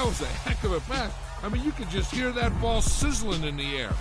was a heck of a pass. I mean, you could just hear that ball sizzling in the air.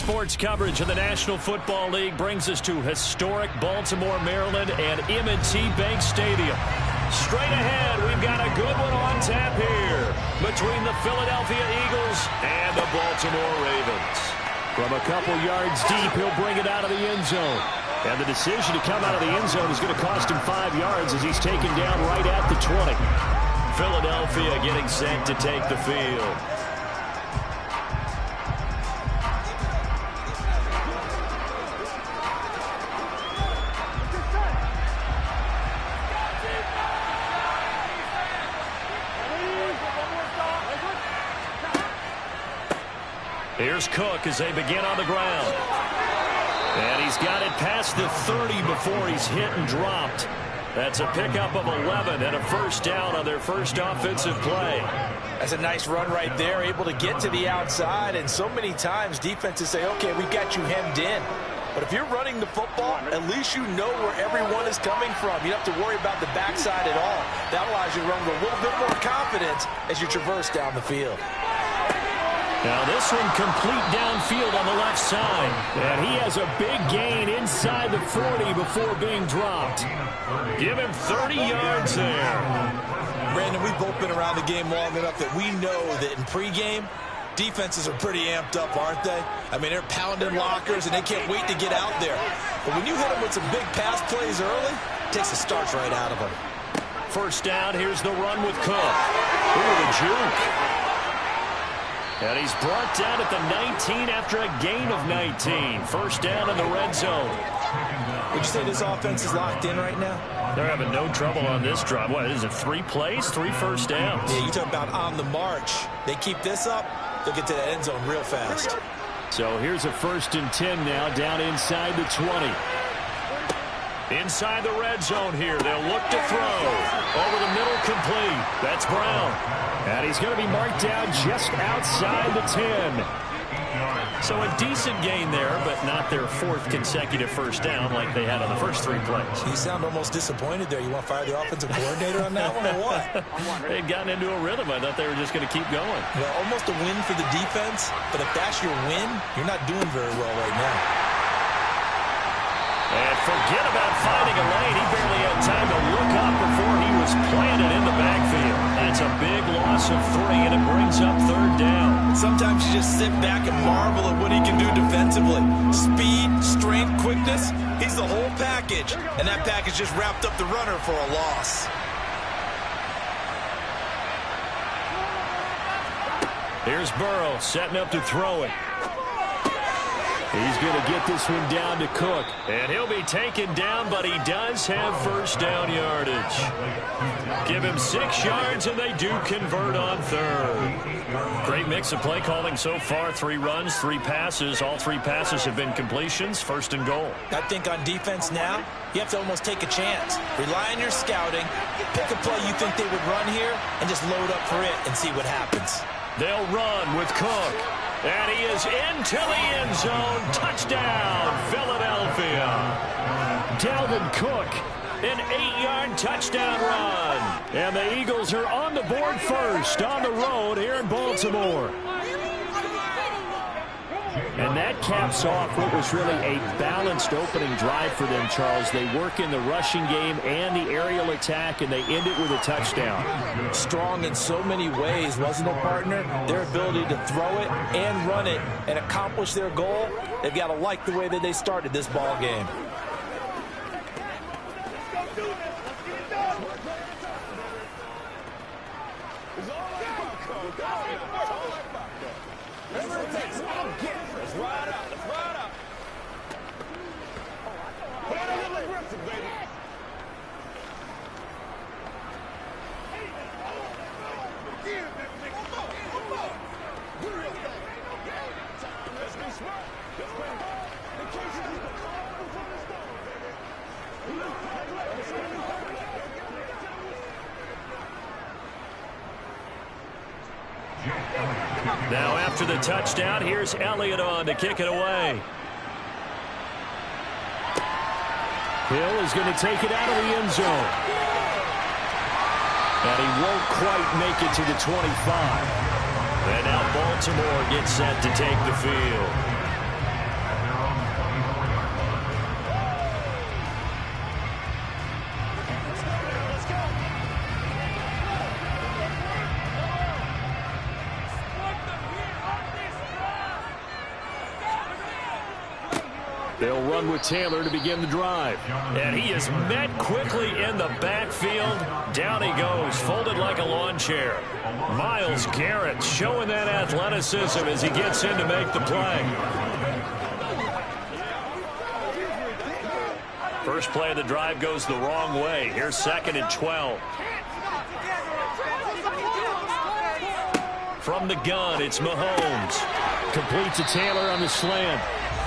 Sports coverage of the National Football League brings us to historic Baltimore, Maryland, and M&T Bank Stadium. Straight ahead, we've got a good one on tap here between the Philadelphia Eagles and the Baltimore Ravens. From a couple yards deep, he'll bring it out of the end zone. And the decision to come out of the end zone is going to cost him 5 yards as he's taken down right at the 20. Philadelphia getting set to take the field. Here's Cook as they begin on the ground. And he's got it past the 30 before he's hit and dropped. That's a pickup of 11 and a first down on their first offensive play. That's a nice run right there, able to get to the outside. And so many times defenses say, okay, we've got you hemmed in. But if you're running the football, at least you know where everyone is coming from. You don't have to worry about the backside at all. That allows you to run with a little bit more confidence as you traverse down the field. Now this one complete downfield on the left side. And he has a big gain inside the 40 before being dropped. Give him 30 yards there. Brandon, we've both been around the game long enough that we know that in pregame, defenses are pretty amped up, aren't they? I mean, they're pounding lockers, and they can't wait to get out there. But when you hit them with some big pass plays early, it takes the starch right out of them. First down, here's the run with Cook. Ooh, the juke. And he's brought down at the 19 after a gain of 19. First down in the red zone. Would you say this offense is locked in right now? They're having no trouble on this drive. What is it, 3 plays, 3 first downs? Yeah, you talk about on the march. They keep this up, they'll get to that end zone real fast. So here's a 1st and 10 now, down inside the 20. Inside the red zone here. They'll look to throw. Over the middle, complete. That's Brown. And he's going to be marked down just outside the 10. So a decent gain there, but not their 4th consecutive first down like they had on the first 3 plays. You sound almost disappointed there. You want to fire the offensive coordinator on that one or what? They'd gotten into a rhythm. I thought they were just going to keep going. Well, almost a win for the defense, but if that's your win, you're not doing very well right now. And forget about finding a lane. He barely had time to look up before he was planted in the backfield. That's a big loss of 3, and it brings up 3rd down. Sometimes you just sit back and marvel at what he can do defensively. Speed, strength, quickness, he's the whole package. And that package just wrapped up the runner for a loss. Here's Burrow setting up to throw it. He's going to get this one down to Cook. And he'll be taken down, but he does have first down yardage. Give him 6 yards, and they do convert on 3rd. Great mix of play calling so far. 3 runs, 3 passes. All 3 passes have been completions. 1st and goal. I think on defense now, you have to almost take a chance. Rely on your scouting. Pick a play you think they would run here, and just load up for it and see what happens. They'll run with Cook. And he is into the end zone. Touchdown, Philadelphia. Dalvin Cook, an 8-yard touchdown run. And the Eagles are on the board first on the road here in Baltimore. And that caps off what was really a balanced opening drive for them, Charles. They work in the rushing game and the aerial attack, and they end it with a touchdown. Strong in so many ways, wasn't it, partner? Their ability to throw it and run it and accomplish their goal, they've got to like the way that they started this ball game. Now after the touchdown, here's Elliott on to kick it away. Hill is going to take it out of the end zone. And he won't quite make it to the 25. And now Baltimore gets set to take the field. They'll run with Taylor to begin the drive. And he is met quickly in the backfield. Down he goes, folded like a lawn chair. Myles Garrett showing that athleticism as he gets in to make the play. First play of the drive goes the wrong way. Here's 2nd and 12. From the gun, it's Mahomes. Complete to Taylor on the slant.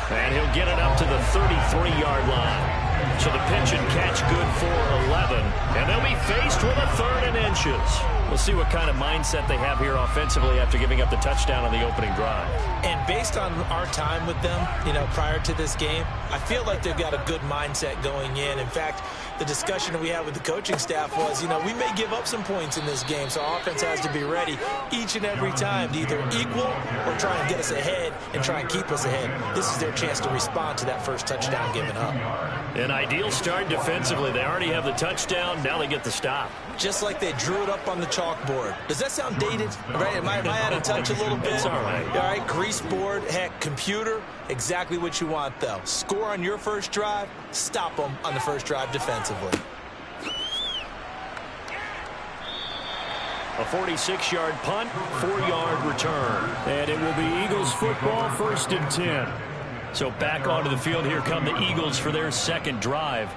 And he'll get it up to the 33-yard line. So the pitch and catch good for 11. And they'll be faced with a 3rd and inches. We'll see what kind of mindset they have here offensively after giving up the touchdown on the opening drive. And based on our time with them, prior to this game, I feel like they've got a good mindset going in. In fact, the discussion that we had with the coaching staff was, we may give up some points in this game, so our offense has to be ready each and every time to either equal or try and get us ahead and try and keep us ahead. This is their chance to respond to that first touchdown given up. An ideal start defensively. They already have the touchdown. Now they get the stop. Just like they drew it up on the chalkboard. Does that sound dated? Right? Am I out of touch a little bit? It's all right. All right, grease board, heck, computer, exactly what you want, though. Score on your first drive, stop them on the first drive defensively. A 46-yard punt, 4-yard return. And it will be Eagles football, 1st and 10. So back onto the field, here come the Eagles for their 2nd drive.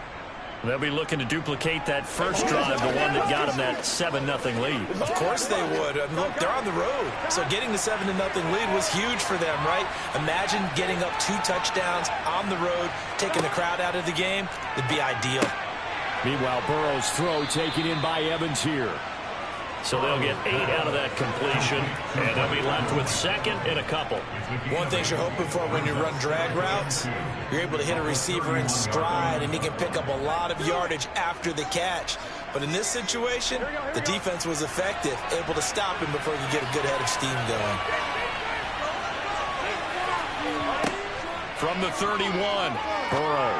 They'll be looking to duplicate that first drive, the one that got them that 7-0 lead. Of course they would. Look, they're on the road. So getting the 7-0 lead was huge for them, right? Imagine getting up 2 touchdowns on the road, taking the crowd out of the game. It'd be ideal. Meanwhile, Burrow's throw taken in by Evans here. So they'll get 8 out of that completion, and they'll be left with 2nd and a couple. One thing you're hoping for when you run drag routes, you're able to hit a receiver in stride, and he can pick up a lot of yardage after the catch. But in this situation, the defense was effective, able to stop him before he could get a good head of steam going. From the 31, Burrow.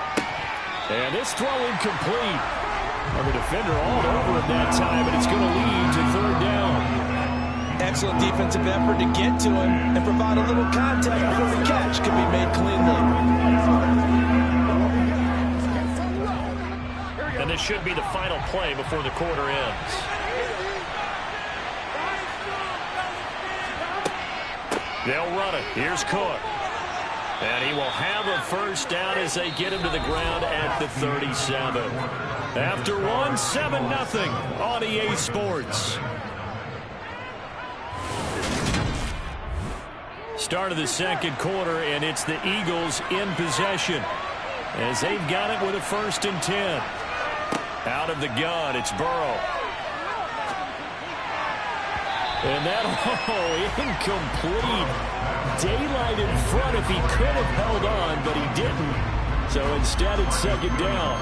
And this throw incomplete. And the defender all over him that time, and it's going to lead to 3rd down. Excellent defensive effort to get to him and provide a little contact before the catch can be made cleanly. And this should be the final play before the quarter ends. They'll run it. Here's Cook. And he will have a first down as they get him to the ground at the 37. After one, 7-0 on EA Sports. Start of the 2nd quarter, and it's the Eagles in possession as they've got it with a 1st and 10. Out of the gun, it's Burrow. And that, incomplete. Daylight in front if he could have held on, but he didn't. So instead, it's 2nd down.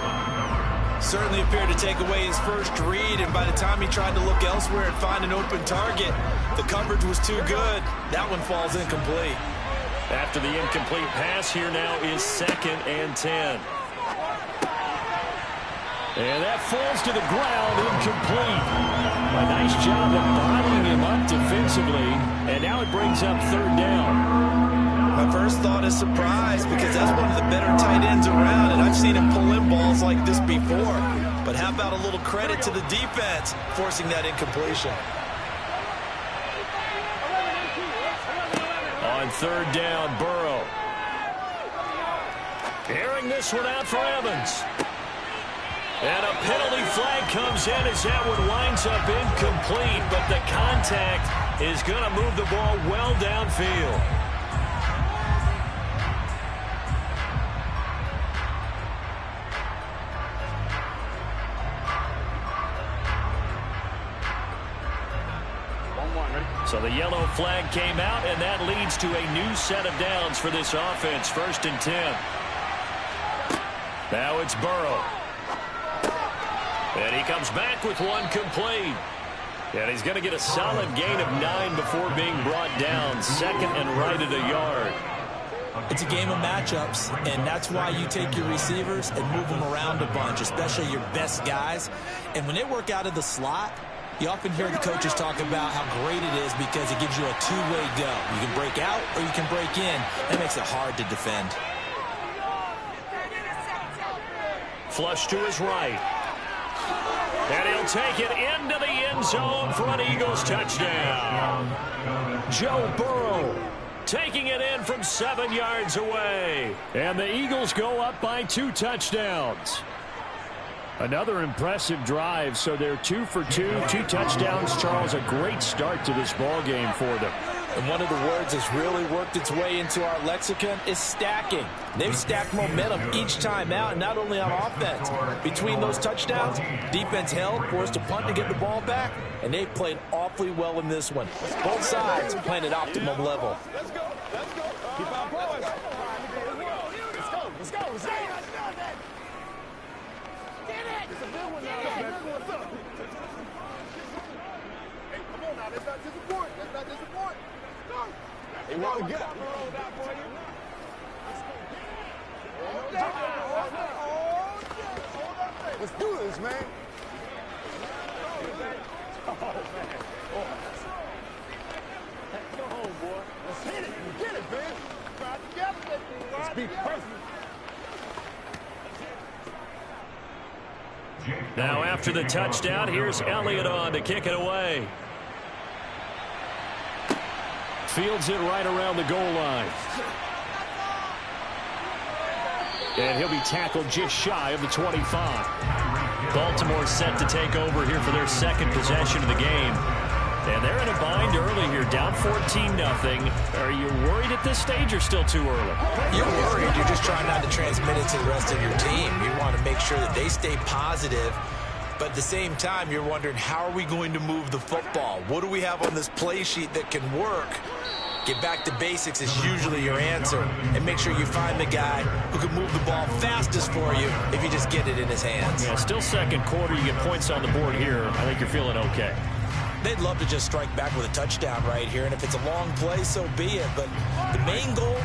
Certainly appeared to take away his first read, and by the time he tried to look elsewhere and find an open target, the coverage was too good. That one falls incomplete. After the incomplete pass, here now is 2nd and 10. And that falls to the ground, incomplete. A nice job of bottling him up defensively, and now it brings up 3rd down. My first thought is surprise, because that's one of the better tight ends around, and I've seen him pull in balls like this before. But how about a little credit to the defense forcing that incompletion? On 3rd down, Burrow. Airing this one out for Evans. And a penalty flag comes in as that one winds up incomplete, but the contact is going to move the ball well downfield. So the yellow flag came out, and that leads to a new set of downs for this offense. 1st and 10. Now it's Burrow. And he comes back with one complete. And he's going to get a solid gain of 9 before being brought down. 2nd and right at a yard. It's a game of matchups, and that's why you take your receivers and move them around a bunch, especially your best guys. And when they work out of the slot, you often hear the coaches talk about how great it is because it gives you a two-way go. You can break out or you can break in. That makes it hard to defend. flush to his right. And he'll take it into the end zone for an Eagles touchdown. Joe Burrow taking it in from 7 yards away. And the Eagles go up by 2 touchdowns. Another impressive drive, so they're 2 for 2, 2 touchdowns. Charles, a great start to this ball game for them. And one of the words that's really worked its way into our lexicon is stacking. They've stacked momentum each time out, not only on offense. Between those touchdowns, defense held, forced a punt to get the ball back, and they played awfully well in this one. Both sides playing at optimum level. Let's go. Let's go. Keep our boys. Let's go. Let's go. Let's go. Get it. It's a good one now. What's up? Hey, come on now. Let's not disappoint. Let's not disappoint. They want to get up. Let's do this, man. Oh, man. Go home, boy. Let's hit it. Get it, man. Ride together. Let's be perfect. Now after the touchdown, here's Elliott on to kick it away. Fields it right around the goal line. And he'll be tackled just shy of the 25. Baltimore set to take over here for their second possession of the game. And they're in a bind early here, down 14-0. Are you worried at this stage or still too early? You're worried. You're just trying not to transmit it to the rest of your team. You want to make sure that they stay positive. But at the same time, you're wondering, how are we going to move the football? What do we have on this play sheet that can work? Get back to basics is usually your answer. And make sure you find the guy who can move the ball fastest for you if you just get it in his hands. Yeah, still second quarter. You get points on the board here. I think you're feeling okay. They'd love to just strike back with a touchdown right here. And if it's a long play, so be it. But the main goal,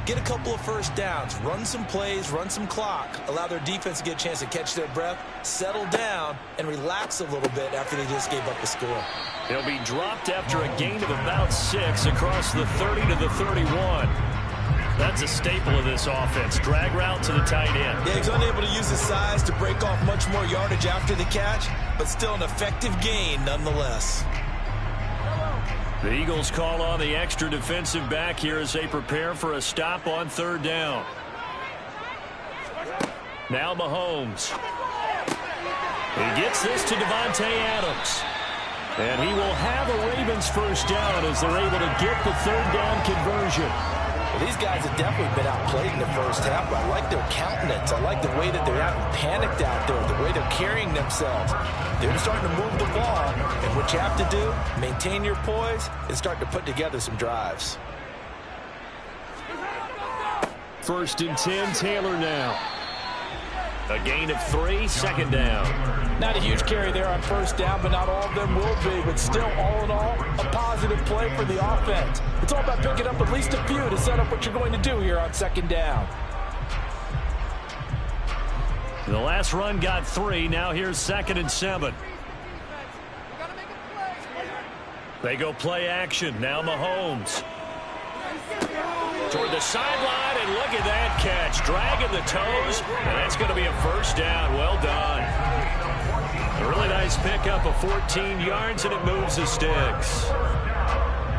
get a couple of first downs, run some plays, run some clock, allow their defense to get a chance to catch their breath, settle down, and relax a little bit after they just gave up the score. He'll be dropped after a gain of about 6 across the 30 to the 31. That's a staple of this offense. Drag route to the tight end. Yeah, he's unable to use his size to break off much more yardage after the catch, but still an effective gain nonetheless. The Eagles call on the extra defensive back here as they prepare for a stop on 3rd down. Now Mahomes. He gets this to Davante Adams. And he will have a Ravens first down as they're able to get the 3rd down conversion. Well, these guys have definitely been outplayed in the first half, but I like their countenance. I like the way that they're not panicked out there, the way they're carrying themselves. They're starting to move the ball, and what you have to do, maintain your poise and start to put together some drives. 1st and 10, Taylor now. A gain of 3, 2nd down. Not a huge carry there on 1st down, but not all of them will be. But still, all in all, a positive play for the offense. It's all about picking up at least a few to set up what you're going to do here on 2nd down. The last run got 3. Now here's 2nd and 7. They go play action. Now Mahomes. Toward the sideline, and look at that catch. Dragging the toes, and that's going to be a first down. Well done. A really nice pickup of 14 yards, and it moves the sticks.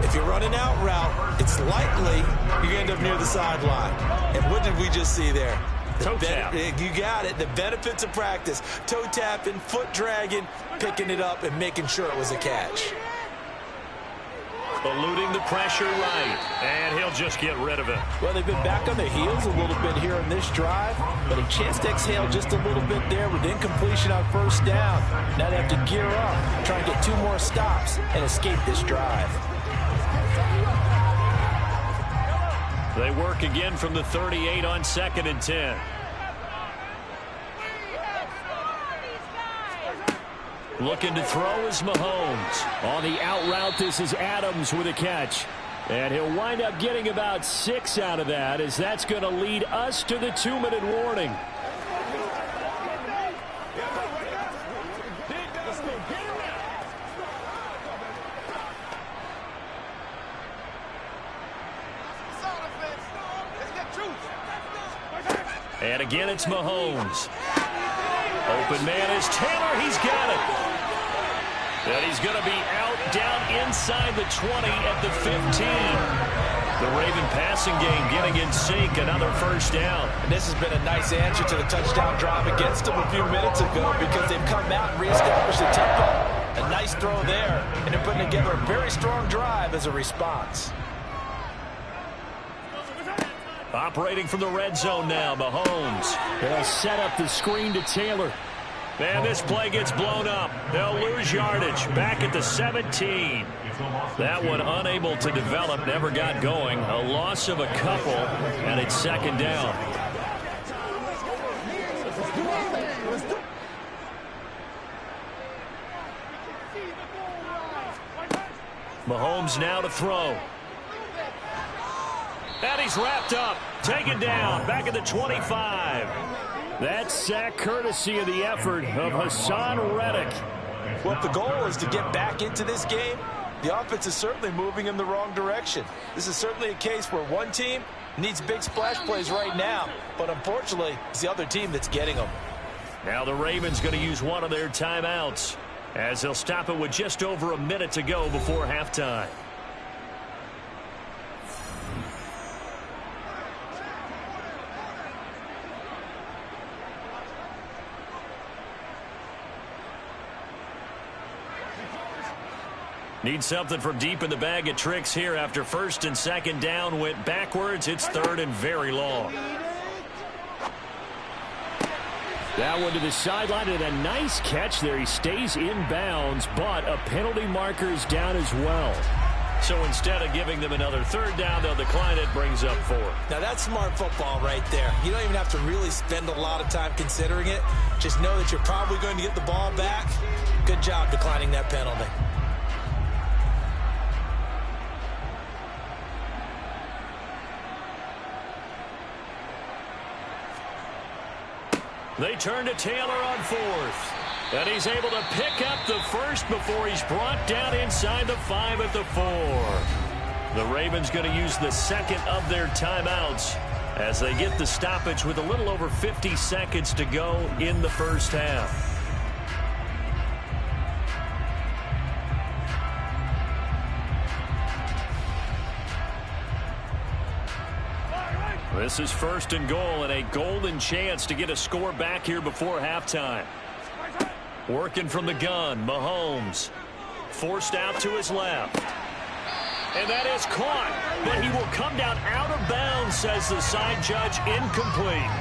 If you're running out route, it's likely you're going to end up near the sideline. And what did we just see there? Toe tap. You got it. The benefits of practice. Toe tapping, foot dragging, picking it up, and making sure it was a catch. Eluding the pressure right, and he'll just get rid of it. Well, they've been back on their heels a little bit here on this drive, but a chance to exhale just a little bit there with incompletion on 1st down. Now they have to gear up, try and get 2 more stops and escape this drive. They work again from the 38 on 2nd and 10. Looking to throw is Mahomes. On the out route, this is Adams with a catch. And he'll wind up getting about 6 out of that, as that's going to lead us to the 2-minute warning. And again, it's Mahomes. Open man is Taylor. He's got it. And he's going to be out down inside the 20 at the 15. The Raven passing game getting in sync, another first down. And this has been a nice answer to the touchdown drive against them a few minutes ago because they've come out and reestablished the tempo. A nice throw there, and they're putting together a very strong drive as a response. Operating from the red zone now, Mahomes. They'll set up the screen to Taylor. And this play gets blown up. They'll lose yardage back at the 17. That one unable to develop, never got going. A loss of a couple, and it's second down. Mahomes now to throw. And he's wrapped up, taken down, back at the 25. That sack courtesy of the effort of Hassan Reddick. Well, if the goal is to get back into this game, the offense is certainly moving in the wrong direction. This is certainly a case where one team needs big splash plays right now, but unfortunately, it's the other team that's getting them. Now the Ravens going to use one of their timeouts as they'll stop it with just over a minute to go before halftime. Need something from deep in the bag of tricks here after first and second down went backwards. It's third and very long. That one to the sideline and a nice catch there. He stays in bounds, but a penalty marker is down as well. So instead of giving them another third down, they'll decline it, brings up 4. Now that's smart football right there. You don't even have to really spend a lot of time considering it. Just know that you're probably going to get the ball back. Good job declining that penalty. They turn to Taylor on 4th. And he's able to pick up the first before he's brought down inside the 5 at the 4. The Ravens going to use the second of their timeouts as they get the stoppage with a little over 50 seconds to go in the first half. This is first and goal and a golden chance to get a score back here before halftime. Working from the gun, Mahomes. Forced out to his left. And that is caught, but he will come down out of bounds, says the side judge, incomplete.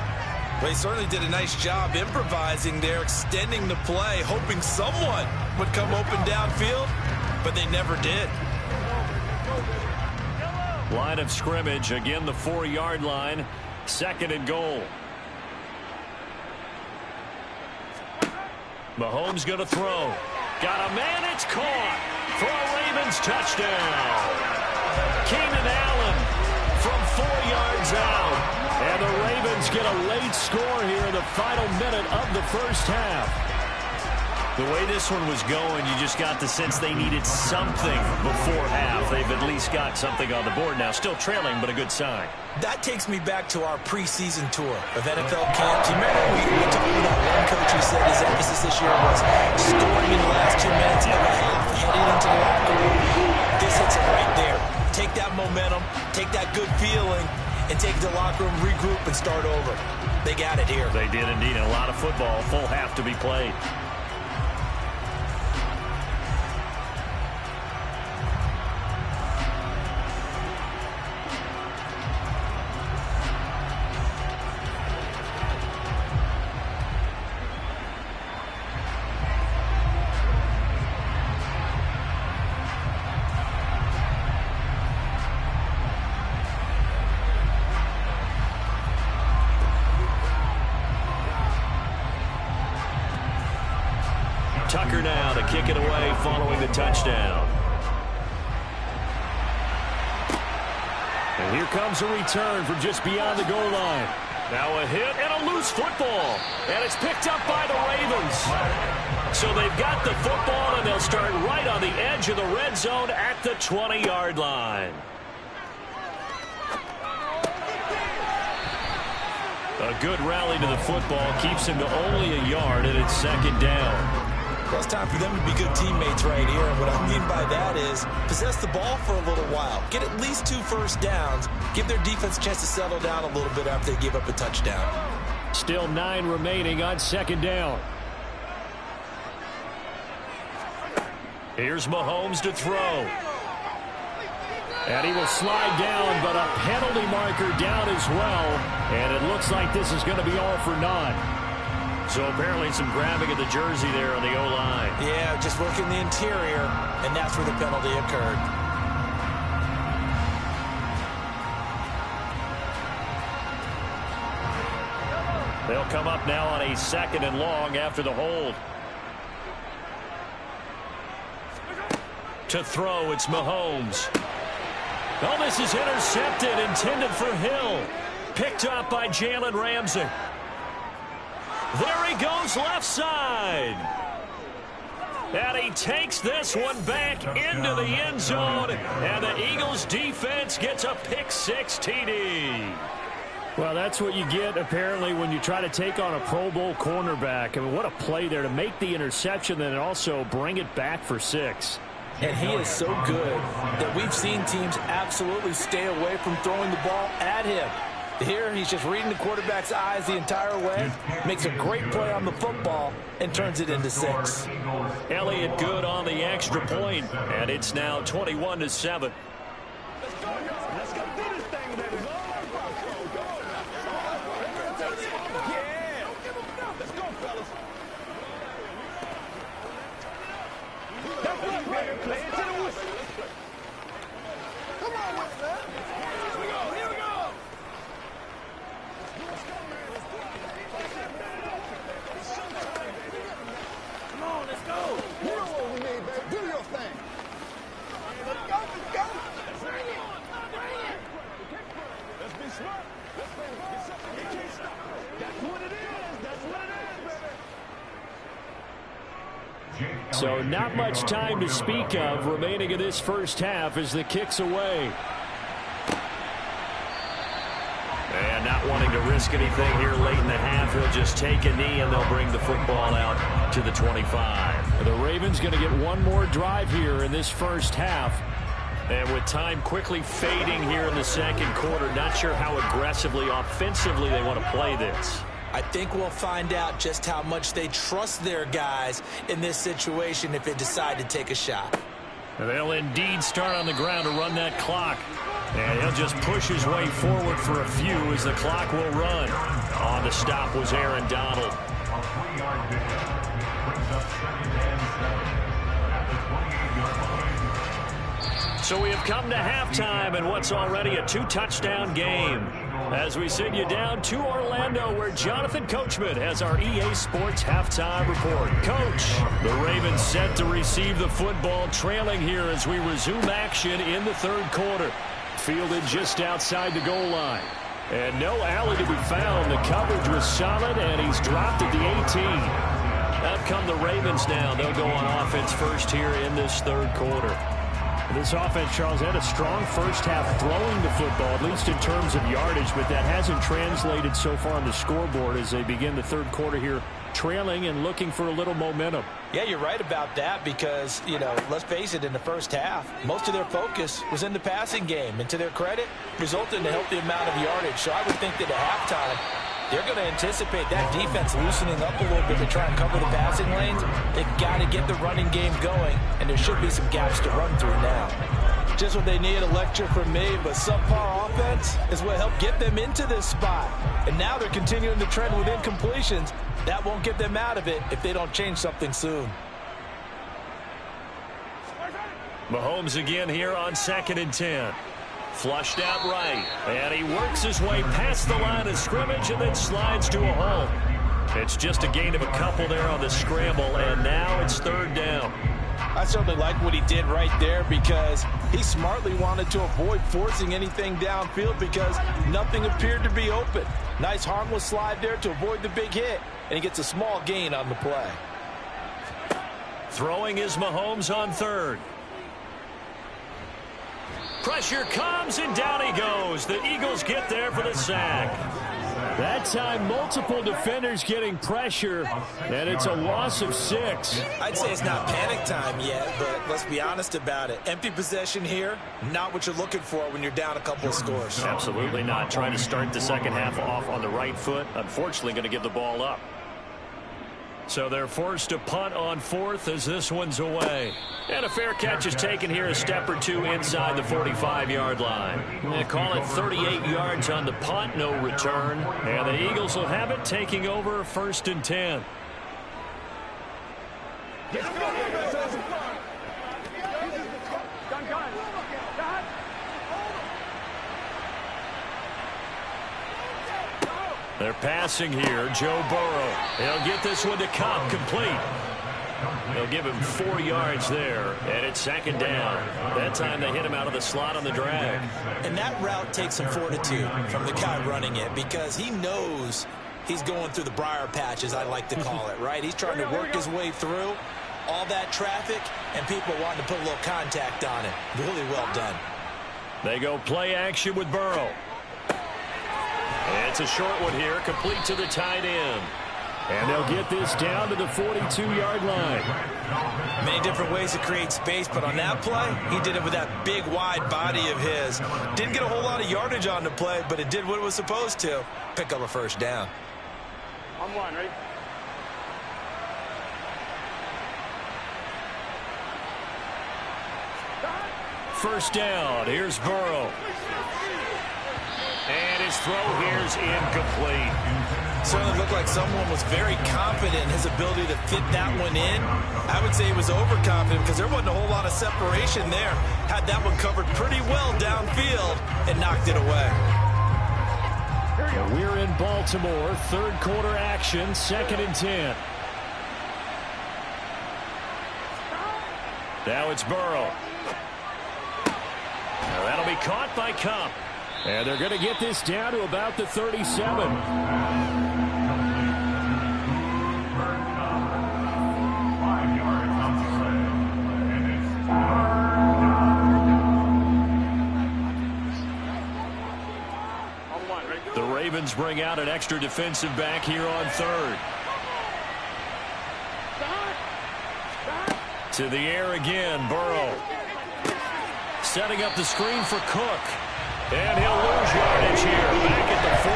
Well, he certainly did a nice job improvising there, extending the play, hoping someone would come open downfield, but they never did. Line of scrimmage, again the 4-yard line, second and goal. Mahomes going to throw. Got a man, it's caught for a Ravens touchdown. Keenan Allen from 4 yards out. And the Ravens get a late score here in the final minute of the first half. The way this one was going, you just got the sense they needed something before half. They've at least got something on the board now. Still trailing, but a good sign. That takes me back to our preseason tour of NFL camps. You remember we talked about one coach who said his emphasis this year was scoring in the last 2 minutes of a half, heading into the locker room. This hits it right there. Take that momentum, take that good feeling, and take it to the locker room, regroup, and start over. They got it here. They did indeed. A lot of football, full half to be played. Tucker now to kick it away following the touchdown. And here comes a return from just beyond the goal line. Now a hit and a loose football. And it's picked up by the Ravens. So they've got the football, and they'll start right on the edge of the red zone at the 20-yard line. A good rally to the football keeps him to only a yard, and it's second down. Well, it's time for them to be good teammates right here. And what I mean by that is possess the ball for a little while. Get at least 2 first downs. Give their defense a chance to settle down a little bit after they give up a touchdown. Still 9 remaining on second down. Here's Mahomes to throw. And he will slide down, but a penalty marker down as well. And it looks like this is going to be all for naught. So apparently some grabbing of the jersey there on the O-line. Yeah, just working the interior, and that's where the penalty occurred. They'll come up now on a 2nd and long after the hold. To throw, it's Mahomes. Oh, this is intercepted, intended for Hill. Picked up by Jalen Ramsey. There he goes left side. And he takes this one back into the end zone. And the Eagles defense gets a pick-6 TD. Well, that's what you get, apparently, when you try to take on a Pro Bowl cornerback. I mean, what a play there to make the interception and also bring it back for 6. And he is so good that we've seen teams absolutely stay away from throwing the ball at him. Here, he's just reading the quarterback's eyes the entire way, makes a great play on the football, and turns it into 6. Elliott good on the extra point, and it's now 21-7. Let's go do this thing, baby. Yeah. Let's go, fellas. That's right, baby. Play it to the whistle. Come on with it, man. Here we go. Here we go. Let's go, man. Let's go. Come on, let's go. You know what we need, baby. Do your thing. Let's go. Let's go. Bring it. Bring it. Let's be smart. Let's get something. You can't stop. That's what it is. That's what it is, baby. So not much time to speak of remaining in this first half as the kick's away. And not wanting to risk anything here late in the half, he'll just take a knee and they'll bring the football out to the 25. The Ravens going to get one more drive here in this first half. And with time quickly fading here in the second quarter, not sure how aggressively, offensively they want to play this. I think we'll find out just how much they trust their guys in this situation if they decide to take a shot. They'll indeed start on the ground to run that clock. And he'll just push his way forward for a few as the clock will run. On the stop was Aaron Donald. So we have come to halftime in what's already a 2-touchdown game. As we send you down to Orlando, where Jonathan Coachman has our EA Sports halftime report. Coach, the Ravens set to receive the football, trailing here as we resume action in the third quarter. Fielded just outside the goal line. And no alley to be found. The coverage was solid, and he's dropped at the 18. Out come the Ravens now. They'll go on offense first here in this third quarter. This offense, Charles, had a strong first half throwing the football, at least in terms of yardage, but that hasn't translated so far on the scoreboard as they begin the third quarter here, trailing and looking for a little momentum. Yeah, you're right about that because, you know, let's face it, in the first half, most of their focus was in the passing game. And to their credit, resulted in a healthy amount of yardage. So I would think that at halftime, they're going to anticipate that defense loosening up a little bit to try and cover the passing lanes. They've got to get the running game going, and there should be some gaps to run through now. Just what they need, a lecture from me, but subpar offense is what helped get them into this spot. And now they're continuing the trend with incompletions. That won't get them out of it if they don't change something soon. Mahomes again here on 2nd and 10. Flushed out right, and he works his way past the line of scrimmage and then slides to a hole. It's just a gain of a couple there on the scramble, and now it's third down. I certainly like what he did right there because he smartly wanted to avoid forcing anything downfield because nothing appeared to be open. Nice harmless slide there to avoid the big hit, and he gets a small gain on the play. Throwing is Mahomes on third. Pressure comes, and down he goes. The Eagles get there for the sack. That time, multiple defenders getting pressure, and it's a loss of 6. I'd say it's not panic time yet, but let's be honest about it. Empty possession here, not what you're looking for when you're down a couple of scores. Absolutely not. Trying to start the second half off on the right foot. Unfortunately, going to give the ball up. So they're forced to punt on 4th as this one's away. And a fair catch is taken here, a step or two inside the 45-yard line. They call it 38 yards on the punt, no return. And the Eagles will have it, taking over 1st and 10. They're passing here. Joe Burrow. He'll get this one to Cobb, complete. They'll give him 4 yards there, and it's 2nd down. That time they hit him out of the slot on the drag. And that route takes some fortitude from the guy running it because he knows he's going through the briar patch, as I like to call it, right? He's trying to work his way through all that traffic, and people wanting to put a little contact on it. Really well done. They go play action with Burrow. It's a short one here, complete to the tight end. And they'll get this down to the 42-yard line. Many different ways to create space, but on that play, he did it with that big, wide body of his. Didn't get a whole lot of yardage on the play, but it did what it was supposed to. Pick up a 1st down. On 1, ready? First down. Here's Burrow. And his throw here's incomplete. Certainly looked like someone was very confident in his ability to fit that one in. I would say he was overconfident because there wasn't a whole lot of separation there. Had that one covered pretty well downfield and knocked it away. We're in Baltimore. 3rd quarter action. 2nd and 10. Now it's Burrow. Now that'll be caught by Kupp. And they're going to get this down to about the 37. The Ravens bring out an extra defensive back here on 3rd. To the air again, Burrow. Setting up the screen for Cook. And he'll lose yardage here, back at the 41.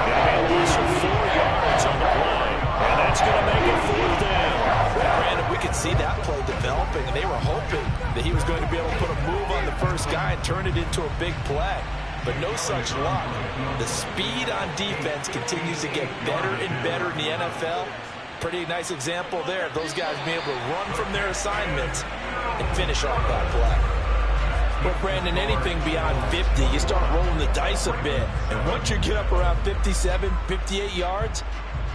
Going to be a loss of 4 yards on the play. And that's going to make it 4th down. Brandon, we could see that play developing, and they were hoping that he was going to be able to put a move on the first guy and turn it into a big play. But no such luck. The speed on defense continues to get better and better in the NFL. Pretty nice example there of those guys being able to run from their assignments and finish off that play. But, Brandon, anything beyond 50, you start rolling the dice a bit. And once you get up around 57, 58 yards,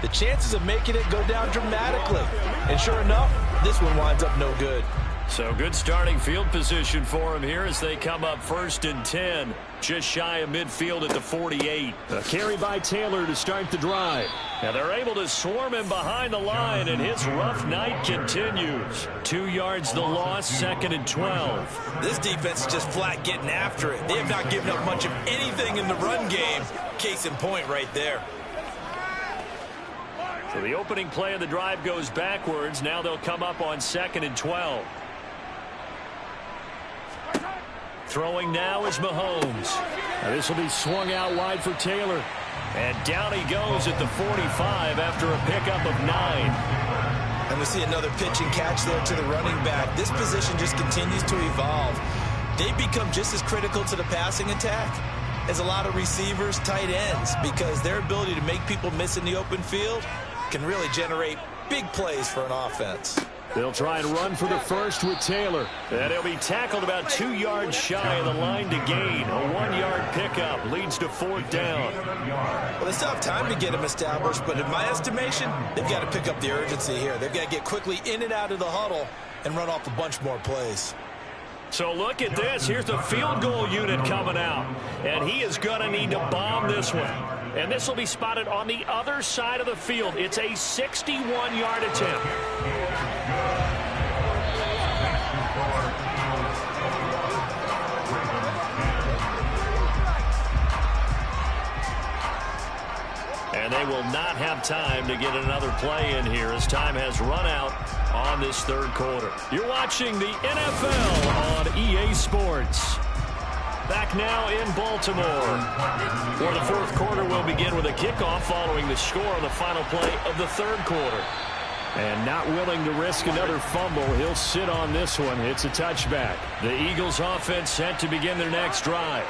the chances of making it go down dramatically. And sure enough, this one winds up no good. So good starting field position for him here as they come up 1st and 10. Just shy of midfield at the 48. A carry by Taylor to start the drive. Now they're able to swarm him behind the line, and his rough night continues. 2 yards the loss, 2nd and 12. This defense is just flat getting after it. They have not given up much of anything in the run game. Case in point right there. So the opening play of the drive goes backwards. Now they'll come up on 2nd and 12. Throwing now is Mahomes. Now this will be swung out wide for Taylor. And down he goes at the 45 after a pickup of 9. And we see another pitch and catch there to the running back. This position just continues to evolve. They become just as critical to the passing attack as a lot of receivers, tight ends, because their ability to make people miss in the open field can really generate big plays for an offense. They'll try and run for the first with Taylor. And he'll be tackled about 2 yards shy of the line to gain. A 1-yard pickup leads to 4th down. Well, they still have time to get him established, but in my estimation, they've got to pick up the urgency here. They've got to get quickly in and out of the huddle and run off a bunch more plays. So look at this. Here's the field goal unit coming out. And he is going to need to bomb this one. And this will be spotted on the other side of the field. It's a 61-yard attempt. they will not have time to get another play in here as time has run out on this third quarter. You're watching the NFL on EA Sports. Back now in Baltimore, where the fourth quarter will begin with a kickoff following the score on the final play of the third quarter. And not willing to risk another fumble, he'll sit on this one. It's a touchback. The Eagles offense set to begin their next drive.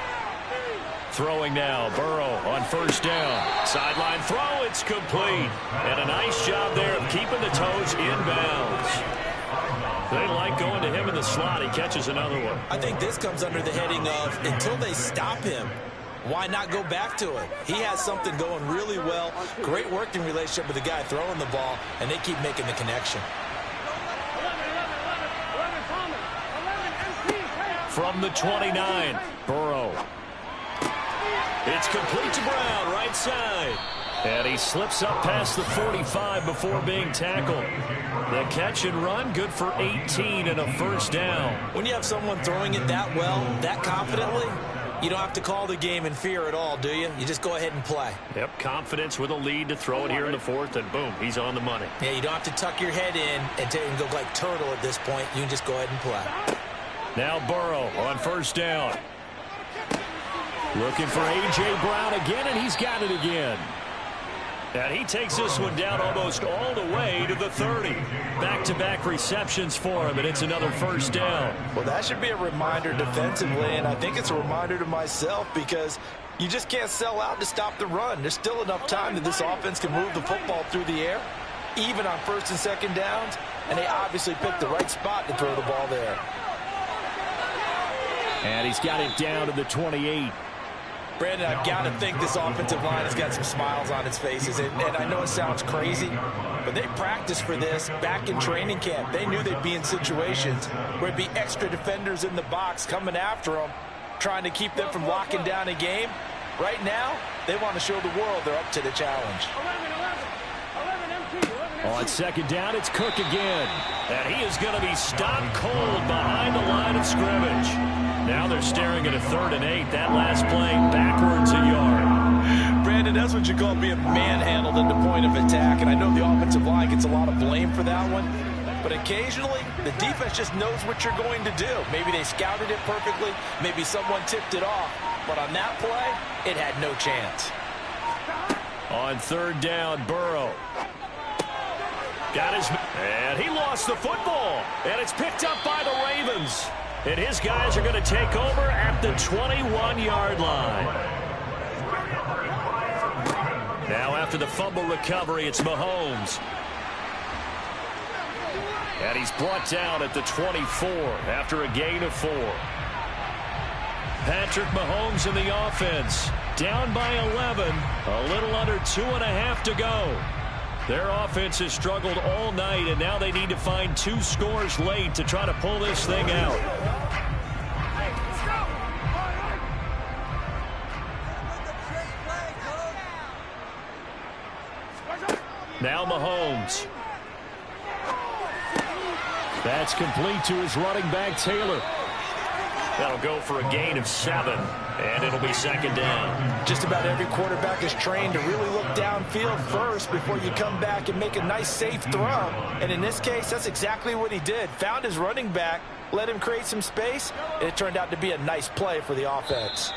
Throwing now, Burrow on first down. Sideline throw, it's complete. And a nice job there of keeping the toes inbounds. They like going to him in the slot. He catches another one. I think this comes under the heading of until they stop him, why not go back to it? He has something going really well. Great working relationship with the guy throwing the ball, and they keep making the connection. From the 29, Burrow. It's complete to Brown, right side. And he slips up past the 45 before being tackled. The catch and run, good for 18 and a first down. When you have someone throwing it that well, that confidently, you don't have to call the game in fear at all, do you? You just go ahead and play. Yep, confidence with a lead to throw it here in the fourth, and boom, he's on the money. Yeah, you don't have to tuck your head in and go like turtle at this point. You can just go ahead and play. Now Burrow on first down. Looking for A.J. Brown again, and he's got it again. And he takes this one down almost all the way to the 30. Back-to-back receptions for him, and it's another first down. Well, that should be a reminder defensively, and I think it's a reminder to myself because you just can't sell out to stop the run. There's still enough time that this offense can move the football through the air, even on first and second downs, and they obviously picked the right spot to throw the ball there. And he's got it down to the 28. Brandon, I've got to think this offensive line has got some smiles on its faces. And I know it sounds crazy, but they practiced for this back in training camp. They knew they'd be in situations where it'd be extra defenders in the box coming after them, trying to keep them from locking down a game. Right now, they want to show the world they're up to the challenge. On second down, it's Cook again. And he is going to be stopped cold behind the line of scrimmage. Now they're staring at a 3rd and 8. That last play backwards a yard. Brandon, that's what you call being manhandled at the point of attack. And I know the offensive line gets a lot of blame for that one. But occasionally, the defense just knows what you're going to do. Maybe they scouted it perfectly. Maybe someone tipped it off. But on that play, it had no chance. On 3rd down, Burrow. Got his... And he lost the football. And it's picked up by the Ravens. And his guys are going to take over at the 21-yard line. Now after the fumble recovery, it's Mahomes. And he's brought down at the 24 after a gain of 4. Patrick Mahomes in the offense. Down by 11. A little under 2.5 to go. Their offense has struggled all night, and now they need to find 2 scores late to try to pull this thing out. Now Mahomes. That's complete to his running back, Taylor. That'll go for a gain of 7, and it'll be second down. Just about every quarterback is trained to really look downfield first before you come back and make a nice, safe throw. And in this case, that's exactly what he did. Found his running back, let him create some space, and it turned out to be a nice play for the offense.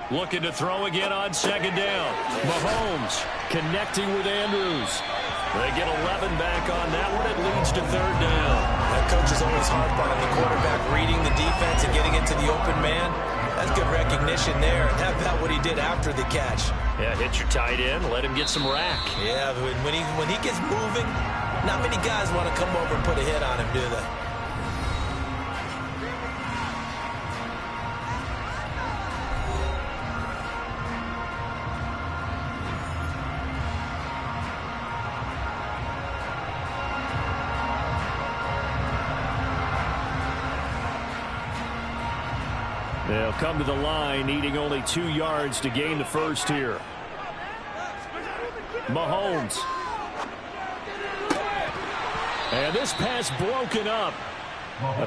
Looking to throw again on second down. Mahomes connecting with Andrews. They get 11 back on that one. It leads to 3rd down. That coach is always harped on the quarterback reading the defense and getting into the open man. That's good recognition there. How about what he did after the catch? Yeah, hit your tight end. Let him get some rack. Yeah, when he gets moving, not many guys want to come over and put a hit on him, do they? They'll come to the line, needing only 2 yards to gain the first here. Mahomes. And this pass broken up.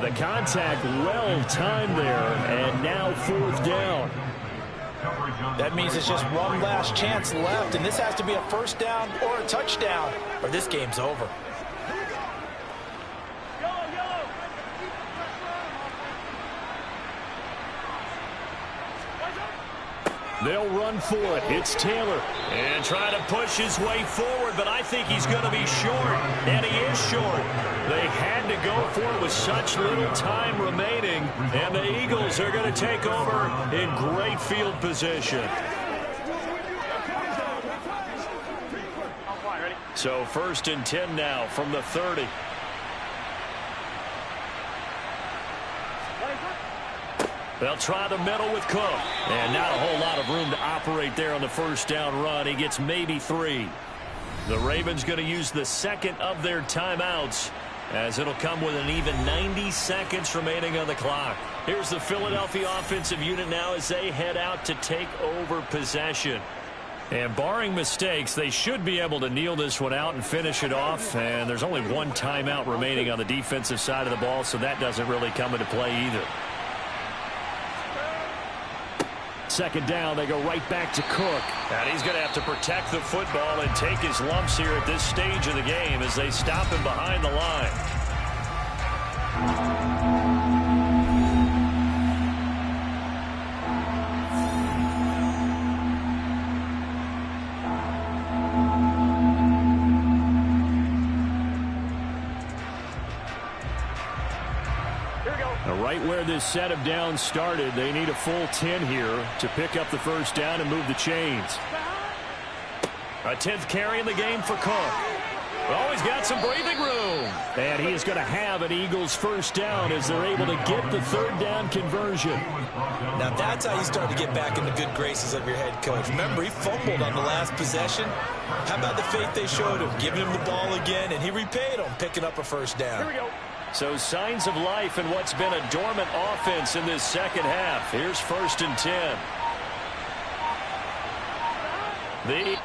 The contact well timed there, and now 4th down. That means it's just one last chance left, and this has to be a first down or a touchdown, or this game's over. They'll run for it. It's Taylor. And trying to push his way forward, but I think he's going to be short. And he is short. They had to go for it with such little time remaining. And the Eagles are going to take over in great field position. So 1st and 10 now from the 30. They'll try the middle with Cook. And not a whole lot of room to operate there on the first down run. He gets maybe 3. The Ravens going to use the second of their timeouts, as it'll come with an even 90 seconds remaining on the clock. Here's the Philadelphia offensive unit now as they head out to take over possession. And barring mistakes, they should be able to kneel this one out and finish it off. And there's only 1 timeout remaining on the defensive side of the ball, so that doesn't really come into play either. 2nd down, they go right back to Cook. And he's going to have to protect the football and take his lumps here at this stage of the game as they stop him behind the line. Right where this set of downs started, they need a full 10 here to pick up the first down and move the chains. A 10th carry in the game for Cook. Oh, he's got some breathing room. And he is going to have an Eagles first down as they're able to get the 3rd down conversion. Now that's how you start to get back in the good graces of your head coach. Remember, he fumbled on the last possession. How about the faith they showed him, giving him the ball again, and he repaid him, picking up a first down. Here we go. So signs of life in what's been a dormant offense in this second half. Here's 1st and 10. The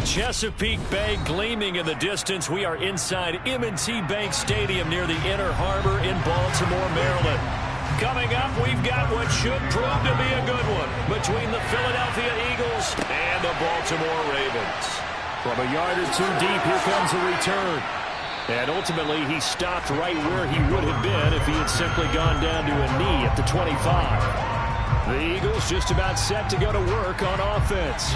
Chesapeake Bay gleaming in the distance. We are inside M&T Bank Stadium near the Inner Harbor in Baltimore, Maryland. Coming up, we've got what should prove to be a good one between the Philadelphia Eagles and the Baltimore Ravens. From a yard or two deep, here comes the return. And ultimately, he stopped right where he would have been if he had simply gone down to a knee at the 25. The Eagles just about set to go to work on offense.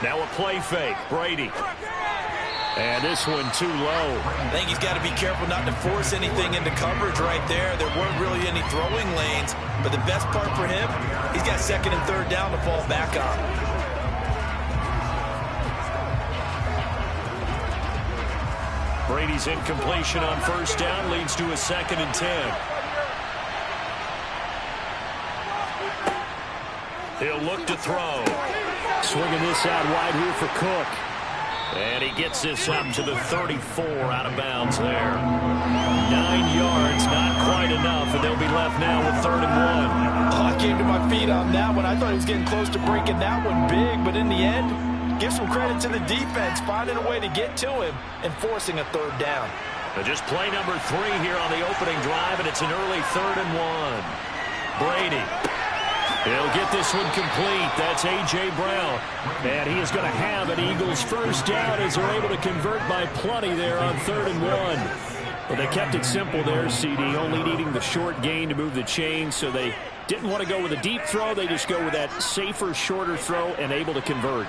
Now a play fake. Brady. And this one too low. I think he's got to be careful not to force anything into coverage right there. There weren't really any throwing lanes. But the best part for him, he's got second and third down to fall back on. Brady's incompletion on first down leads to a 2nd and 10. He'll look to throw. Swinging this out wide here for Cook. And he gets this up to the 34 out of bounds there. 9 yards, not quite enough, and they'll be left now with 3rd and 1. Oh, I came to my feet on that one. I thought he was getting close to breaking that one big, but in the end, give some credit to the defense, finding a way to get to him and forcing a 3rd down. Just play number 3 here on the opening drive, and it's an early 3rd and 1. Brady. He'll get this one complete. That's A.J. Brown. And he is going to have an Eagles first down as they're able to convert by plenty there on 3rd and 1. But they kept it simple there, CD, only needing the short gain to move the chains, so they didn't want to go with a deep throw. They just go with that safer, shorter throw and able to convert.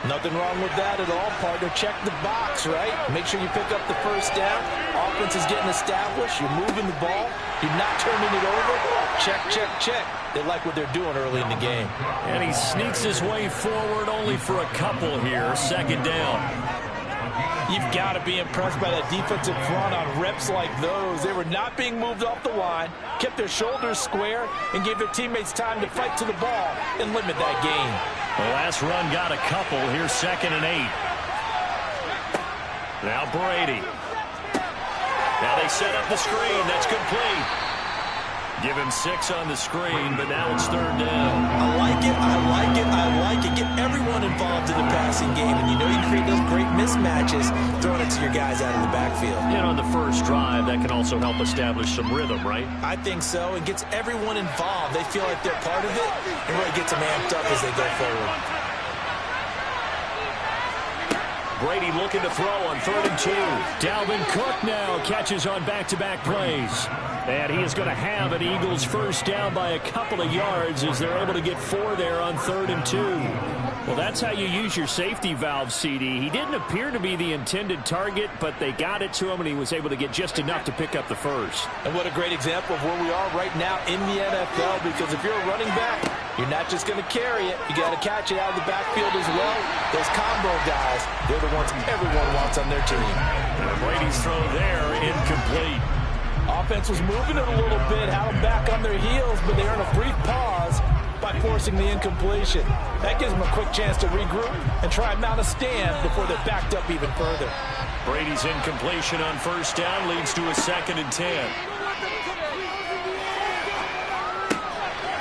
Nothing wrong with that at all, partner. Check the box, right? Make sure you pick up the first down. Offense is getting established. You're moving the ball. You're not turning it over. Check, check, check. They like what they're doing early in the game. And he sneaks his way forward only for a couple here. 2nd down. You've got to be impressed by that defensive front on reps like those. They were not being moved off the line, kept their shoulders square, and gave their teammates time to fight to the ball and limit that gain. The last run got a couple. Here's 2nd and 8. Now Brady. Now they set up the screen. That's complete. Give him 6 on the screen, but now it's 3rd down. I like it, I like it, I like it. Get everyone involved in the passing game, and you know you create those great mismatches throwing it to your guys out of the backfield. And on the first drive, that can also help establish some rhythm, right? I think so. It gets everyone involved. They feel like they're part of it, and really gets them amped up as they go forward. Brady looking to throw on 3rd and 2. Dalvin Cook now catches on back-to-back plays. And he is going to have an Eagles first down by a couple of yards as they're able to get 4 there on 3rd and 2. Well, that's how you use your safety valve, CD. He didn't appear to be the intended target, but they got it to him, and he was able to get just enough to pick up the first. And what a great example of where we are right now in the NFL, because if you're a running back, you're not just going to carry it. You got to catch it out of the backfield as well. Those combo guys, they're the ones everyone wants on their team. And Brady's throw there, incomplete. Offense was moving it a little bit, had them back on their heels, but they earn a brief pause by forcing the incompletion. That gives them a quick chance to regroup and try and mount a stand before they're backed up even further. Brady's incompletion on first down leads to a 2nd and 10.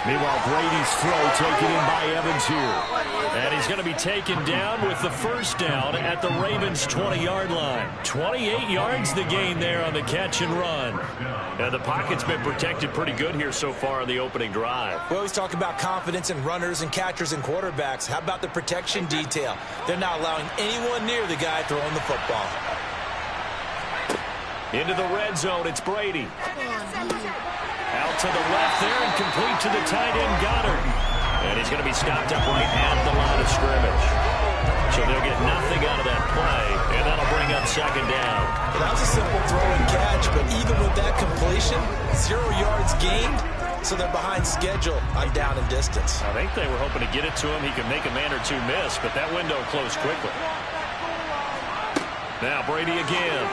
Meanwhile, Brady's throw taken in by Evans here. And he's going to be taken down with the first down at the Ravens' 20-yard line. 28 yards the gain there on the catch and run. And the pocket's been protected pretty good here so far on the opening drive. We always talk about confidence in runners and catchers and quarterbacks. How about the protection detail? They're not allowing anyone near the guy throwing the football. Into the red zone, it's Brady. Out to the left there and complete to the tight end, Goddard. And he's going to be stopped up right at the line of scrimmage. So they'll get nothing out of that play, and that'll bring up 2nd down. Well, that was a simple throw and catch, but even with that completion, 0 yards gained, so they're behind schedule on down and distance. I think they were hoping to get it to him. He could make a man or two miss, but that window closed quickly. Now Brady again.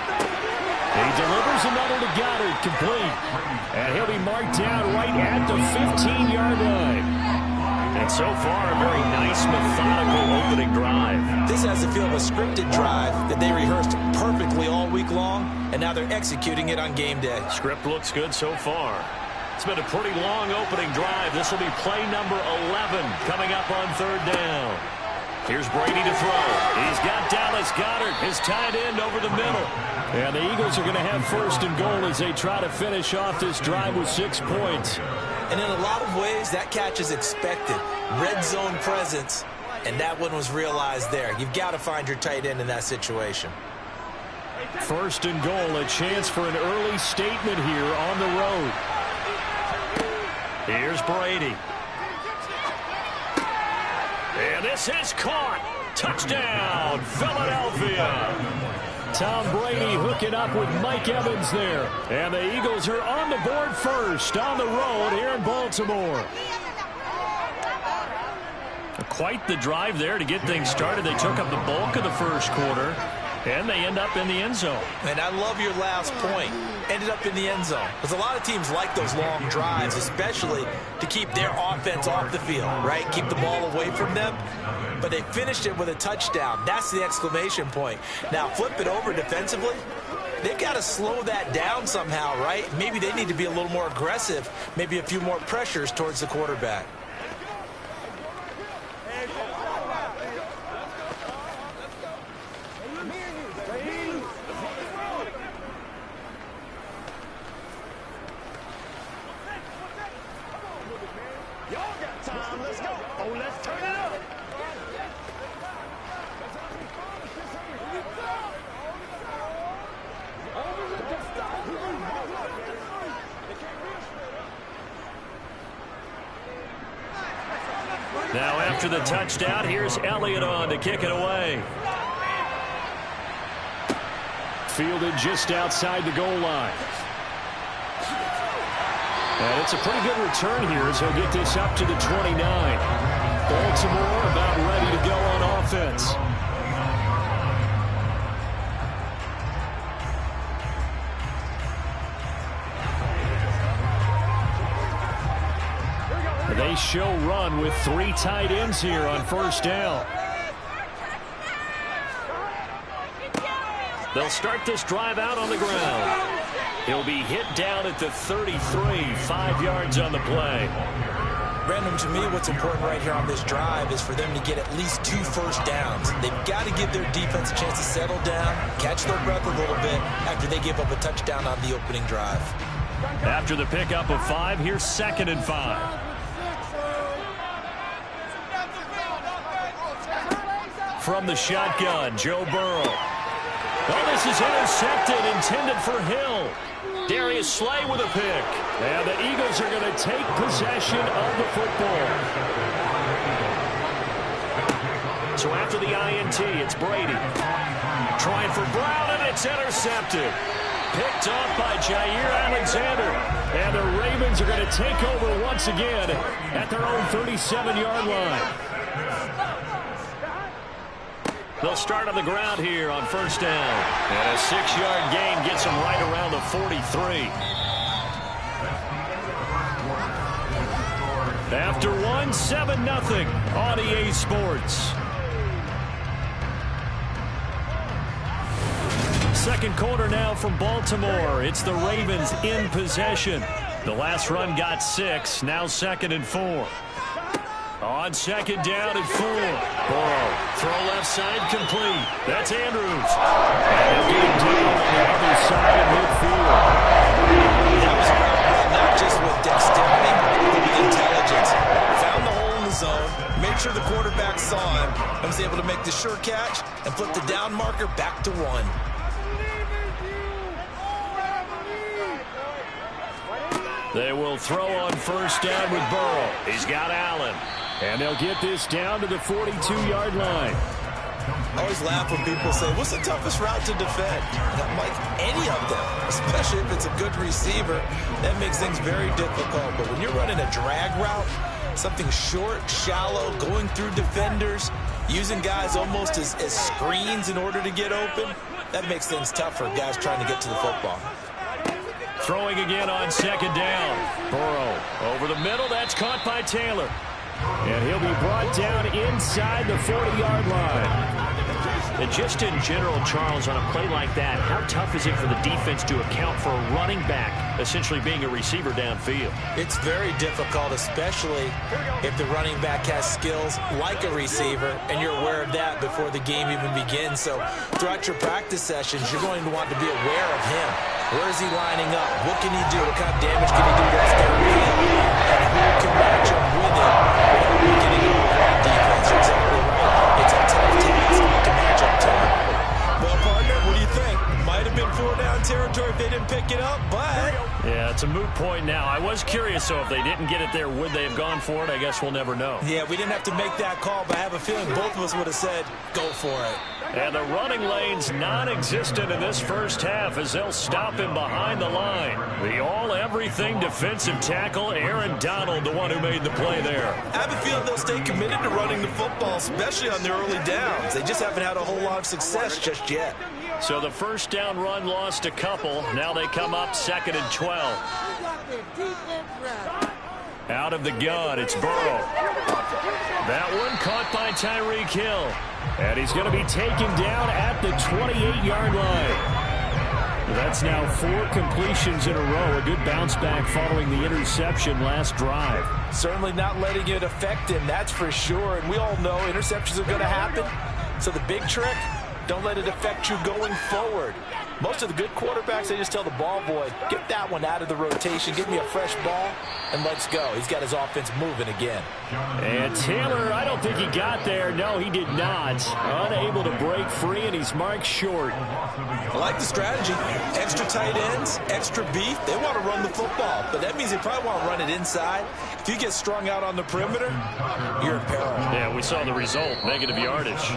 He delivers another to Goddard, complete. And he'll be marked down right at the 15-yard line. And so far, a very nice, methodical opening drive. This has the feel of a scripted drive that they rehearsed perfectly all week long, and now they're executing it on game day. Script looks good so far. It's been a pretty long opening drive. This will be play number 11 coming up on third down. Here's Brady to throw. He's got Dallas Goedert, his tight end, over the middle. And the Eagles are going to have first and goal as they try to finish off this drive with 6 points. And in a lot of ways, that catch is expected. Red zone presence, and that one was realized there. You've got to find your tight end in that situation. First and goal, a chance for an early statement here on the road. Here's Brady. And this is caught. Touchdown, Philadelphia. Tom Brady hooking up with Mike Evans there. And the Eagles are on the board first on the road here in Baltimore. Quite the drive there to get things started. They took up the bulk of the first quarter, and they end up in the end zone. And I love your last point. Ended up in the end zone. Because a lot of teams like those long drives, especially to keep their offense off the field, right? Keep the ball away from them. But they finished it with a touchdown. That's the exclamation point. Now, flip it over defensively. They've got to slow that down somehow, right? Maybe they need to be a little more aggressive. Maybe a few more pressures towards the quarterback. Now after the touchdown, here's Elliott on to kick it away. Fielded just outside the goal line. And it's a pretty good return here as he'll get this up to the 29. Baltimore about ready to go on offense. They show run with 3 tight ends here on first down. They'll start this drive out on the ground. He'll be hit down at the 33, 5 yards on the play. Brandon, to me, what's important right here on this drive is for them to get at least 2 first downs. They've got to give their defense a chance to settle down, catch their breath a little bit after they give up a touchdown on the opening drive. After the pickup of 5, here's 2nd and 5. From the shotgun, Joe Burrow. Oh, this is intercepted, intended for Hill. Darius Slay with a pick. And the Eagles are going to take possession of the football. So after the INT, it's Brady. Trying for Brown, and it's intercepted. Picked off by Jair Alexander. And the Ravens are going to take over once again at their own 37-yard line. They'll start on the ground here on first down. And a 6-yard gain gets them right around the 43. After 1, 7-0 on EA Sports. Second quarter now from Baltimore. It's the Ravens in possession. The last run got 6, now 2nd and 4. On second down and 4. Burrow, throw left side complete. That's Andrews. And he'll get him down on the other side of midfield. That was a route not just with dexterity, but with intelligence. Found the hole in the zone, made sure the quarterback saw him, and was able to make the sure catch and flip the down marker back to 1. They will throw on first down with Burrow. He's got Allen. And they'll get this down to the 42-yard line. I always laugh when people say, what's the toughest route to defend? And I'm like, any of them, especially if it's a good receiver. That makes things very difficult. But when you're running a drag route, something short, shallow, going through defenders, using guys almost as screens in order to get open, that makes things tough for guys trying to get to the football. Throwing again on second down. Burrow over the middle. That's caught by Taylor. And he'll be brought down inside the 40-yard line. And just in general, Charles, on a play like that, how tough is it for the defense to account for a running back essentially being a receiver downfield? It's very difficult, especially if the running back has skills like a receiver, and you're aware of that before the game even begins. So throughout your practice sessions, you're going to want to be aware of him. Where is he lining up? What can he do? What kind of damage can he do to that downfield? And who can match up with him when we're getting into the run defense? You're exactly right. It's a tough task to match up to him. Well, partner, what do you think? Might have been 4-down territory if they didn't pick it up, but... Yeah, it's a moot point now. I was curious, so if they didn't get it there, would they have gone for it? I guess we'll never know. Yeah, we didn't have to make that call, but I have a feeling both of us would have said, go for it. And the running lane's non-existent in this first half as they'll stop him behind the line. The all-everything defensive tackle, Aaron Donald, the one who made the play there. I have a feeling they'll stay committed to running the football, especially on their early downs. They just haven't had a whole lot of success just yet. So the first down run lost a couple. Now they come up 2nd and 12. Out of the gun, it's Burrow. That one caught by Tyreek Hill. And he's going to be taken down at the 28-yard line. That's now 4 completions in a row. A good bounce back following the interception last drive. Certainly not letting it affect him, that's for sure. And we all know interceptions are going to happen. So the big trick, don't let it affect you going forward. Most of the good quarterbacks, they just tell the ball boy, get that one out of the rotation, give me a fresh ball, and let's go. He's got his offense moving again. And Taylor, I don't think he got there. No, he did not. Unable to break free, and he's marked short. I like the strategy. Extra tight ends, extra beef. They want to run the football, but that means they probably want to run it inside. If you get strung out on the perimeter, you're in peril. Yeah, we saw the result, negative yardage.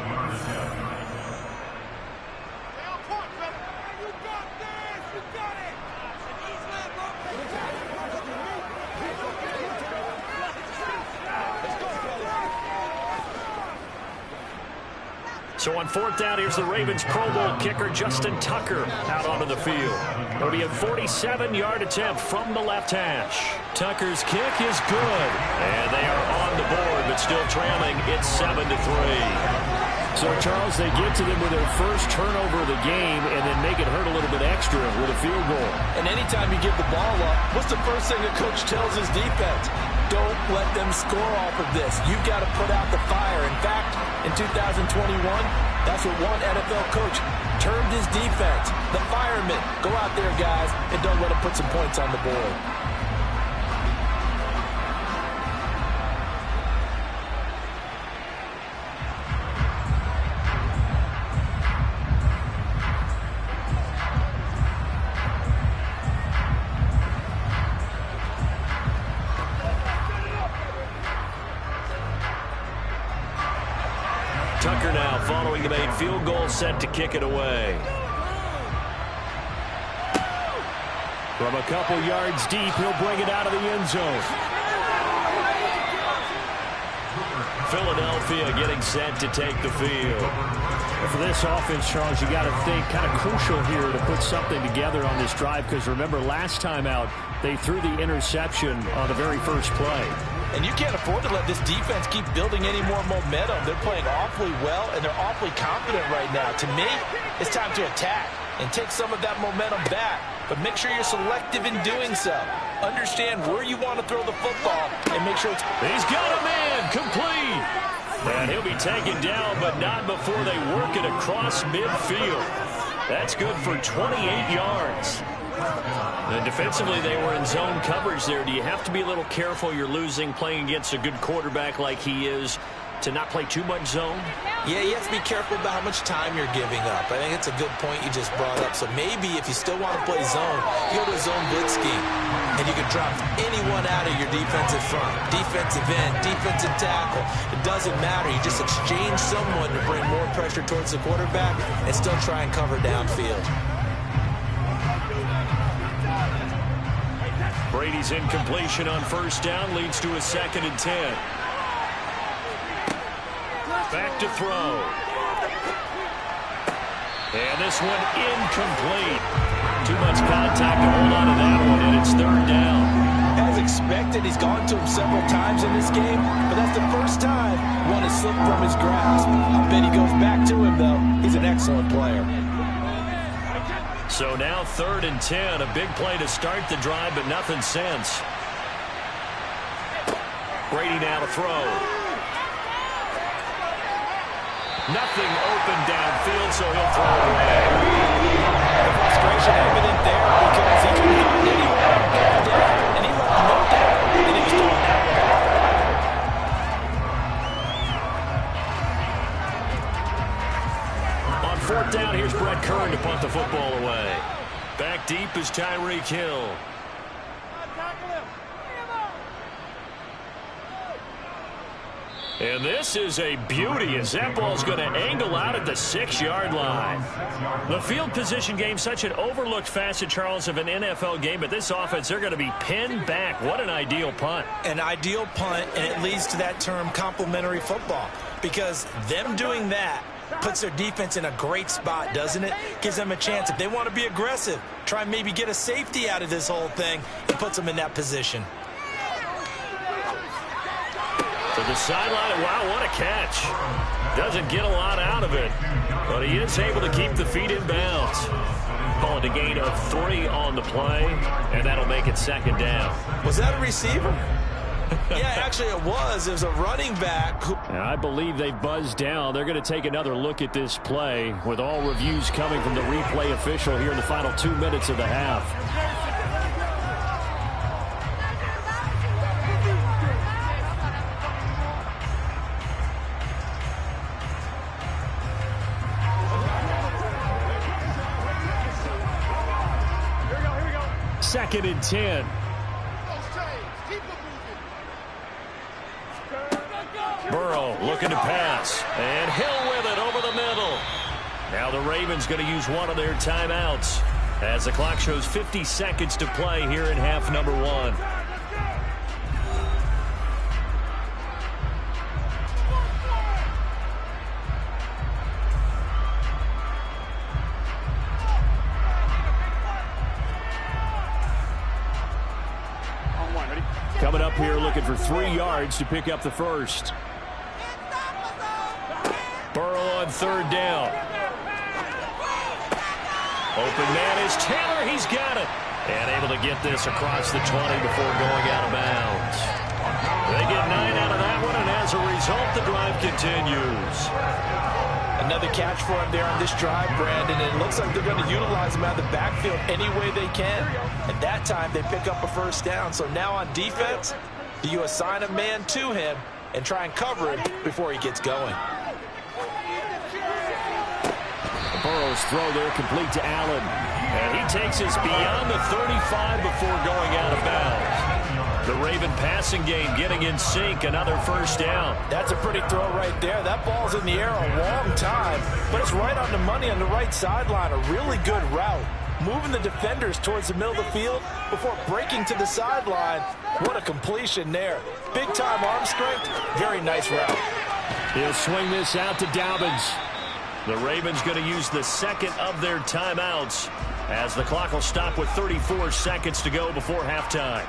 So on 4th down, here's the Ravens Pro Bowl kicker, Justin Tucker, out onto the field. It'll be a 47-yard attempt from the left hash. Tucker's kick is good. And they are on the board, but still trailing. It's 7-3. So, Charles, they get to them with their first turnover of the game and then make it hurt a little bit extra with a field goal. And anytime you give the ball up, what's the first thing a coach tells his defense? Don't let them score off of this. You've got to put out the fire. In fact, in 2021, that's what one NFL coach termed his defense. The firemen. Go out there, guys, and don't let them put some points on the board. Tucker now following the made field goal, set to kick it away. From a couple yards deep, he'll bring it out of the end zone. Philadelphia getting set to take the field. For this offense, Charles, you got to think kind of crucial here to put something together on this drive, because remember last time out they threw the interception on the very first play. And you can't afford to let this defense keep building any more momentum. They're playing awfully well, and they're awfully confident right now. To me, it's time to attack and take some of that momentum back. But make sure you're selective in doing so. Understand where you want to throw the football and make sure it's... He's got a man, complete. And he'll be taken down, but not before they work it across midfield. That's good for 28 yards. And defensively, they were in zone coverage there. Do you have to be a little careful you're losing playing against a good quarterback like he is to not play too much zone? Yeah, you have to be careful about how much time you're giving up. I think it's a good point you just brought up. So maybe if you still want to play zone, you go to a zone blitz scheme. And you can drop anyone out of your defensive front. Defensive end, defensive tackle. It doesn't matter. You just exchange someone to bring more pressure towards the quarterback and still try and cover downfield. Brady's incompletion on first down leads to a 2nd and 10. Back to throw. And this one incomplete. Too much contact to hold on to that one, and it's 3rd down. As a expected. He's gone to him several times in this game, but that's the first time one has slipped from his grasp. I bet he goes back to him, though. He's an excellent player. So now 3rd and 10. A big play to start the drive, but nothing since. Brady now to throw. Nothing open downfield, so he'll throw it away. The frustration evident there because he couldn't find anyone down, and he let them know that, and he was throwing that way. On 4th down, here's Brett Kern to punt the football away. Back deep is Tyreek Hill. And this is a beauty as that ball's going to angle out at the 6-yard line. The field position game, such an overlooked facet, Charles, of an NFL game, but this offense, they're going to be pinned back. What an ideal punt. An ideal punt, and it leads to that term complementary football, because them doing that puts their defense in a great spot, doesn't it? Gives them a chance. If they want to be aggressive, try and maybe get a safety out of this whole thing, it puts them in that position. To the sideline, wow, what a catch. Doesn't get a lot out of it, but he is able to keep the feet in bounds. Call it a gain of 3 on the play, and that'll make it 2nd down. Was that a receiver? Yeah, actually it was. It was a running back. I believe they buzzed down. They're going to take another look at this play with all reviews coming from the replay official here in the final 2 minutes of the half. Second and 10. Burrow looking to pass. And Hill with it over the middle. Now the Ravens going to use one of their timeouts as the clock shows 50 seconds to play here in half number 1. Coming up here looking for 3 yards to pick up the first. Burrow on 3rd down. Open man is Taylor. He's got it. And able to get this across the 20 before going out of bounds. They get 9 out of that one, and as a result, the drive continues. Another catch for him there on this drive, Brandon, and it looks like they're going to utilize him out of the backfield any way they can. And that time they pick up a 1st down. So now on defense, you assign a man to him and try and cover him before he gets going. Burrow's throw there complete to Allen. And he takes us beyond the 35 before going out of bounds. The Raven passing game getting in sync, another 1st down. That's a pretty throw right there. That ball's in the air a long time, but it's right on the money on the right sideline. A really good route. Moving the defenders towards the middle of the field before breaking to the sideline. What a completion there. Big-time arm strength. Very nice route. He'll swing this out to Dobbins. The Ravens going to use the 2nd of their timeouts as the clock will stop with 34 seconds to go before halftime.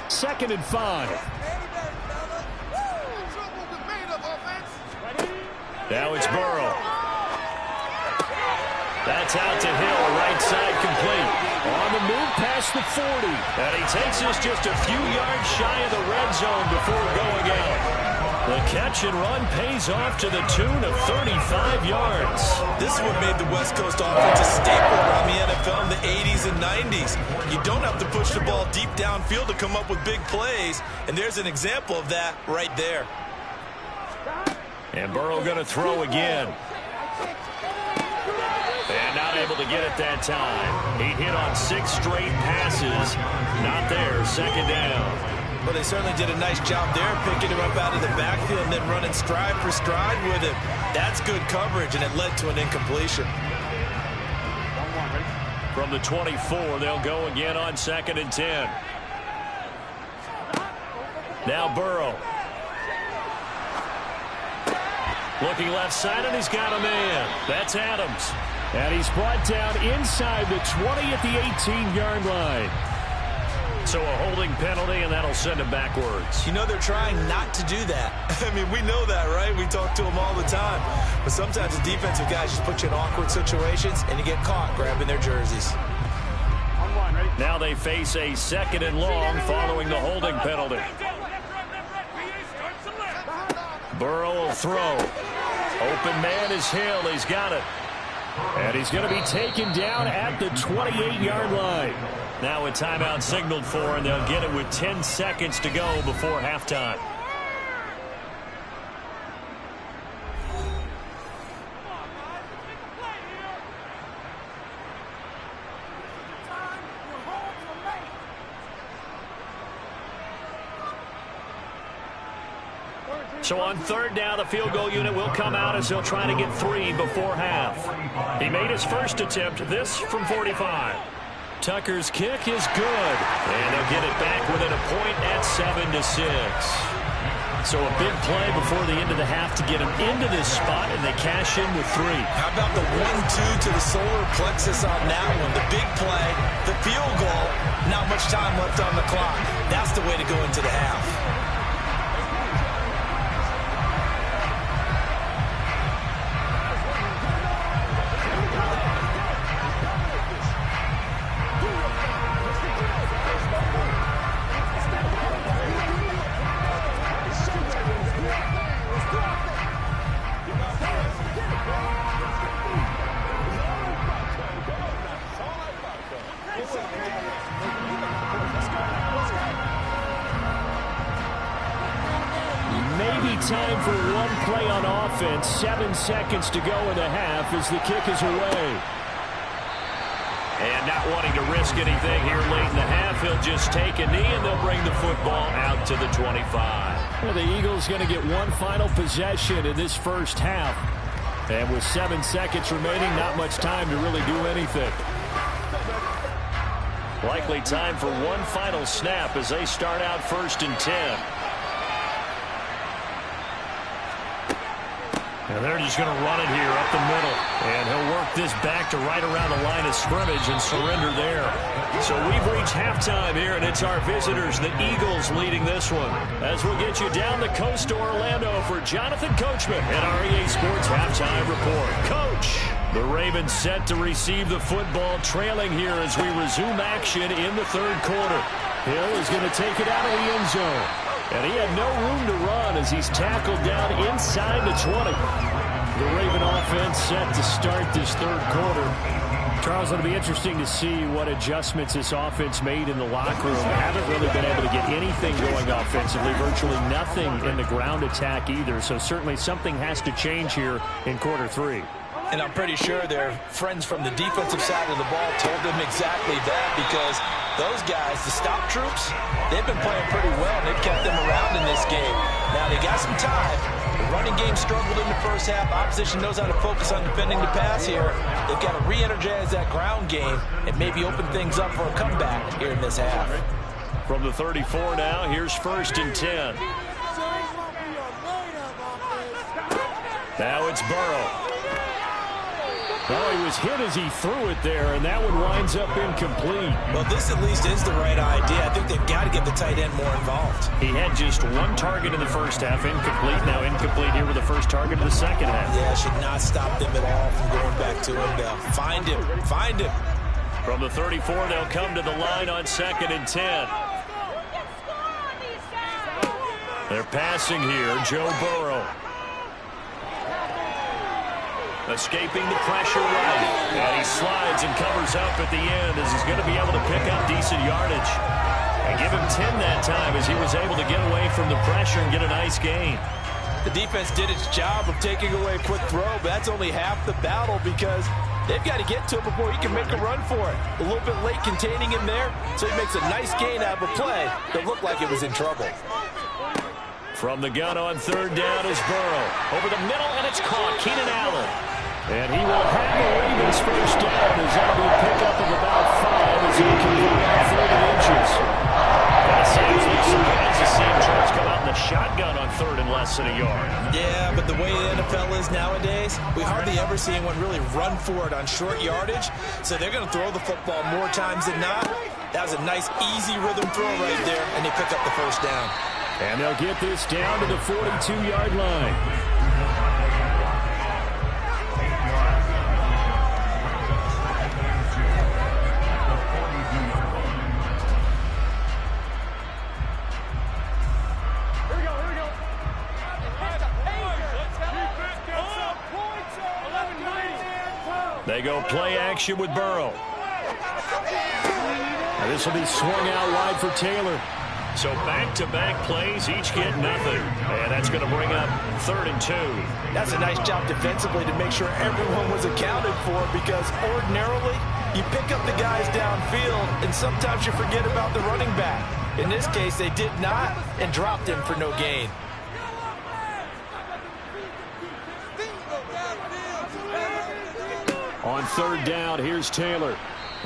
Second and 5. Now it's Burrow. That's out to Hill, right side complete. On the move past the 40. And he takes us just a few yards shy of the red zone before going out. The catch and run pays off to the tune of 35 yards. This is what made the West Coast offense a staple around the NFL in the 80s and 90s. You don't have to push the ball deep downfield to come up with big plays, and there's an example of that right there. And Burrow going to throw again. And not able to get it that time. He hit on 6 straight passes. Not there, 2nd down. Well, they certainly did a nice job there, picking him up out of the backfield and then running stride for stride with him. That's good coverage, and it led to an incompletion. From the 24, they'll go again on 2nd and 10. Now Burrow. Looking left side, and he's got a man. That's Adams. And he's brought down inside the 20 at the 18-yard line. So a holding penalty, and that'll send him backwards. You know they're trying not to do that. I mean, we know that, right? We talk to them all the time. But sometimes the defensive guys just put you in awkward situations, and you get caught grabbing their jerseys. Now they face a 2nd and long following the holding penalty. Burrow will throw. Open man is Hill. He's got it. And he's going to be taken down at the 28-yard line. Now a timeout signaled for, and they'll get it with 10 seconds to go before halftime. So on 3rd down, the field goal unit will come out as he'll try to get 3 before half. He made his first attempt, this from 45. Tucker's kick is good, and they'll get it back within a point at 7-6. So a big play before the end of the half to get him into this spot, and they cash in with 3. How about the 1-2 to the solar plexus on that one? The big play, the field goal, not much time left on the clock. That's the way to go into the half. Time for one play on offense. 7 seconds to go in the half as the kick is away. And not wanting to risk anything here late in the half, he'll just take a knee and they'll bring the football out to the 25. Well, the Eagles going to get one final possession in this first half. And with 7 seconds remaining, not much time to really do anything. Likely time for one final snap as they start out 1st and 10. And they're just going to run it here up the middle. And he'll work this back to right around the line of scrimmage and surrender there. So we've reached halftime here, and it's our visitors, the Eagles, leading this one. As we'll get you down the coast to Orlando for Jonathan Coachman at our EA Sports Halftime Report. Coach! The Ravens set to receive the football, trailing here as we resume action in the 3rd quarter. Hill is going to take it out of the end zone. And he had no room to run as he's tackled down inside the 20. The Raven offense set to start this 3rd quarter. Charles, it'll be interesting to see what adjustments this offense made in the locker room. They haven't really been able to get anything going offensively, virtually nothing in the ground attack either. So certainly something has to change here in quarter 3. And I'm pretty sure their friends from the defensive side of the ball told them exactly that, because those guys, the stop troops, they've been playing pretty well, and they've kept them around in this game. Now, they got some time. The running game struggled in the first half. Opposition knows how to focus on defending the pass here. They've got to re-energize that ground game and maybe open things up for a comeback here in this half. From the 34 now, here's 1st and 10. Now it's Burrow. Well, he was hit as he threw it there, and that one winds up incomplete. Well, this at least is the right idea. I think they've got to get the tight end more involved. He had just one target in the first half, incomplete. Now incomplete here with the first target of the second half. Yeah, should not stop them at all from going back to him. They'll find him. Find him. From the 34, they'll come to the line on 2nd and 10. They're passing here, Joe Burrow. Escaping the pressure right. And he slides and covers up at the end as he's going to be able to pick up decent yardage. And give him 10 that time as he was able to get away from the pressure and get a nice gain. The defense did its job of taking away a quick throw, but that's only half the battle because they've got to get to him before he can make a run for it. A little bit late containing him there, so he makes a nice gain out of a play that looked like it was in trouble. From the gun on 3rd down is Burrow. Over the middle, and it's caught. Keenan Allen. And he will have the Ravens first down as that'll be a pickup of about 5 as he converted on 30 inches. That sounds like surprise to see him, Charles, coming less than a yard. Yeah, but the way the NFL is nowadays, we hardly ever see anyone really run for it on short yardage. So they're going to throw the football more times than not. That was a nice, easy rhythm throw right there, and they pick up the first down. And they'll get this down to the 42-yard line. They go play action with Burrow. Now this will be swung out wide for Taylor. So back-to-back plays, each get nothing. And that's going to bring up 3rd and 2. That's a nice job defensively to make sure everyone was accounted for, because ordinarily you pick up the guys downfield and sometimes you forget about the running back. In this case, they did not and dropped him for no gain. On 3rd down, here's Taylor.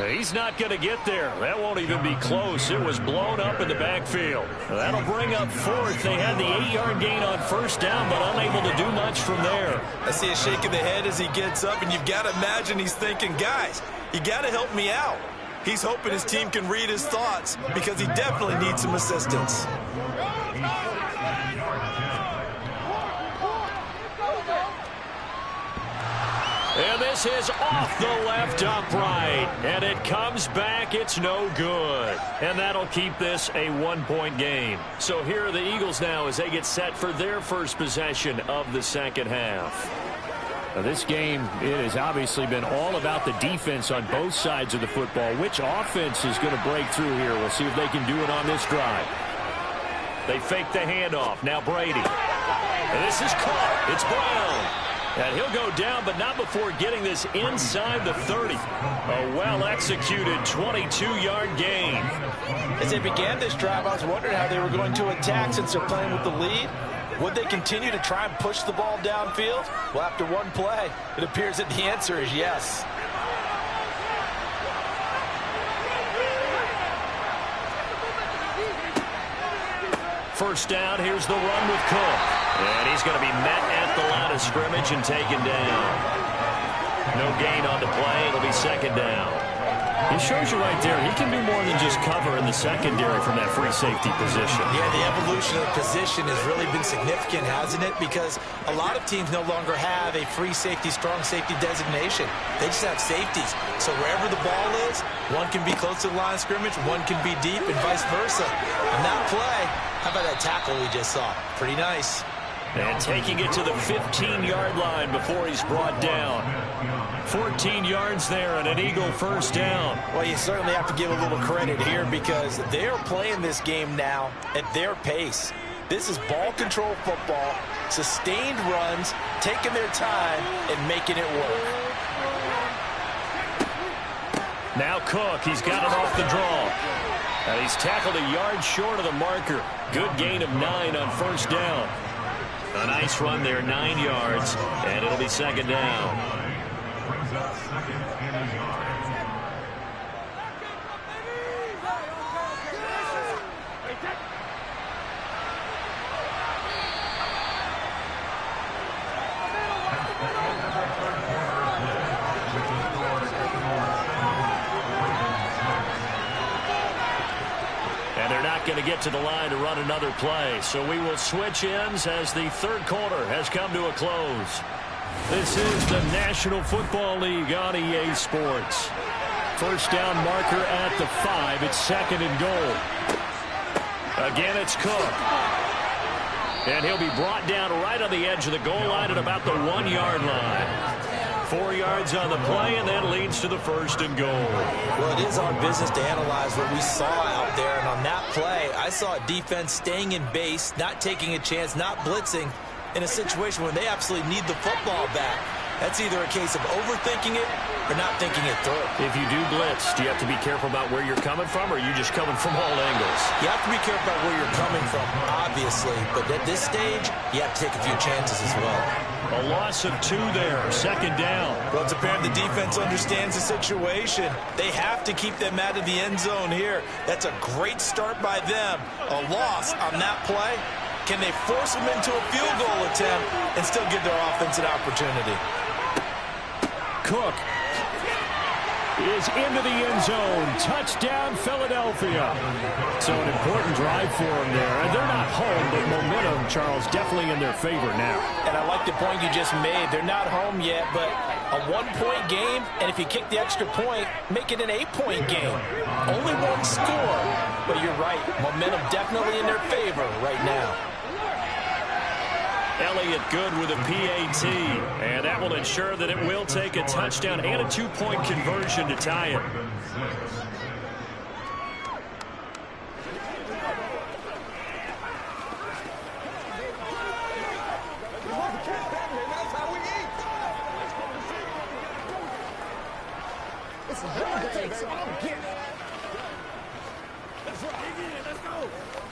He's not going to get there. That won't even be close. It was blown up in the backfield. That'll bring up 4th. They had the 8-yard gain on 1st down, but unable to do much from there. I see a shake of the head as he gets up, and you've got to imagine he's thinking, guys, you got to help me out. He's hoping his team can read his thoughts, because he definitely needs some assistance. And this is off the left upright. And it comes back. It's no good. And that'll keep this a 1-point game. So here are the Eagles now as they get set for their first possession of the second half. Now this game, it has obviously been all about the defense on both sides of the football. Which offense is going to break through here? We'll see if they can do it on this drive. They fake the handoff. Now Brady. And this is caught. It's Brown. And he'll go down, but not before getting this inside the 30. A well-executed 22-yard gain. As they began this drive, I was wondering how they were going to attack since they're playing with the lead. Would they continue to try and push the ball downfield? Well, after one play, it appears that the answer is yes. First down, here's the run with Cook. And he's going to be met at the line of scrimmage and taken down. No gain on the play. It'll be 2nd down. He shows you right there, he can do more than just cover in the secondary from that free safety position. Yeah, the evolution of the position has really been significant, hasn't it? Because a lot of teams no longer have a free safety, strong safety designation. They just have safeties. So wherever the ball is, one can be close to the line of scrimmage, one can be deep, and vice versa. On that play, how about that tackle we just saw? Pretty nice. And taking it to the 15-yard line before he's brought down. 14 yards there and an Eagle first down. Well, you certainly have to give a little credit here because they're playing this game now at their pace. This is ball control football, sustained runs, taking their time and making it work. Now Cook, he's got it off the draw. And he's tackled a yard short of the marker. Good gain of 9 on 1st down. A nice run there, 9 yards, and it'll be 2nd down. Going to get to the line to run another play. So we will switch ends as the 3rd quarter has come to a close. This is the National Football League on EA Sports. First down marker at the 5. It's 2nd and goal. Again, it's Cook. And he'll be brought down right on the edge of the goal line at about the 1-yard line. 4 yards on the play, and that leads to the 1st and goal. Well, it is our business to analyze what we saw out there, and on that play, I saw a defense staying in base, not taking a chance, not blitzing, in a situation where they absolutely need the football back. That's either a case of overthinking it or not thinking it through. If you do blitz, do you have to be careful about where you're coming from, or are you just coming from all angles? You have to be careful about where you're coming from, obviously, but at this stage, you have to take a few chances as well. A loss of 2 there, 2nd down. Well, it's apparent the defense understands the situation. They have to keep them out of the end zone here. That's a great start by them. A loss on that play, Can they force them into a field goal attempt and still give their offense an opportunity? Cook is into the end zone. Touchdown, Philadelphia. So an important drive for them there. And they're not home, but momentum, Charles, definitely in their favor now. And I like the point you just made. They're not home yet, but a 1-point game, and if you kick the extra point, make it an 8-point game. Only one score, but you're right. Momentum definitely in their favor right now. Elliott good with a PAT, and that will ensure that it will take a touchdown and a 2-point conversion to tie it.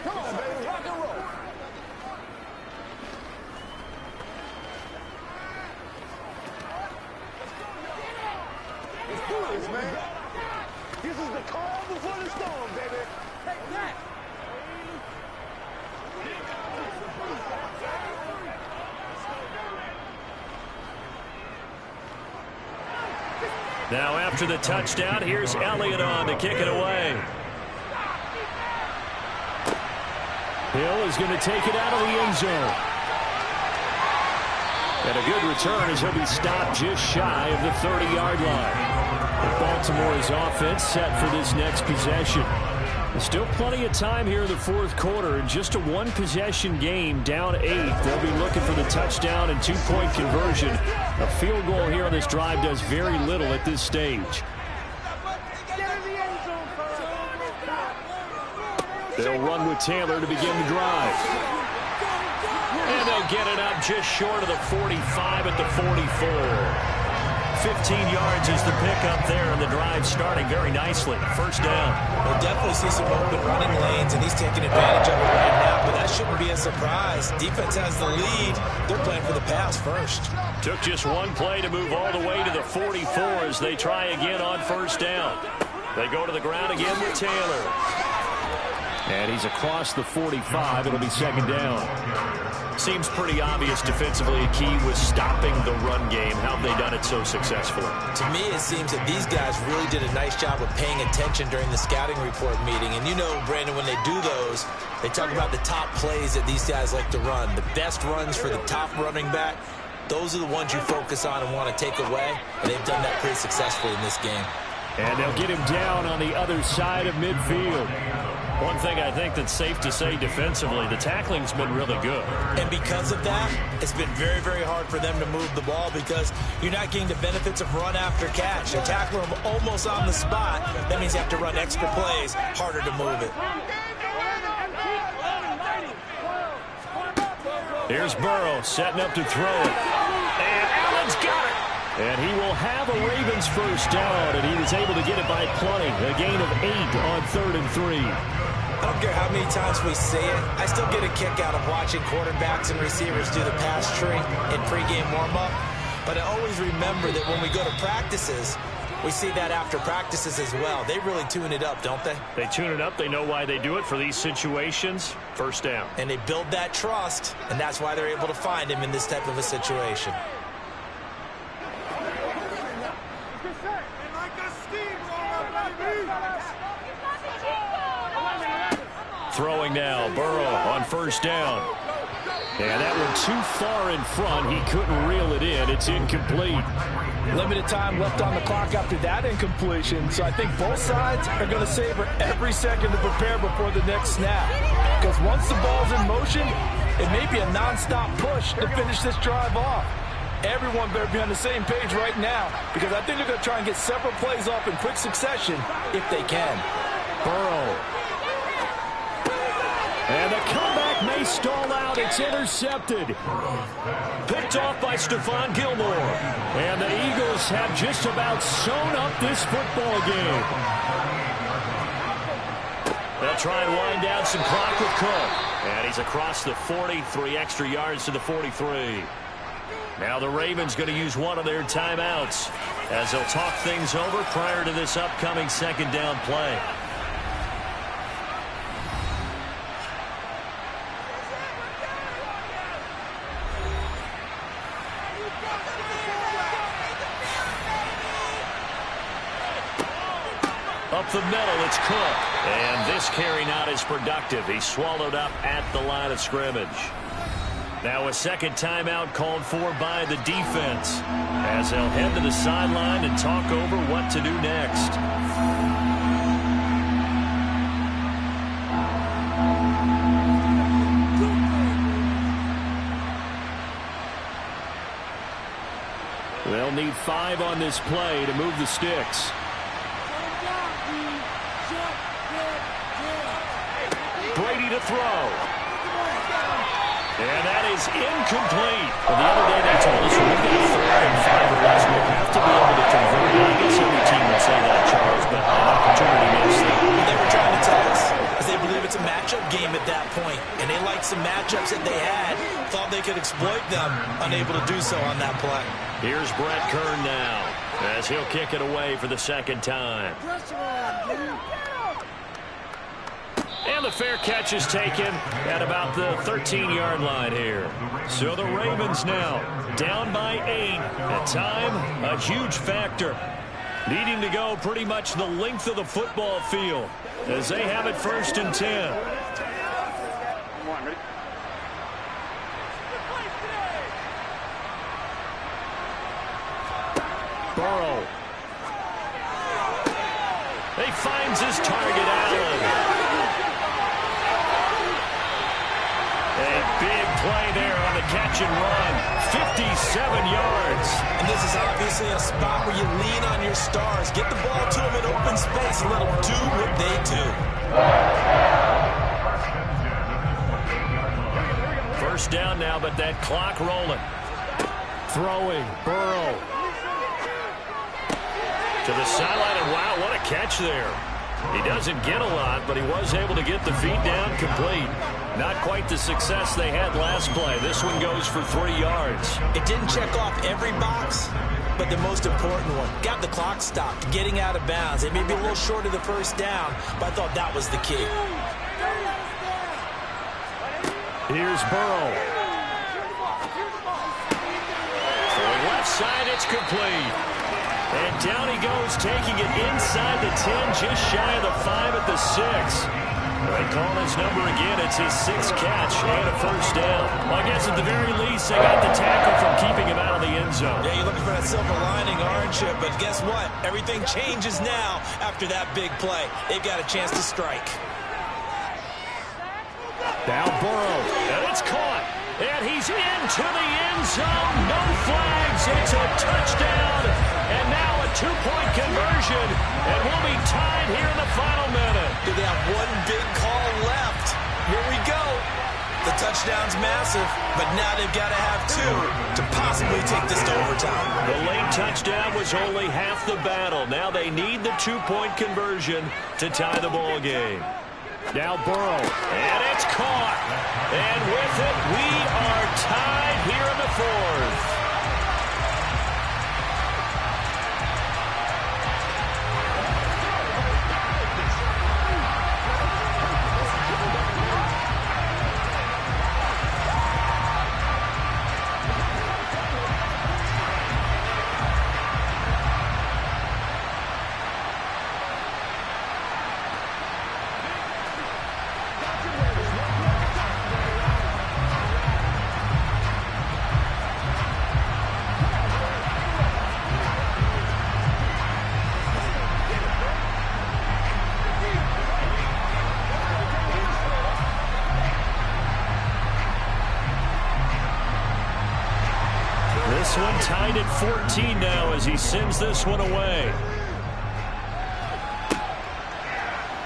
Come on, baby, rock and roll. Let's do this, man. This is the calm before the storm, baby. Take that. Now after the touchdown, here's Elliott on to kick it away. Hill is going to take it out of the end zone. And a good return as he'll be stopped just shy of the 30-yard line. Baltimore's offense set for this next possession. There's still plenty of time here in the fourth quarter. In just a one-possession game, down 8. They'll be looking for the touchdown and 2-point conversion. A field goal here on this drive does very little at this stage. They'll run with Taylor to begin the drive. And they'll get it up just short of the 45 at the 44. 15 yards is the pickup there, and the drive starting very nicely. First down. We'll definitely see some open running lanes, and he's taking advantage of it right now, but that shouldn't be a surprise. Defense has the lead. They're playing for the pass first. Took just one play to move all the way to the 44 as they try again on first down. They go to the ground again with Taylor. And he's across the 45. It'll be second down. Seems pretty obvious defensively a key was stopping the run game. How have they done it so successfully? To me, it seems that these guys really did a nice job of paying attention during the scouting report meeting. And you know, Brandon, when they do those, they talk about the top plays that these guys like to run. The best runs for the top running back, those are the ones you focus on and want to take away. And they've done that pretty successfully in this game. And they'll get him down on the other side of midfield. One thing I think that's safe to say defensively, the tackling's been really good. And because of that, it's been very, very hard for them to move the ball because you're not getting the benefits of run after catch. They tackle them almost on the spot. That means you have to run extra plays, harder to move it. Here's Burrow setting up to throw it. And Allen's got it. And he will have a Ravens first down, and he was able to get it by plenty. A gain of 8 on 3rd and 3. I don't care how many times we say it, I still get a kick out of watching quarterbacks and receivers do the pass tree in pregame warm-up. But I always remember that when we go to practices, we see that after practices as well. They really tune it up, don't they? They tune it up. They know why they do it for these situations. First down. And they build that trust, and that's why they're able to find him in this type of a situation. Throwing now, Burrow on first down. And that one too far in front. He couldn't reel it in. It's incomplete. Limited time left on the clock after that incompletion. So I think both sides are going to savor every second to prepare before the next snap. Because once the ball's in motion, it may be a nonstop push to finish this drive off. Everyone better be on the same page right now because I think they're going to try and get several plays off in quick succession if they can. Burrow. And the comeback may stall out. It's intercepted. Picked off by Stephon Gilmore. And the Eagles have just about sewn up this football game. They'll try and wind down some clock with Cook. And he's across the 40, 3 extra yards to the 43. Now the Ravens going to use one of their timeouts as they'll talk things over prior to this upcoming second down play. Up the middle, it's Cook. And this carry not as productive. He's swallowed up at the line of scrimmage. Now a second timeout called for by the defense, as they'll head to the sideline and talk over what to do next. They'll need 5 on this play to move the sticks. Brady to throw. And that is incomplete. Well, the other day they told us we've got 3rd and 5 or less. We'll have to be able to convert. I guess every team would say that, Charles, but an opportunity missed there. They were trying to tell us, because they believe it's a matchup game at that point, and they liked some matchups that they had, thought they could exploit them, unable to do so on that play. Here's Brett Kern now, as he'll kick it away for the second time. And the fair catch is taken at about the 13-yard line here. So the Ravens now down by 8. At time, a huge factor. Needing to go pretty much the length of the football field as they have it 1st and 10. Burrow. He finds his target, Allen. A big play there on the catch and run. 57 yards. And this is obviously a spot where you lean on your stars. Get the ball to them in open space and let them do what they do. 1st down now, but that clock rolling. Throwing. Burrow. To the sideline, and wow, what a catch there. He doesn't get a lot, but he was able to get the feet down complete. Not quite the success they had last play. This one goes for 3 yards. It didn't check off every box, but the most important one. Got the clock stopped, getting out of bounds. It may be a little short of the 1st down, but I thought that was the key. Here's Burrow. For the left side, it's complete. And down he goes, taking it inside the 10, just shy of the 5 at the 6. They call his number again. It's his 6th catch and a 1st down. Well, I guess at the very least, they got the tackle from keeping him out of the end zone. Yeah, you're looking for that silver lining, aren't you? But guess what? Everything changes now after that big play. They've got a chance to strike. Now Burrow, and it's caught. And he's into the end zone. No flags. It's a touchdown. And now a 2-point conversion. And we'll be tied here in the final minute. Do they have one big call left? Here we go. The touchdown's massive, but now they've got to have 2 to possibly take this to overtime. The late touchdown was only half the battle. Now they need the 2-point conversion to tie the ball game. Now Burrow, and it's caught. And with it, we are tied here in the 4th. This one tied at 14 now as he sends this one away.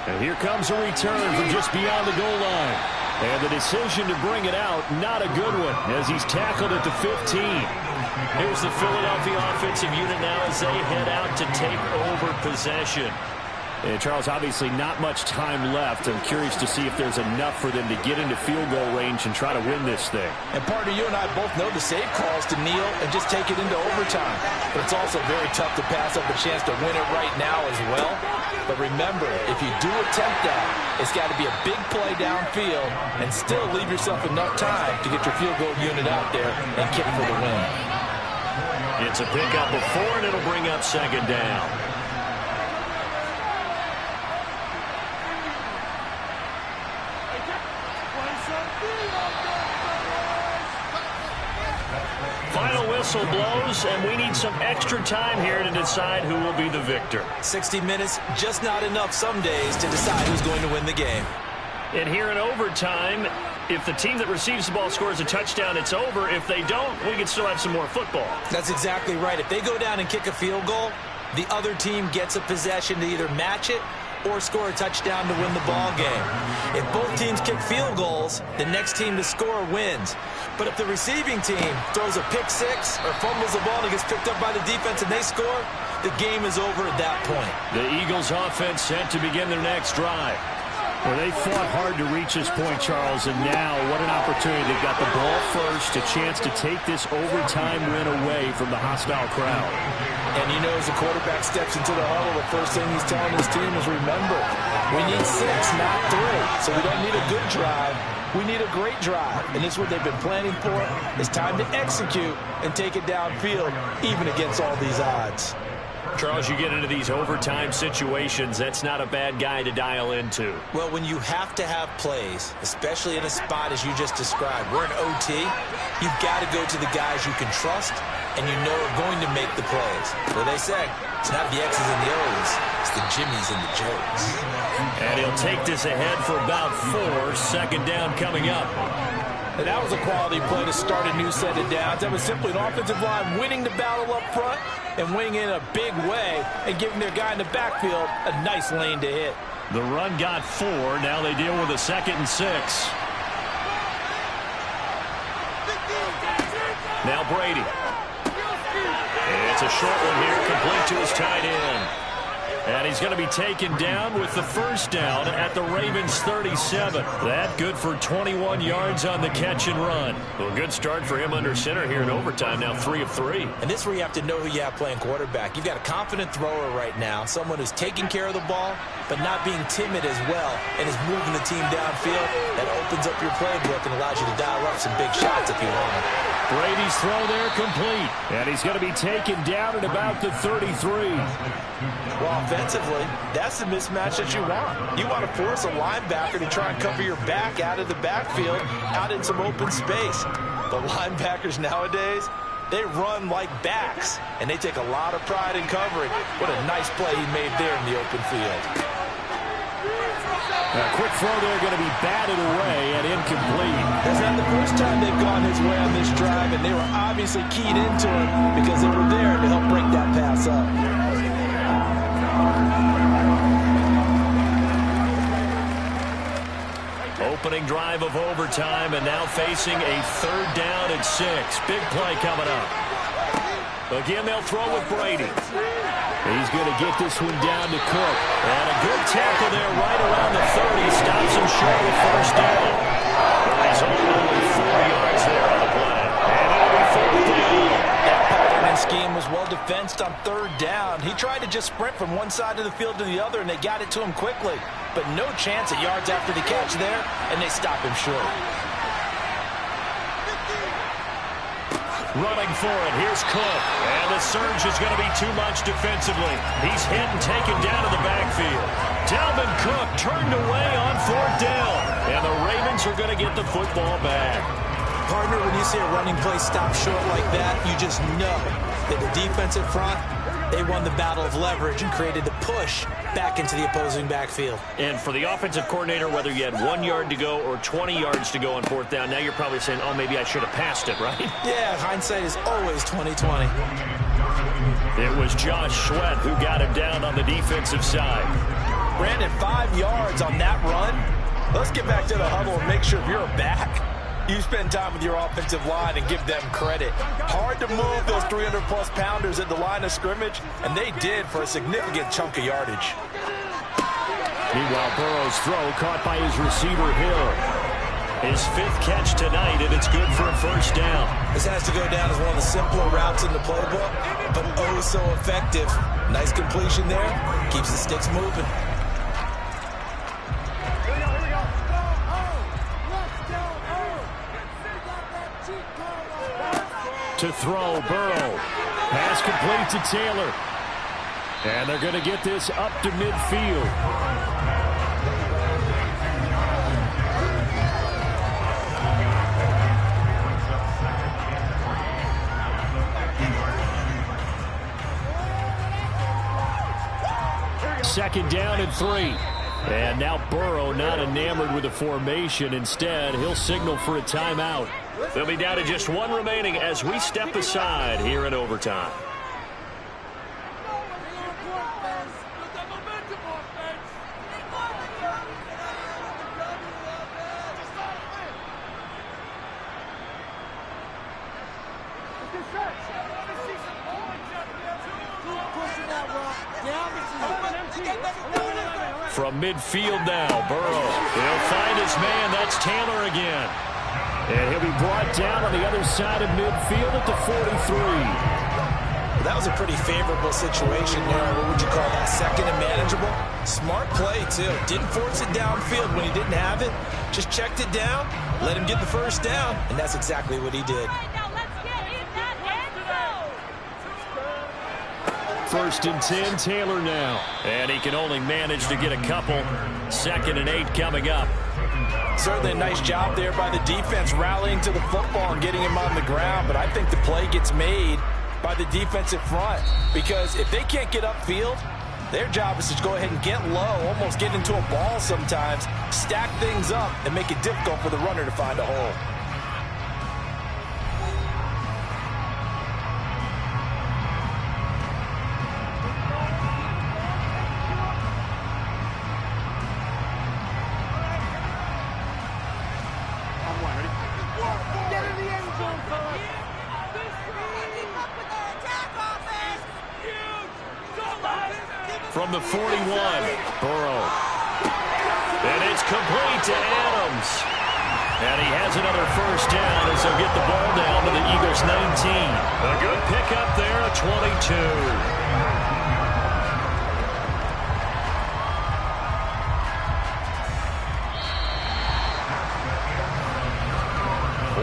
And here comes a return from just beyond the goal line. And the decision to bring it out, not a good one, as he's tackled at the 15. Here's the Philadelphia offensive unit now as they head out to take over possession. And Charles, obviously not much time left. I'm curious to see if there's enough for them to get into field goal range and try to win this thing. And partner, you and I both know the save calls to kneel and just take it into overtime. But it's also very tough to pass up a chance to win it right now as well. But remember, if you do attempt that, it's got to be a big play downfield and still leave yourself enough time to get your field goal unit out there and kick for the win. It's a pickup of 4, and it'll bring up 2nd down. Final whistle blows, and we need some extra time here to decide who will be the victor. 60 minutes, just not enough some days to decide who's going to win the game. And here in overtime, if the team that receives the ball scores a touchdown, it's over. If they don't, we can still have some more football. That's exactly right. If they go down and kick a field goal, the other team gets a possession to either match it or score a touchdown to win the ball game. If both teams kick field goals, the next team to score wins. But if the receiving team throws a pick six or fumbles the ball and it gets picked up by the defense and they score, the game is over at that point. The Eagles offense set to begin their next drive. Well, they fought hard to reach this point, Charles, and now what an opportunity. They've got the ball first, a chance to take this overtime win away from the hostile crowd. And you know, as the quarterback steps into the huddle, the first thing he's telling his team is, remember, we need 6, not 3. So we don't need a good drive. We need a great drive. And this is what they've been planning for. It's time to execute and take it downfield, even against all these odds. Charles, you get into these overtime situations, that's not a bad guy to dial into. Well, when you have to have plays, especially in a spot as you just described, we're in OT, you've got to go to the guys you can trust and you know are going to make the plays. Well, they say, it's not the X's and the O's, it's the Jimmies and the Joes. And he'll take this ahead for about 4, second down coming up. And that was a quality play to start a new set of downs. That was simply an offensive line winning the battle up front and winning in a big way and giving their guy in the backfield a nice lane to hit. The run got 4. Now they deal with a 2nd and 6. Now Brady. It's a short one here, complete to his tight end. And he's going to be taken down with the first down at the Ravens' 37. That good for 21 yards on the catch and run. Well, good start for him under center here in overtime. Now 3 of 3. And this is where you have to know who you have playing quarterback. You've got a confident thrower right now, someone who's taking care of the ball, but not being timid as well, and is moving the team downfield. That opens up your playbook and allows you to dial up some big shots if you want it. Brady's throw there complete. And he's going to be taken down at about the 33. Well, offensively, that's the mismatch that you want. You want to force a linebacker to try and cover your back out of the backfield, out in some open space. The linebackers nowadays, they run like backs, and they take a lot of pride in covering. What a nice play he made there in the open field. A quick throw there going to be batted away and incomplete. That's not the first time they've gone his way on this drive, and they were obviously keyed into it because they were there to help break that pass up. Opening drive of overtime, and now facing a 3rd down and 6. Big play coming up. Again, they'll throw with Brady. He's going to get this one down to Cook. And a good tackle there right around the 30. Stops him short with first down. He's only 4 yards there on the play. And it'll be 4th down. That pattern and scheme was well defensed on 3rd down. He tried to just sprint from one side of the field to the other, and they got it to him quickly. But no chance at yards after the catch there, and they stop him short. Running for it, here's Cook. And the surge is going to be too much defensively. He's hit and taken down to the backfield. Dalvin Cook turned away on 4th down. And the Ravens are going to get the football back. Partner, when you see a running play stop short like that, you just know that the defensive front, they won the battle of leverage and created the push back into the opposing backfield. And for the offensive coordinator, whether you had 1 yard to go or 20 yards to go on 4th down, now you're probably saying, oh, maybe I should have passed it, right? Yeah, hindsight is always 20/20. It was Josh Sweat who got him down on the defensive side. Brandon, 5 yards on that run. Let's get back to the huddle and make sure if you're a back, you spend time with your offensive line and give them credit. Hard to move those 300-plus pounders at the line of scrimmage, and they did for a significant chunk of yardage. Meanwhile, Burrow's throw caught by his receiver, Hill. His 5th catch tonight, and it's good for a first down. This has to go down as one of the simpler routes in the playbook, but oh so effective. Nice completion there. Keeps the sticks moving. To throw, Burrow. Pass complete to Taylor. And they're going to get this up to midfield. 2nd down and 3. And now Burrow not enamored with the formation. Instead, he'll signal for a timeout. They'll be down to just one remaining as we step aside here in overtime. From midfield now, Burrow. He'll find his man. That's Taylor again. And he'll be brought down on the other side of midfield at the 43. That was a pretty favorable situation there. What would you call that? 2nd and manageable? Smart play, too. Didn't force it downfield when he didn't have it. Just checked it down, let him get the 1st down, and that's exactly what he did. 1st and 10, Taylor now. And he can only manage to get a couple. 2nd and 8 coming up. Certainly a nice job there by the defense rallying to the football and getting him on the ground, but I think the play gets made by the defensive front because if they can't get upfield, their job is to go ahead and get low, almost get into a ball sometimes, stack things up, and make it difficult for the runner to find a hole. From the 41, Burrow. And it's complete to Adams. And he has another 1st down as they'll get the ball down to the Eagles' 19. A good pickup there, a 22.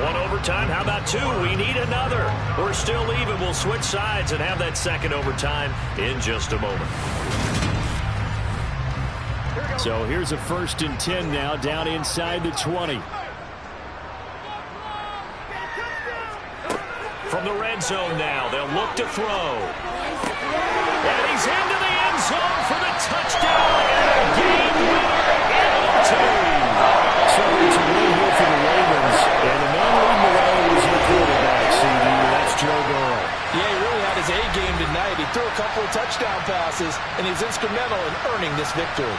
One overtime, how about 2? We need another. We're still even. We'll switch sides and have that 2nd overtime in just a moment. So here's a 1st and 10 now down inside the 20. From the red zone now, they'll look to throw. And he's into the end zone for the touchdown and a game winner in OT. So it's a win here for the Ravens. And the man leading the way was their quarterback, CD. That's Joe Burrow. Yeah, he really had his A game tonight. He threw a couple of touchdown passes, and he's instrumental in earning this victory.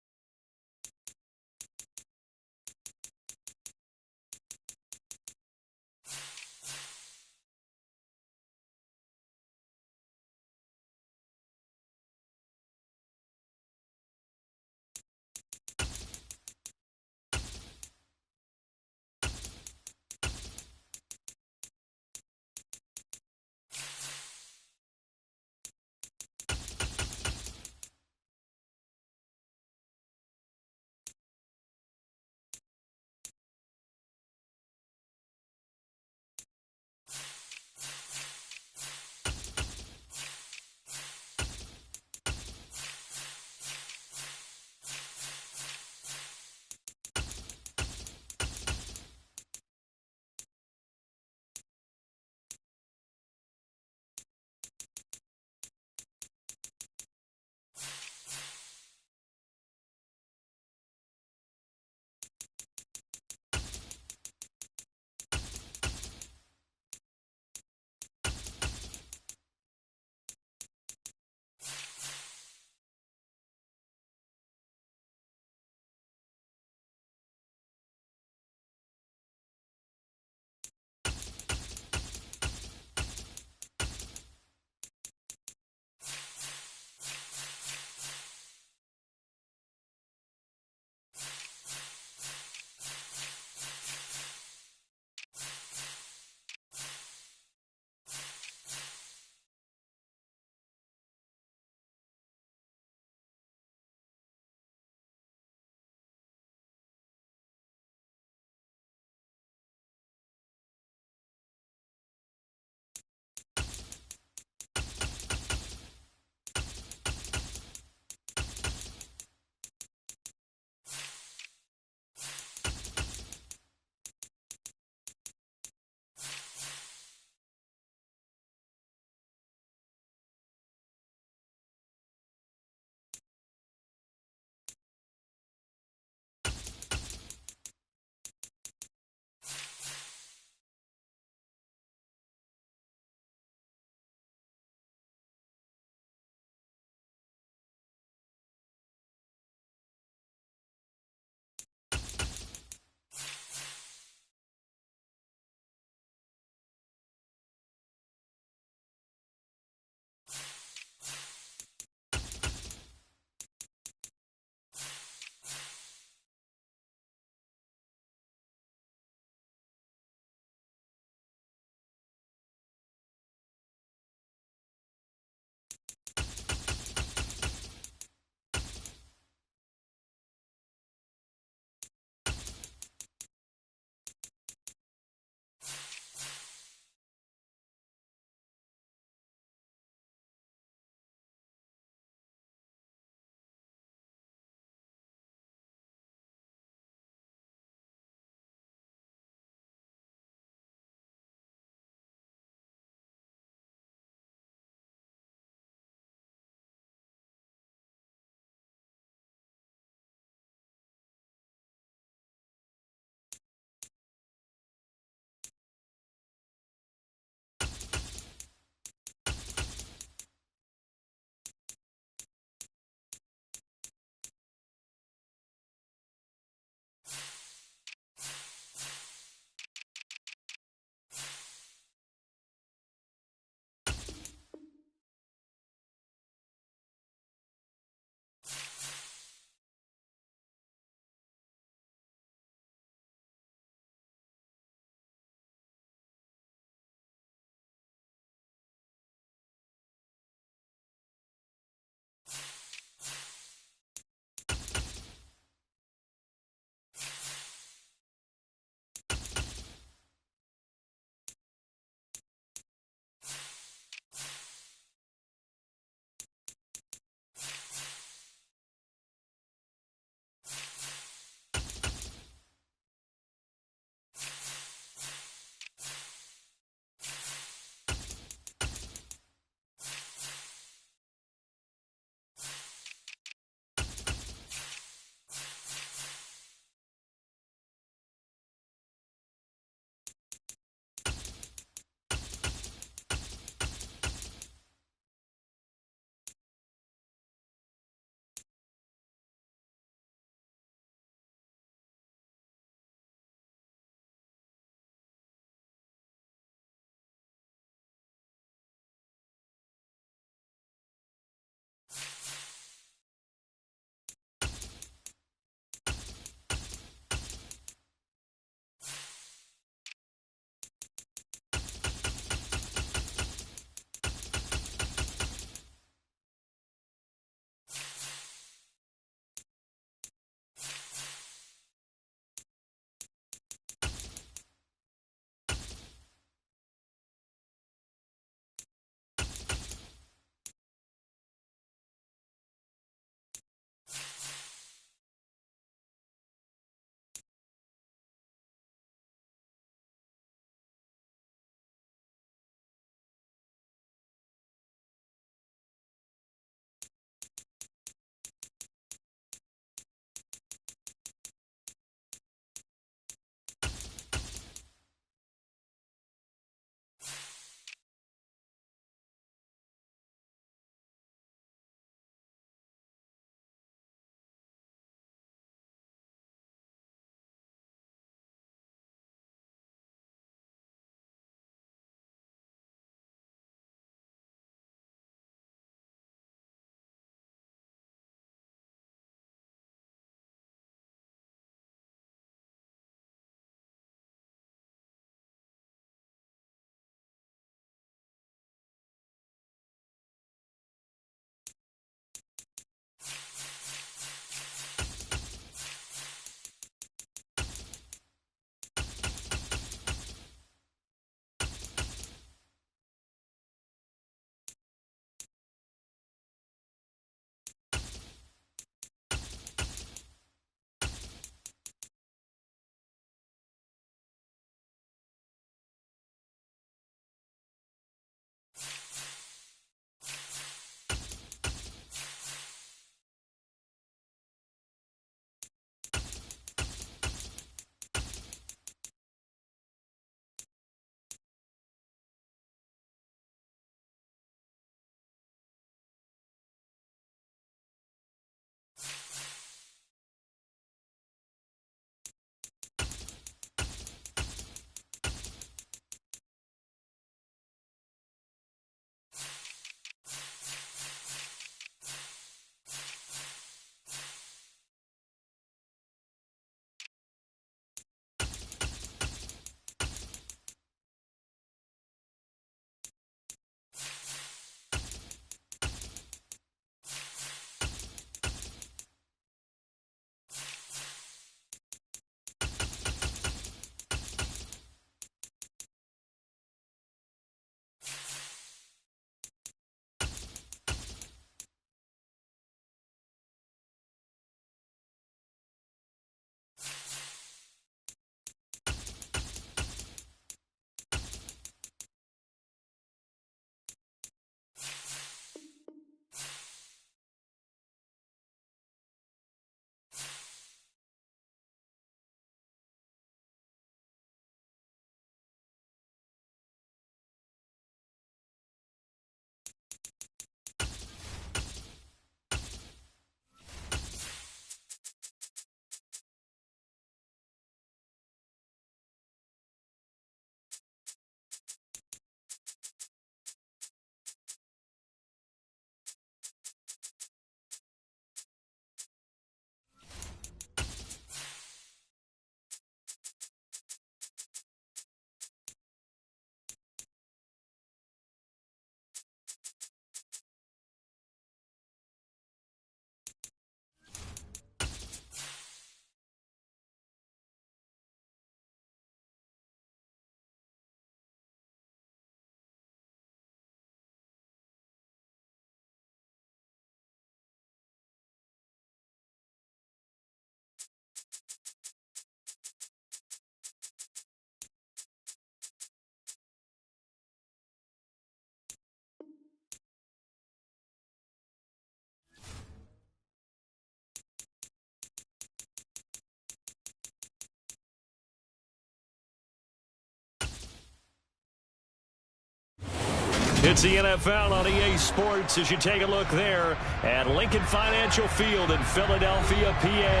It's the NFL on EA Sports as you take a look there at Lincoln Financial Field in Philadelphia, PA.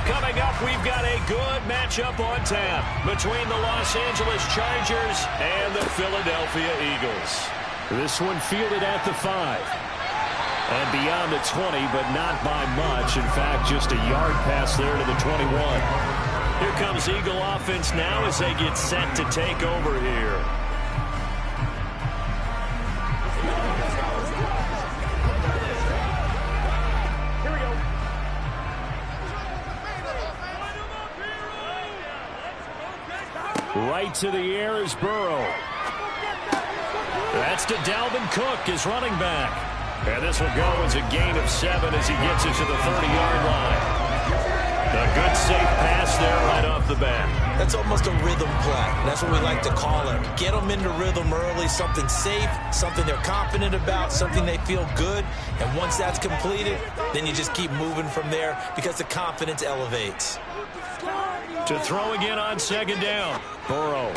Coming up, we've got a good matchup on tap between the Los Angeles Chargers and the Philadelphia Eagles. This one fielded at the 5. And beyond the 20, but not by much. In fact, just a yard pass there to the 21. Here comes Eagle offense now as they get set to take over here. Right to the air is Burrow. That's to Dalvin Cook, his running back. And this will go as a gain of 7 as he gets it to the 30-yard line. A good safe pass there right off the bat. That's almost a rhythm play. That's what we like to call it. Get them into rhythm early, something safe, something they're confident about, something they feel good. And once that's completed, then you just keep moving from there because the confidence elevates. To throw again on second down. Burrow.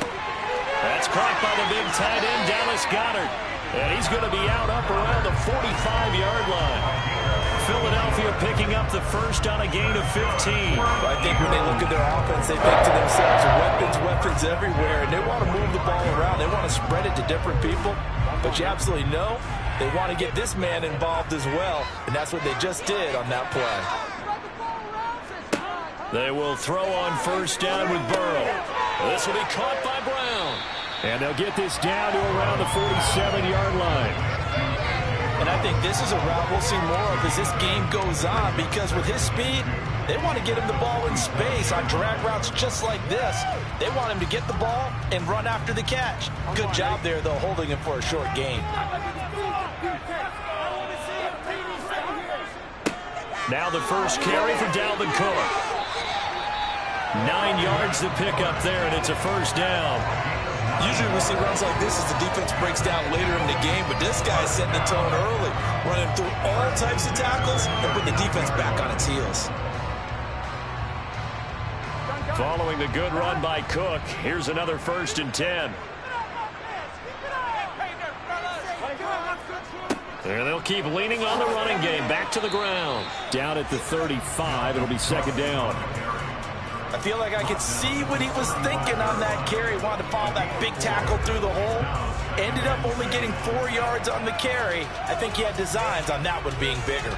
That's caught by the big tight end, Dallas Goedert. And he's going to be out up around the 45-yard line. Philadelphia picking up the first on a gain of 15. I think when they look at their offense, they think to themselves, weapons everywhere. And they want to move the ball around. They want to spread it to different people. But you absolutely know they want to get this man involved as well. And that's what they just did on that play. They will throw on first down with Burrow. This will be caught by Brown. And they'll get this down to around the 47-yard line. And I think this is a route we'll see more of as this game goes on, because with his speed, they want to get him the ball in space on drag routes just like this. They want him to get the ball and run after the catch. Good job there, though, holding him for a short gain. Now the first carry for Dalvin Cook. 9 yards to pick up there, and it's a first down. Usually we see runs like this as the defense breaks down later in the game, but this guy's setting the tone early, running through all types of tackles and putting the defense back on its heels. Following the good run by Cook, here's another 1st and 10. And they'll keep leaning on the running game. Back to the ground. Down at the 35, it'll be second down. I feel like I could see what he was thinking on that carry. Wanted to follow that big tackle through the hole. Ended up only getting 4 yards on the carry. I think he had designs on that one being bigger.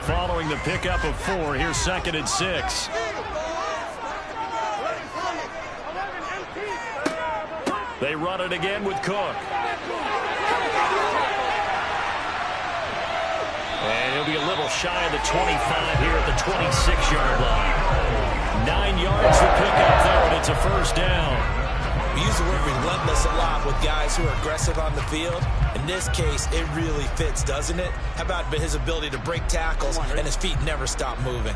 Following the pickup of 4, here's 2nd and 6. They run it again with Cook. And he'll be a little shy of the 25 here at the 26-yard line. 9 yards to pick up there, and it's a first down. We use the word relentless a lot with guys who are aggressive on the field. In this case, it really fits, doesn't it? How about his ability to break tackles and his feet never stop moving?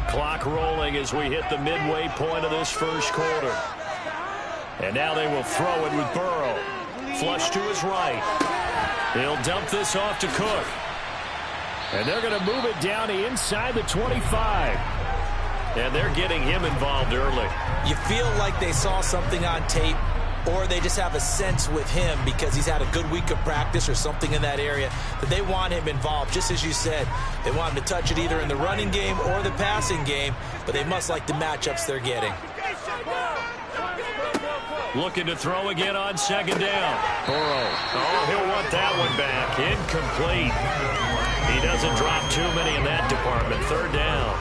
Clock rolling as we hit the midway point of this first quarter. And now they will throw it with Burrow. Flush to his right. He'll dump this off to Cook. And they're going to move it down to inside the 25. And they're getting him involved early. You feel like they saw something on tape, or they just have a sense with him because he's had a good week of practice or something in that area that they want him involved. Just as you said, they want him to touch it either in the running game or the passing game, but they must like the matchups they're getting. Looking to throw again on second down. Burrow. Oh, he'll want that one back. Incomplete. He doesn't drop too many in that department. Third down.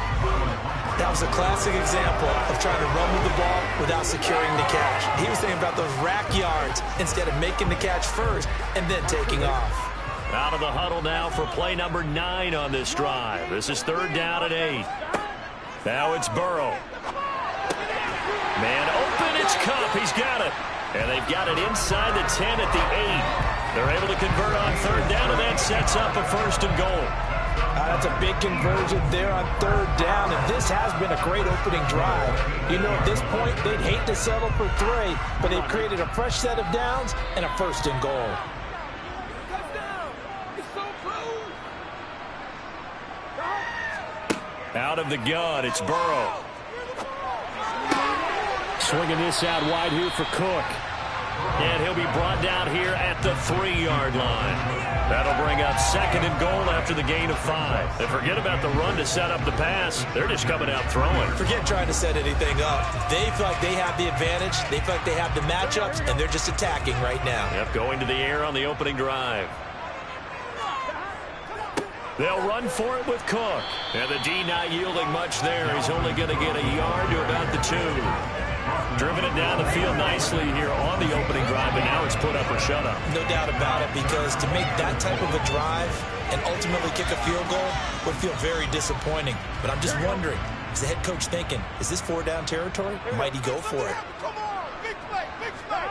That was a classic example of trying to run with the ball without securing the catch. He was thinking about those rack yards instead of making the catch first and then taking off. Out of the huddle now for play number 9 on this drive. This is third down and 8. Now it's Burrow. Man open, it's Kupp. He's got it. And they've got it inside the 10 at the 8. They're able to convert on third down, and that sets up a 1st and goal. That's a big conversion there on third down, and this has been a great opening drive. You know, at this point, they'd hate to settle for 3, but they've created a fresh set of downs and a 1st and goal. Out of the gun, it's Burrow. Swinging this out wide here for Cook. And he'll be brought down here at the 3-yard line. That'll bring up 2nd and goal after the gain of 5. And forget about the run to set up the pass. They're just coming out throwing. Forget trying to set anything up. They feel like they have the advantage. They feel like they have the matchups, and they're just attacking right now. Yep, going to the air on the opening drive. They'll run for it with Cook. And the D not yielding much there. He's only going to get a yard to about the 2. Driven it down the field nicely here on the opening drive, but now it's put up or shut up. No doubt about it, because to make that type of a drive and ultimately kick a field goal would feel very disappointing. But I'm just wondering, is the head coach thinking, is this 4-down territory? Might he go for it? Come on, big play, big play.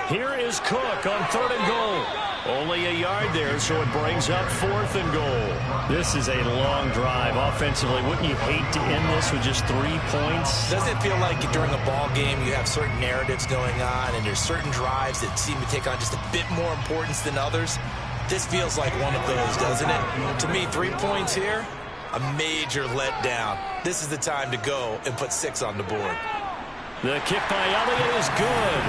Here is Cook on 3rd and goal. Only a yard there, so it brings up 4th and goal. This is a long drive offensively. Wouldn't you hate to end this with just 3 points? Doesn't it feel like during a ball game you have certain narratives going on and there's certain drives that seem to take on just a bit more importance than others? This feels like one of those, doesn't it? To me, 3 points here, a major letdown. This is the time to go and put 6 on the board. The kick by Elliott is good.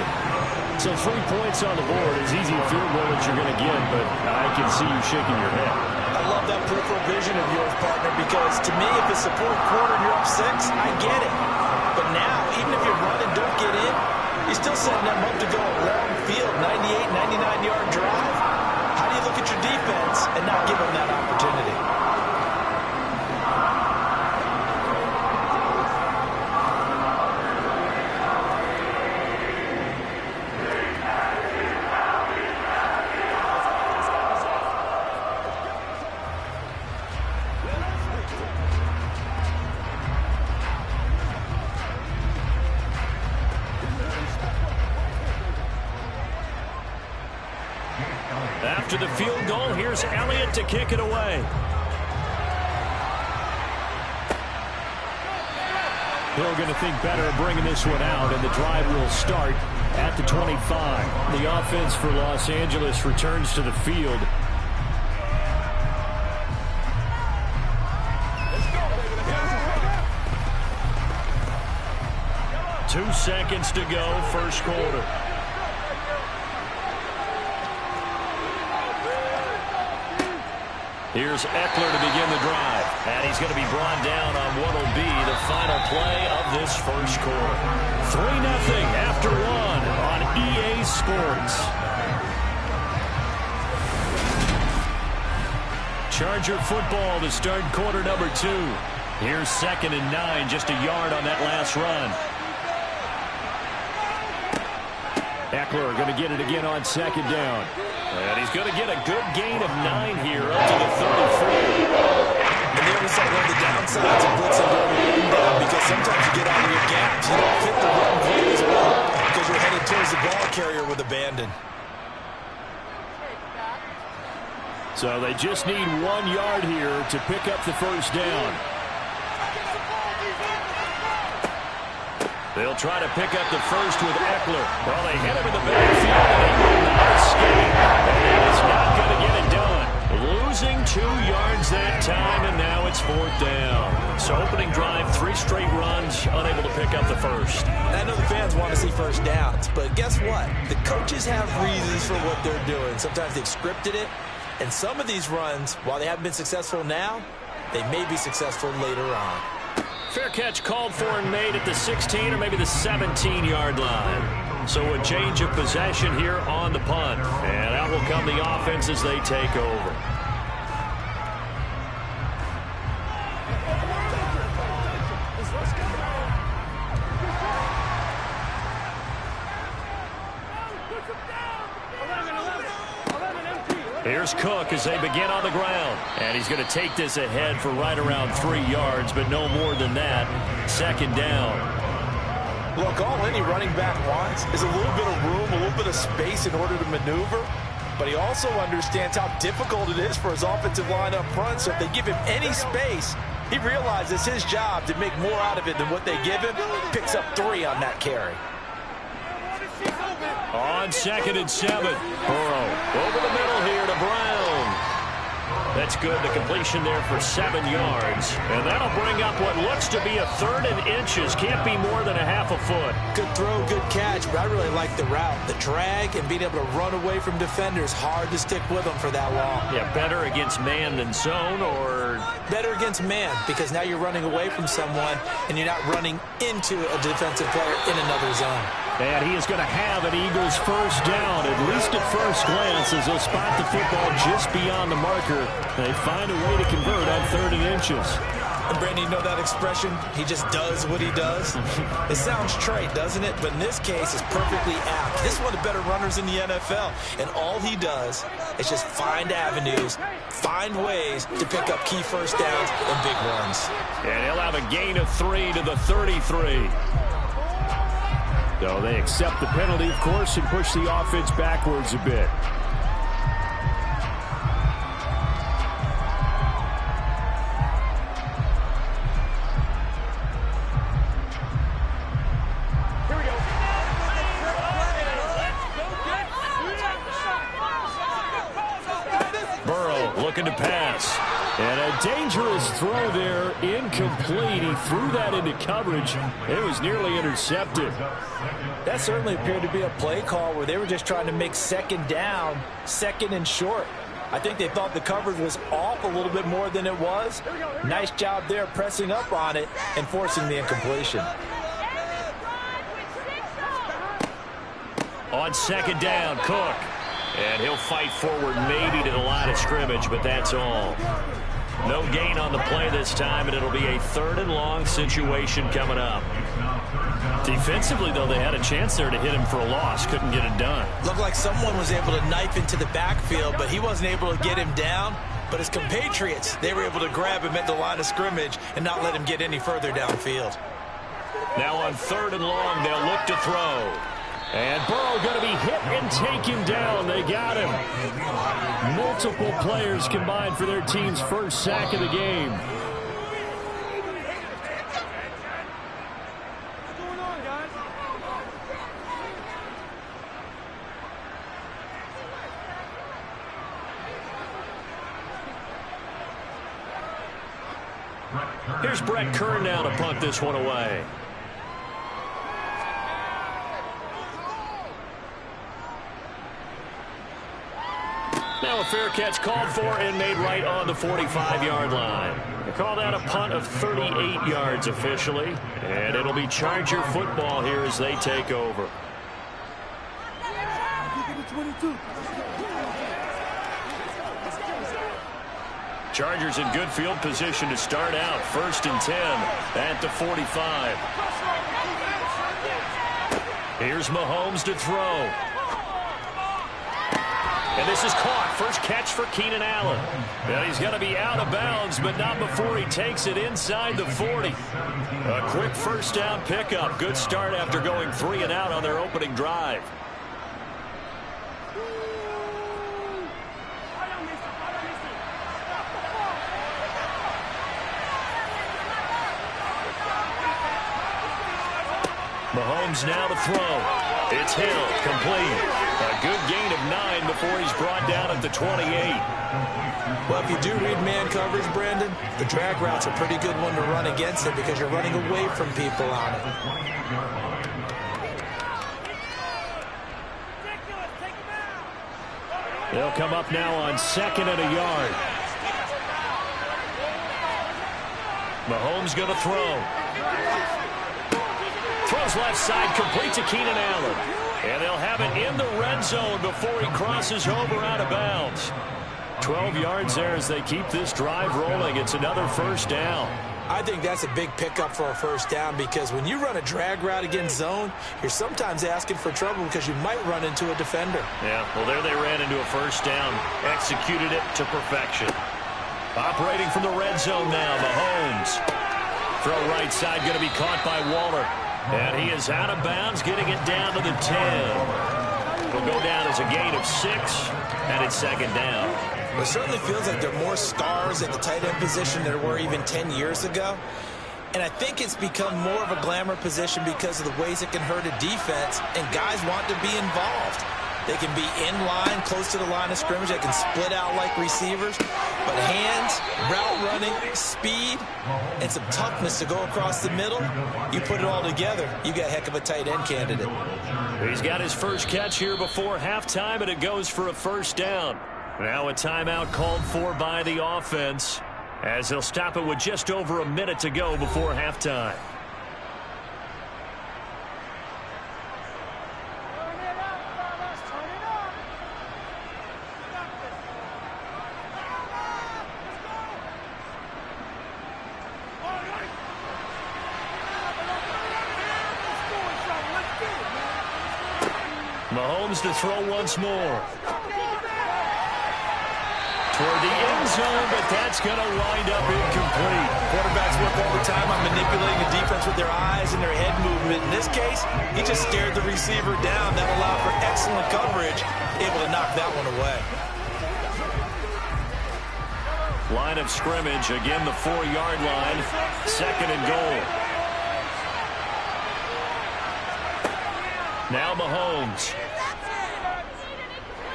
So 3 points on the board, as easy a field goal as you're going to get, but I can see you shaking your head. I love that peripheral vision of yours, partner, because to me, if it's the 4th quarter and you're up 6, I get it. But now, even if you run and don't get in, you're still setting them up to go a long field, 98, 99-yard drive. How do you look at your defense and not give them that opportunity? After the field goal, here's Elliott to kick it away. Hill going to think better of bringing this one out, and the drive will start at the 25. The offense for Los Angeles returns to the field. Two seconds to go, first quarter. Here's Eckler to begin the drive. And he's going to be brought down on what will be the final play of this first quarter. 3-0 after 1 on EA Sports. Charger football to start quarter number 2. Here's 2nd and 9, just a yard on that last run. Eckler going to get it again on 2nd down. And he's going to get a good gain of 9 here up to the 34. And there was one of the downsides of blitzing during the run down, because sometimes you get out of your gaps. You don't fit the run quite as well because you're headed towards the ball carrier with abandon. So they just need 1 yard here to pick up the first down. They'll try to pick up the first with Eckler. Well, they hit him in the backfield, and he will not escape. And it's not going to get it done. Losing 2 yards that time, and now it's 4th down. So opening drive, 3 straight runs, unable to pick up the first. I know the fans want to see first downs, but guess what? The coaches have reasons for what they're doing. Sometimes they've scripted it, and some of these runs, while they haven't been successful now, they may be successful later on. Fair catch called for and made at the 16 or maybe the 17-yard line. So a change of possession here on the punt. And out will come the offense as they take over. Here's Cook as they begin on the ground. And he's going to take this ahead for right around 3 yards, but no more than that. 2nd down. Look, all any running back wants is a little bit of room, a little bit of space in order to maneuver. But he also understands how difficult it is for his offensive line up front. So if they give him any space, he realizes his job to make more out of it than what they give him. Picks up 3 on that carry. On 2nd and 7. Burrow over the middle here to Brown. That's good. The completion there for 7 yards. And that'll bring up what looks to be a 3rd and inches. Can't be more than a half a foot. Good throw, good catch, but I really like the route. The drag and being able to run away from defenders. Hard to stick with them for that long. Yeah, better against man than zone, or better against man, because now you're running away from someone and you're not running into a defensive player in another zone. And he is going to have an Eagles first down, at least at first glance, as they'll spot the football just beyond the marker. They find a way to convert on 3rd and inches. And Brandon, you know that expression? He just does what he does. It sounds trite, doesn't it? But in this case, it's perfectly apt. This is one of the better runners in the NFL. And all he does is just find avenues, find ways to pick up key first downs and big runs. And he'll have a gain of 3 to the 33. So they accept the penalty, of course, and push the offense backwards a bit. Burrow looking to pass. And a dangerous throw there, incomplete. He threw that into coverage. It was nearly intercepted. That certainly appeared to be a play call where they were just trying to make 2nd down, 2nd and short. I think they thought the coverage was off a little bit more than it was. Nice job there pressing up on it and forcing the incompletion. On 2nd down, Cook. And he'll fight forward maybe to the line of scrimmage, but that's all. No gain on the play this time, and it'll be a 3rd and long situation coming up. Defensively, though, they had a chance there to hit him for a loss. Couldn't get it done. Looked like someone was able to knife into the backfield, but he wasn't able to get him down. But his compatriots, they were able to grab him at the line of scrimmage and not let him get any further downfield. Now on 3rd and long, they'll look to throw. And Burrow going to be hit and taken down. They got him. Multiple players combined for their team's first sack of the game. Here's Brett Kern now to punt this one away. Now a fair catch called for and made right on the 45-yard line. They call that a punt of 38 yards officially, and it'll be Charger football here as they take over. Chargers in good field position to start out. 1st and 10 at the 45. Here's Mahomes to throw. And this is caught. First catch for Keenan Allen. And he's going to be out of bounds, but not before he takes it inside the 40. A quick first down pickup. Good start after going 3 and out on their opening drive. Mahomes now to throw. It's Hill, complete. A good gain of 9 before he's brought down at the 28. Well, if you do read man coverage, Brandon, the drag route's a pretty good one to run against it because you're running away from people on it. They'll come up now on 2nd and a yard. Mahomes going to throw. Throws left side, complete to Keenan Allen. And they'll have it in the red zone before he crosses over out of bounds. 12 yards there as they keep this drive rolling. It's another first down. I think that's a big pickup for a first down because when you run a drag route against zone, you're sometimes asking for trouble because you might run into a defender. Yeah, well, there they ran into a first down. Executed it to perfection. Operating from the red zone now, Mahomes. Throw right side, going to be caught by Waller. And he is out of bounds, getting it down to the 10. Will go down as a gain of 6, and it's 2nd down. It certainly feels like there are more stars at the tight end position than there were even 10 years ago. And I think it's become more of a glamour position because of the ways it can hurt a defense, and guys want to be involved. They can be in line, close to the line of scrimmage. They can split out like receivers. But hands, route running, speed, and some toughness to go across the middle, you put it all together, you got a heck of a tight end candidate. He's got his first catch here before halftime, and it goes for a first down. Now a timeout called for by the offense, as they'll stop it with just over a minute to go before halftime. Mahomes to throw once more. Toward the end zone, but that's going to wind up incomplete. Quarterbacks work all the time on manipulating the defense with their eyes and their head movement. In this case, he just stared the receiver down. That allowed for excellent coverage, able to knock that one away. Line of scrimmage, again the 4-yard line. Second and goal. Now Mahomes.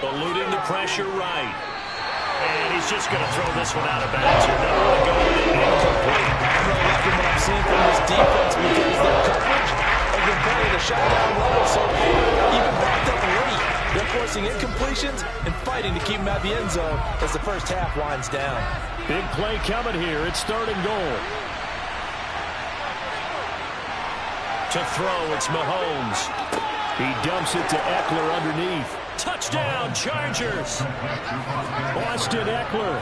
Eluding the pressure right. And he's just going to throw this one out of bounds here. That one going incomplete. I'm really liking what I'm seeing from this defense because their coverage has been playing a shutdown level so far. Even backed up late, they're forcing incompletions and fighting to keep them out of the end zone as the first half winds down. Big play coming here. It's third and goal. To throw, it's Mahomes. He dumps it to Eckler underneath. Touchdown, Chargers. Austin Eckler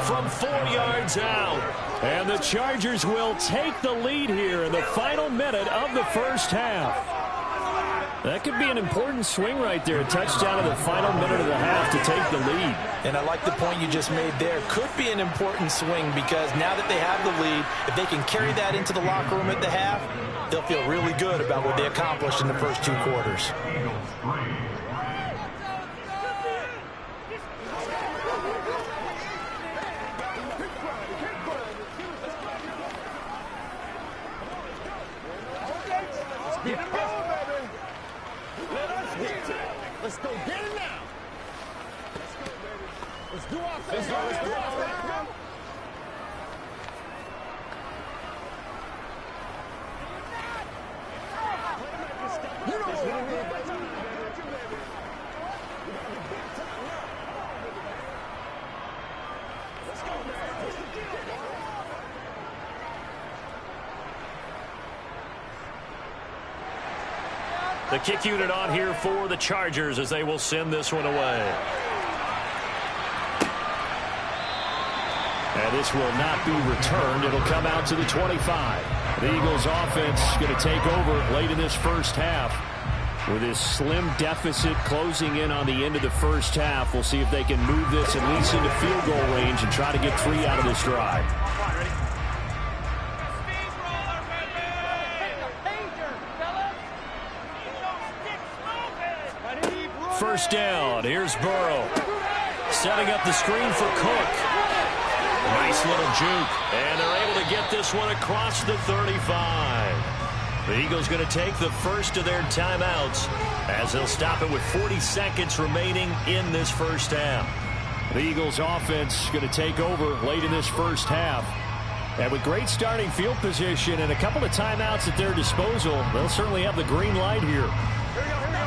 from 4 yards out. And the Chargers will take the lead here in the final minute of the first half. That could be an important swing right there. A touchdown in the final minute of the half to take the lead. And I like the point you just made there. Could be an important swing because now that they have the lead, if they can carry that into the locker room at the half, they'll feel really good about what they accomplished in the first 2 quarters. Let's go get it now. Let's do our thing. Let's do our thing. You know what we need. Let's go, man. The kick unit on here for the Chargers as they will send this one away. And this will not be returned. It'll come out to the 25. The Eagles offense going to take over late in this first half. With this slim deficit closing in on the end of the first half, we'll see if they can move this at least into field goal range and try to get 3 out of this drive. First down. Here's Burrow. Setting up the screen for Cook. Nice little juke. And they're able to get this one across the 35. The Eagles going to take the first of their timeouts as they'll stop it with 40 seconds remaining in this first half. The Eagles offense going to take over late in this first half. And with great starting field position and a couple of timeouts at their disposal, they'll certainly have the green light here.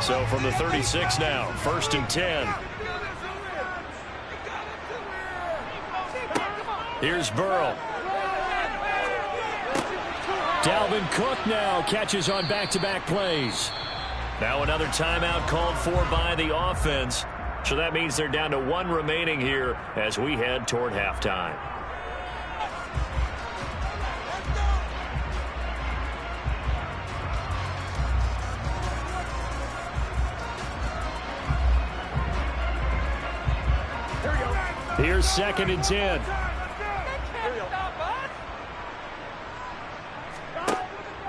So from the 36 now, 1st and 10. Here's Burrow. Dalvin Cook now catches on back-to-back plays. Now another timeout called for by the offense. So that means they're down to 1 remaining here as we head toward halftime. Here's 2nd and 10.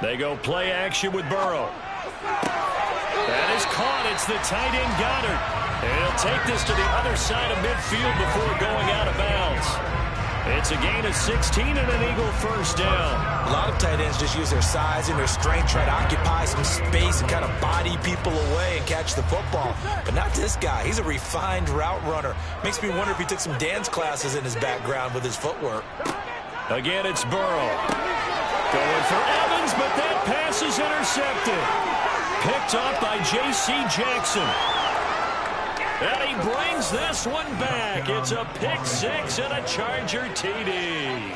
They go play action with Burrow. That is caught. It's the tight end Goddard. And he'll take this to the other side of midfield before going out of bounds. It's a gain of 16 and an Eagle first down. A lot of tight ends just use their size and their strength, try to occupy some space and kind of body people away and catch the football. But not this guy. He's a refined route runner. Makes me wonder if he took some dance classes in his background with his footwork. Again, it's Burrow. Going for Evans, but that pass is intercepted. Picked up by J.C. Jackson. And he brings this one back. It's a pick six and a Charger TD.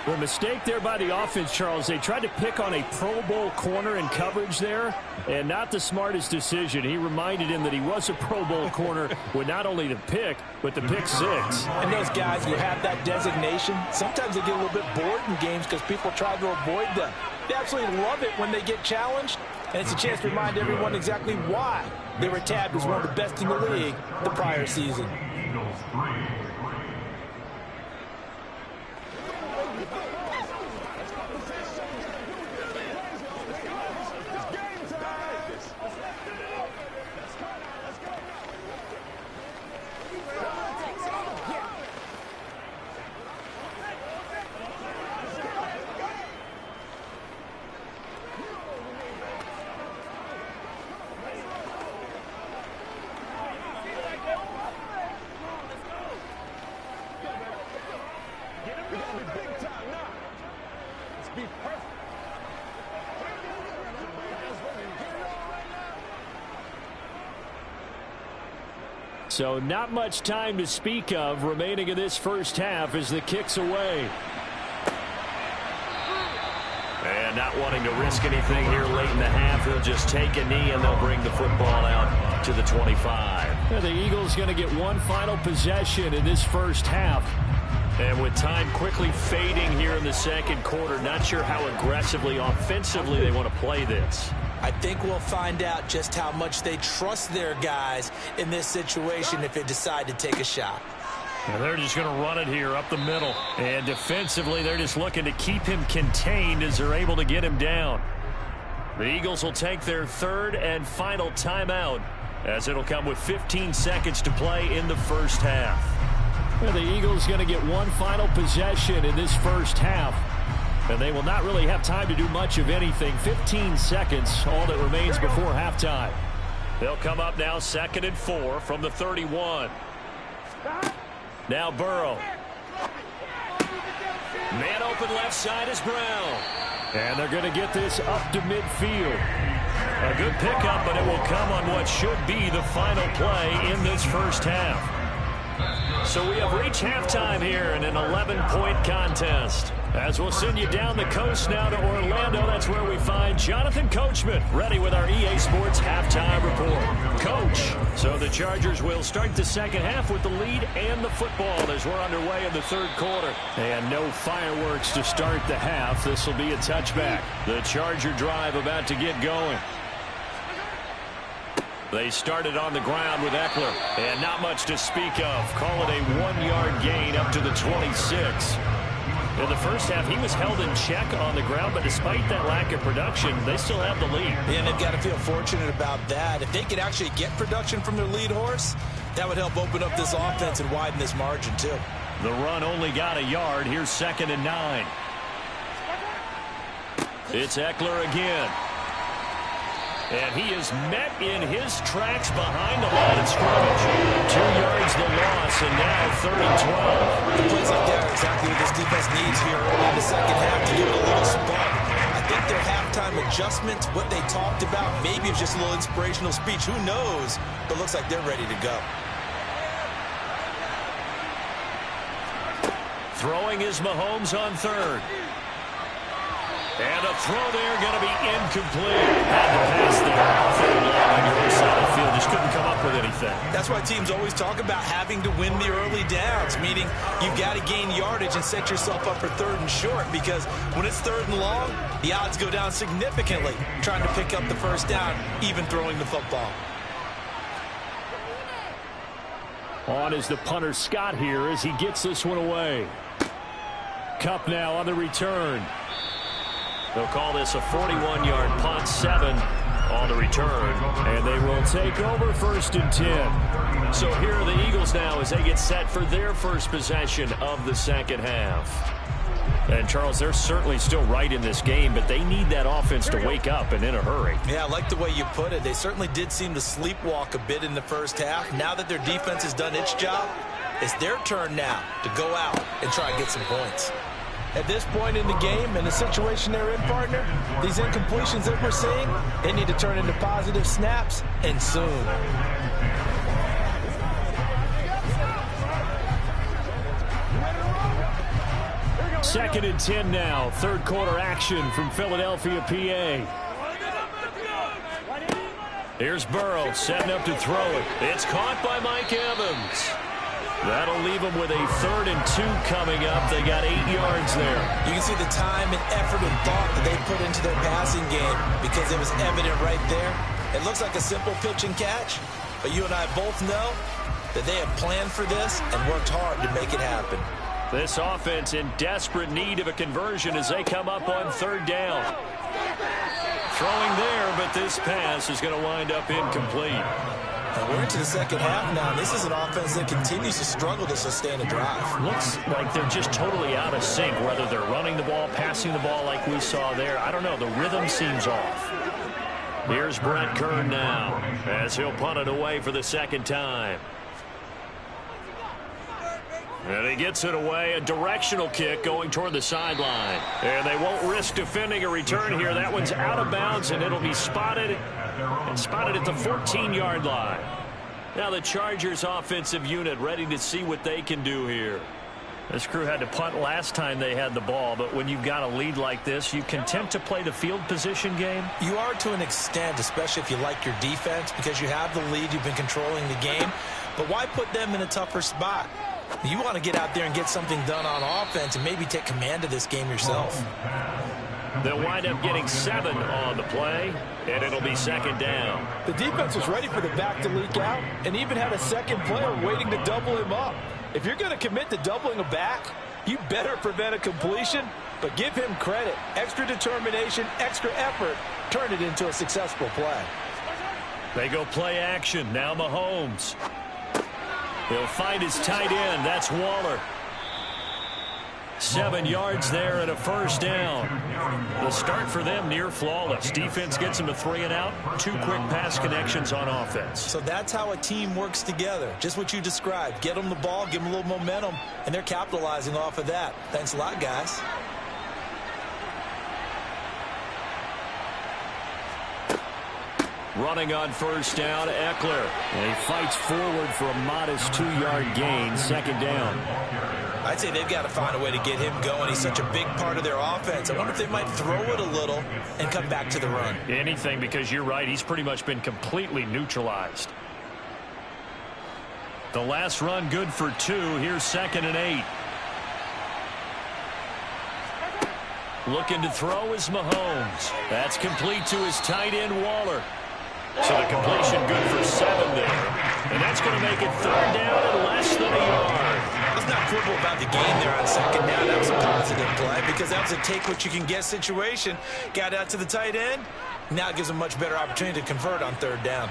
Well, mistake there by the offense, Charles. They tried to pick on a Pro Bowl corner in coverage there, and not the smartest decision. He reminded him that he was a Pro Bowl corner with not only the pick, but the pick six. And those guys who have that designation, sometimes they get a little bit bored in games because people try to avoid them. They absolutely love it when they get challenged, and it's a chance to remind everyone exactly why they were tabbed as one of the best in the league the prior season. So not much time to speak of remaining in this first half as the kick's away. And not wanting to risk anything here late in the half, he'll just take a knee and they'll bring the football out to the 25. Yeah, the Eagles going to get one final possession in this first half. And with time quickly fading here in the second quarter, not sure how aggressively, offensively they want to play this. I think we'll find out just how much they trust their guys in this situation if they decide to take a shot. And they're just going to run it here up the middle. And defensively, they're just looking to keep him contained as they're able to get him down. The Eagles will take their third and final timeout as it'll come with 15 seconds to play in the first half. Well, the Eagles going to get one final possession in this first half. And they will not really have time to do much of anything. 15 seconds, all that remains before halftime. They'll come up now 2nd and 4 from the 31. Now Burrow. Man open left side is Brown. And they're going to get this up to midfield. A good pickup, but it will come on what should be the final play in this first half. So we have reached halftime here in an 11-point contest. As we'll send you down the coast now to Orlando, that's where we find Jonathan Coachman ready with our EA Sports halftime report. Coach, so the Chargers will start the second half with the lead and the football as we're underway in the third quarter. And no fireworks to start the half. This will be a touchback. The Charger drive about to get going. They started on the ground with Eckler, and not much to speak of. Call it a 1-yard gain up to the 26. In the first half, he was held in check on the ground, but despite that lack of production, they still have the lead. And they've got to feel fortunate about that. If they could actually get production from their lead horse, that would help open up this offense and widen this margin, too. The run only got a yard. Here's 2nd and 9. It's Eckler again. And he is met in his tracks behind the line of scrimmage. 2 yards the loss, and now 3rd and 12. The plays like that are exactly what this defense needs here early in the second half to give it a little spark. I think their halftime adjustments, what they talked about, maybe it's just a little inspirational speech. Who knows? But it looks like they're ready to go. Throwing is Mahomes on 3rd. And a throw there going to be incomplete. Had the pass there. 3rd long on your own side of the field. Just couldn't come up with anything. That's why teams always talk about having to win the early downs, meaning you've got to gain yardage and set yourself up for 3rd and short, because when it's 3rd and long, the odds go down significantly trying to pick up the first down, even throwing the football. On is the punter Scott here as he gets this one away. Kupp now on the return. They'll call this a 41-yard punt, 7 on the return. And they will take over 1st and 10. So here are the Eagles now as they get set for their first possession of the second half. And, Charles, they're certainly still right in this game, but they need that offense to wake up and in a hurry. Yeah, I like the way you put it. They certainly did seem to sleepwalk a bit in the first half. Now that their defense has done its job, it's their turn now to go out and try and get some points. At this point in the game and the situation they're in, partner, these incompletions that we're seeing, they need to turn into positive snaps, and soon. Second and 10 now. Third quarter action from Philadelphia, PA. Here's Burrow setting up to throw it. It's caught by Mike Evans. That'll leave them with a 3rd and 2 coming up. They got 8 yards there. You can see the time and effort and thought that they put into their passing game because it was evident right there. It looks like a simple pitch and catch, but you and I both know that they have planned for this and worked hard to make it happen. This offense in desperate need of a conversion as they come up on 3rd down. Throwing there, but this pass is going to wind up incomplete. And we're into the second half now. This is an offense that continues to struggle to sustain a drive. Looks like they're just totally out of sync, whether they're running the ball, passing the ball like we saw there. I don't know. The rhythm seems off. Here's Brett Kern now as he'll punt it away for the second time. And he gets it away, a directional kick going toward the sideline. And they won't risk defending a return here. That one's out of bounds, and it'll be spotted at the 14-yard line. Now the Chargers offensive unit ready to see what they can do here. This crew had to punt last time they had the ball, but when you've got a lead like this, you content to play the field position game? You are to an extent, especially if you like your defense, because you have the lead, you've been controlling the game. But why put them in a tougher spot? You want to get out there and get something done on offense and maybe take command of this game yourself. They'll wind up getting 7 on the play, and it'll be second down. The defense was ready for the back to leak out and even had a second player waiting to double him up. If you're going to commit to doubling a back, you better prevent a completion, but give him credit. Extra determination, extra effort, turn it into a successful play. They go play action. Now Mahomes. He'll find his tight end. That's Waller. 7 yards there and a first down. The start for them near flawless. Defense gets them to 3 and out. 2 quick pass connections on offense. So that's how a team works together. Just what you described. Get them the ball, give them a little momentum, and they're capitalizing off of that. Thanks a lot, guys. Running on first down, Eckler. And he fights forward for a modest 2-yard gain, second down. I'd say they've got to find a way to get him going. He's such a big part of their offense. I wonder if they might throw it a little and come back to the run. Anything, because you're right. He's pretty much been completely neutralized. The last run good for 2. Here's 2nd and 8. Looking to throw is Mahomes. That's complete to his tight end, Waller. So the completion good for 7 there. And that's going to make it 3rd down and less than a yard. Let's not quibble about the game there on 2nd down. That was a positive play because that was a take-what-you-can-get situation. Got out to the tight end. Now it gives them a much better opportunity to convert on 3rd down.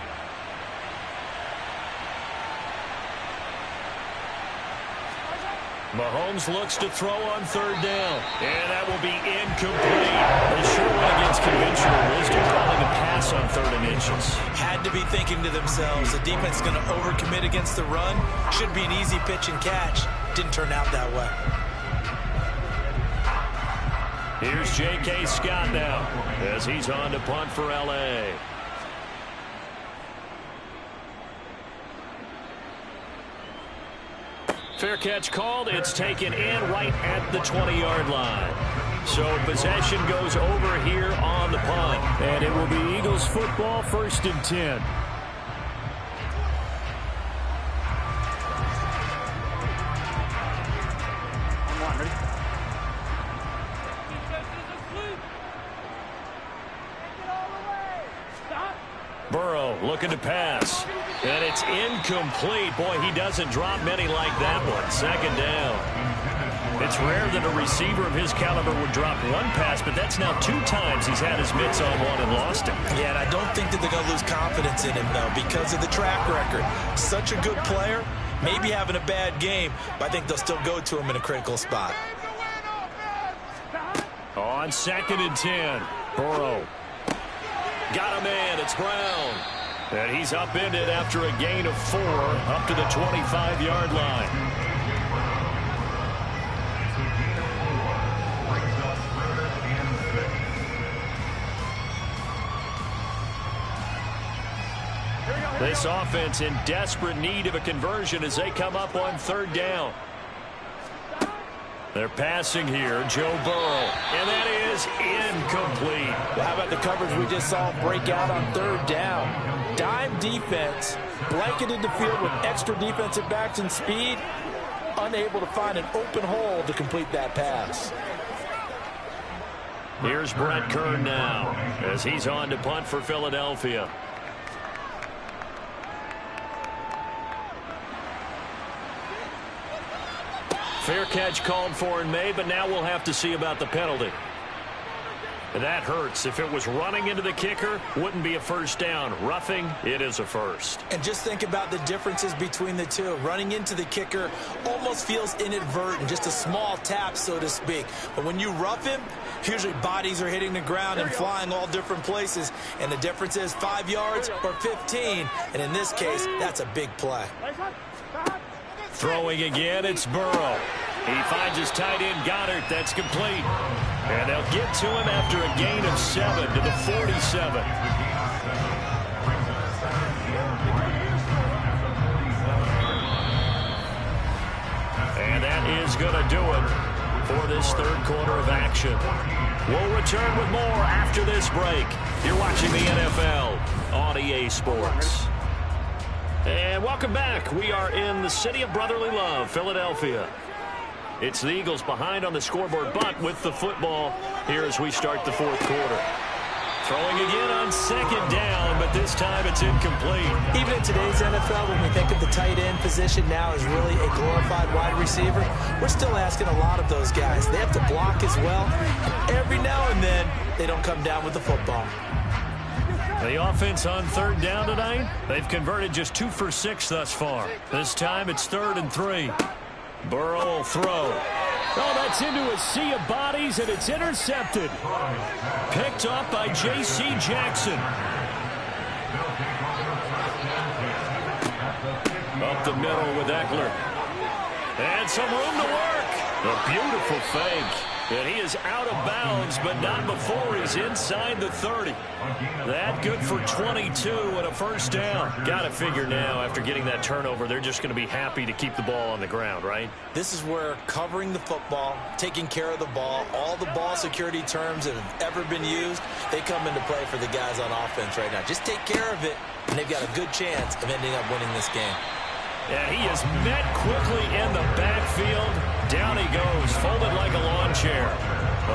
Mahomes looks to throw on 3rd down. And that will be incomplete. They sure went against conventional wisdom, calling a pass on 3rd and inches. Had to be thinking to themselves, the defense is going to overcommit against the run. Should be an easy pitch and catch. Didn't turn out that way. Here's J.K. Scott now as he's on to punt for L.A. Fair catch called. It's taken in right at the 20-yard line. So possession goes over here on the punt. And it will be Eagles football, 1st and 10. Burrow looking to pass. And it's incomplete. Boy, he doesn't drop many like that one. 2nd down. It's rare that a receiver of his caliber would drop one pass, but that's now 2 times he's had his mitts on one and lost it. Yeah, and I don't think that they're going to lose confidence in him, though, because of the track record. Such a good player, maybe having a bad game, but I think they'll still go to him in a critical spot. On 2nd and 10, Burrow. Got a man, it's Brown. And he's upended after a gain of 4 up to the 25-yard line. This offense in desperate need of a conversion as they come up on 3rd down. They're passing here, Joe Burrow, and that is incomplete. Well, how about the coverage we just saw break out on 3rd down? Dime defense, blanketed the field with extra defensive backs and speed, unable to find an open hole to complete that pass. Here's Brett Kern now as he's on to punt for Philadelphia. Fair catch called for and made, but now we'll have to see about the penalty. And that hurts. If it was running into the kicker, wouldn't be a 1st down. Roughing, it is a 1st. And just think about the differences between the two. Running into the kicker almost feels inadvertent, just a small tap, so to speak. But when you rough him, usually bodies are hitting the ground and flying all different places. And the difference is 5 yards or 15. And in this case, that's a big play. Throwing again, it's Burrow. He finds his tight end, Goddard. That's complete. And they'll get to him after a gain of 7 to the 47. And that is going to do it for this 3rd quarter of action. We'll return with more after this break. You're watching the NFL on EA Sports. And welcome back. We are in the city of brotherly love, Philadelphia. It's the Eagles behind on the scoreboard, but with the football here as we start the 4th quarter. Throwing again on 2nd down, but this time it's incomplete. Even in today's NFL, when we think of the tight end position now as really a glorified wide receiver, we're still asking a lot of those guys. They have to block as well, and every now and then they don't come down with the football. The offense on 3rd down tonight, they've converted just 2 for 6 thus far. This time it's 3rd and 3. Burrow will throw. Oh, that's into a sea of bodies, and it's intercepted. Picked up by J.C. Jackson. Up the middle with Eckler. And some room to work. A beautiful fake. And he is out of bounds, but not before he's inside the 30. That good for 22 and a 1st down. Got to figure now, after getting that turnover, they're just going to be happy to keep the ball on the ground, right? This is where covering the football, taking care of the ball, all the ball security terms that have ever been used, they come into play for the guys on offense right now. Just take care of it, and they've got a good chance of ending up winning this game. And he is met quickly in the backfield. Down he goes, folded like a lawn chair.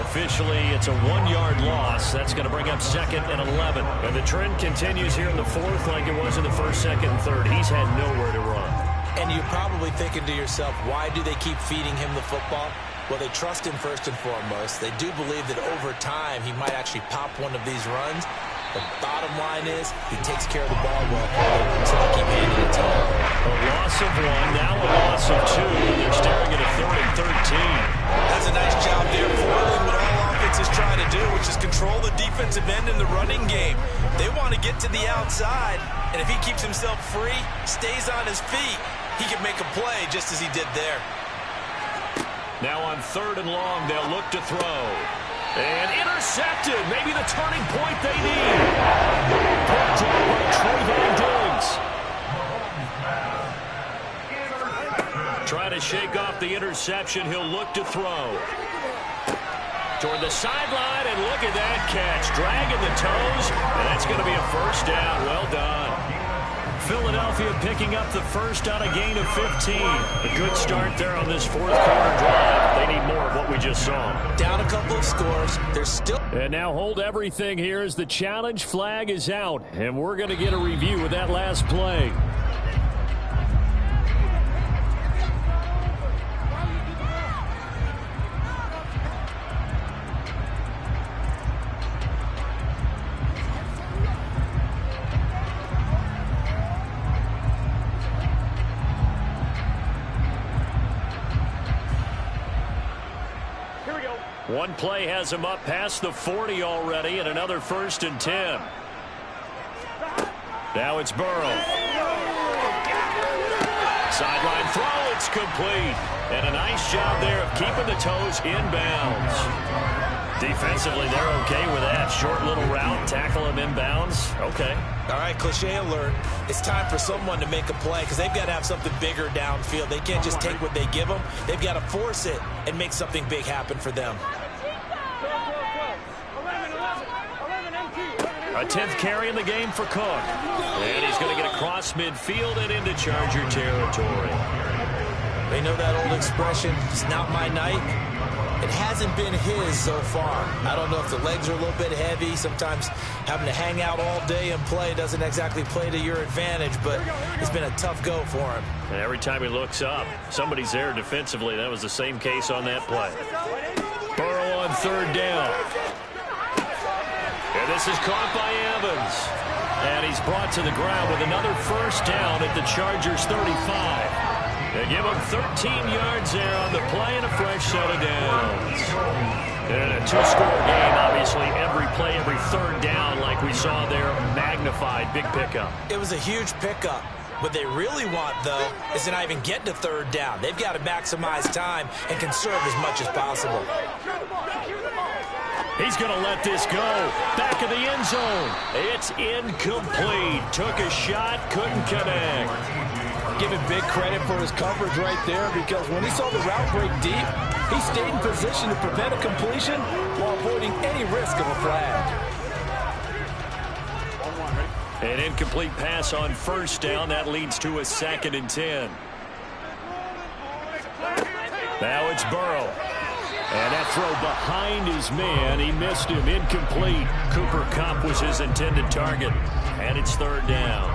Officially, it's a 1-yard loss. That's going to bring up 2nd and 11. And the trend continues here in the 4th like it was in the 1st, 2nd, and 3rd. He's had nowhere to run. And you're probably thinking to yourself, why do they keep feeding him the football? Well, they trust him first and foremost. They do believe that over time he might actually pop one of these runs. The bottom line is he takes care of the ball well, so they keep handing it to him. A loss of 1, now a loss of 2. They're staring at a 3rd and 13. That's a nice job there, foiling what all offense is trying to do, which is control the defensive end in the running game. They want to get to the outside, and if he keeps himself free, stays on his feet, he can make a play just as he did there. Now on 3rd and long, they'll look to throw. And intercepted. Maybe the turning point they need. Picked up by Trayvon Diggs. Trying to shake off the interception. He'll look to throw. Toward the sideline, and look at that catch. Dragging the toes, and that's going to be a 1st down. Well done. Philadelphia picking up the 1st on a gain of 15. A good start there on this 4th quarter drive. They need more of what we just saw. Down a couple of scores. They're still... And now hold everything here as the challenge flag is out. And we're going to get a review of that last play. One play has him up past the 40 already, and another 1st and 10. Now it's Burrow. Sideline throw, it's complete. And a nice job there of keeping the toes inbounds. Defensively, they're okay with that. Short little route, tackle him inbounds. Okay. All right, cliche alert. It's time for someone to make a play because they've got to have something bigger downfield. They can't just take what they give them. They've got to force it and make something big happen for them. A 10th carry in the game for Cook. And he's going to get across midfield and into Charger territory. They know that old expression, it's not my night. It hasn't been his so far. I don't know if the legs are a little bit heavy. Sometimes having to hang out all day and play doesn't exactly play to your advantage, but it's been a tough go for him. And every time he looks up, somebody's there defensively. That was the same case on that play. Burrow on 3rd down. And this is caught by Evans. And he's brought to the ground with another 1st down at the Chargers 35. They give him 13 yards there on the play and a fresh set of downs. And a 2-score game, obviously, every play, every 3rd down, like we saw there, magnified, big pickup. It was a huge pickup. What they really want, though, is to not even get to 3rd down. They've got to maximize time and conserve as much as possible. He's going to let this go. Back of the end zone. It's incomplete. Took a shot, couldn't connect. Giving big credit for his coverage right there because when he saw the route break deep, he stayed in position to prevent a completion while avoiding any risk of a flag. An incomplete pass on 1st down. That leads to a 2nd and 10. Now it's Burrow. And that throw behind his man. He missed him. Incomplete. Cooper Kupp was his intended target. And it's 3rd down.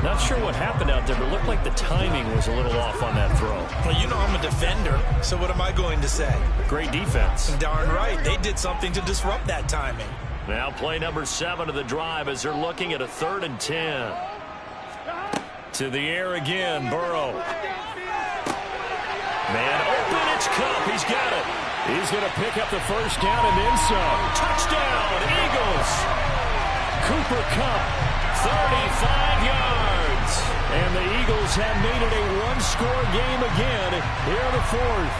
Not sure what happened out there, but it looked like the timing was a little off on that throw. Well, you know I'm a defender, so what am I going to say? Great defense. Darn right. They did something to disrupt that timing. Now play number 7 of the drive as they're looking at a 3rd and 10. To the air again, Burrow. Man open, it's Kupp. He's got it. He's going to pick up the 1st down and then some. Touchdown, Eagles. Cooper Kupp, 35 yards. And the Eagles have made it a 1-score game again here in the 4th.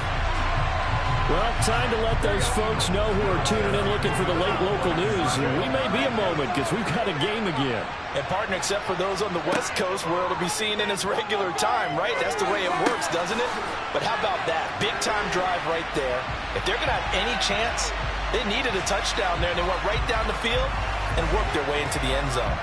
Well, time to let those folks know who are tuning in looking for the late local news. We may be a moment because we've got a game again. And partner, except for those on the West Coast where it'll be seen in its regular time, right? That's the way it works, doesn't it? But how about that? Big-time drive right there. If they're going to have any chance, they needed a touchdown there, and they went right down the field and worked their way into the end zone.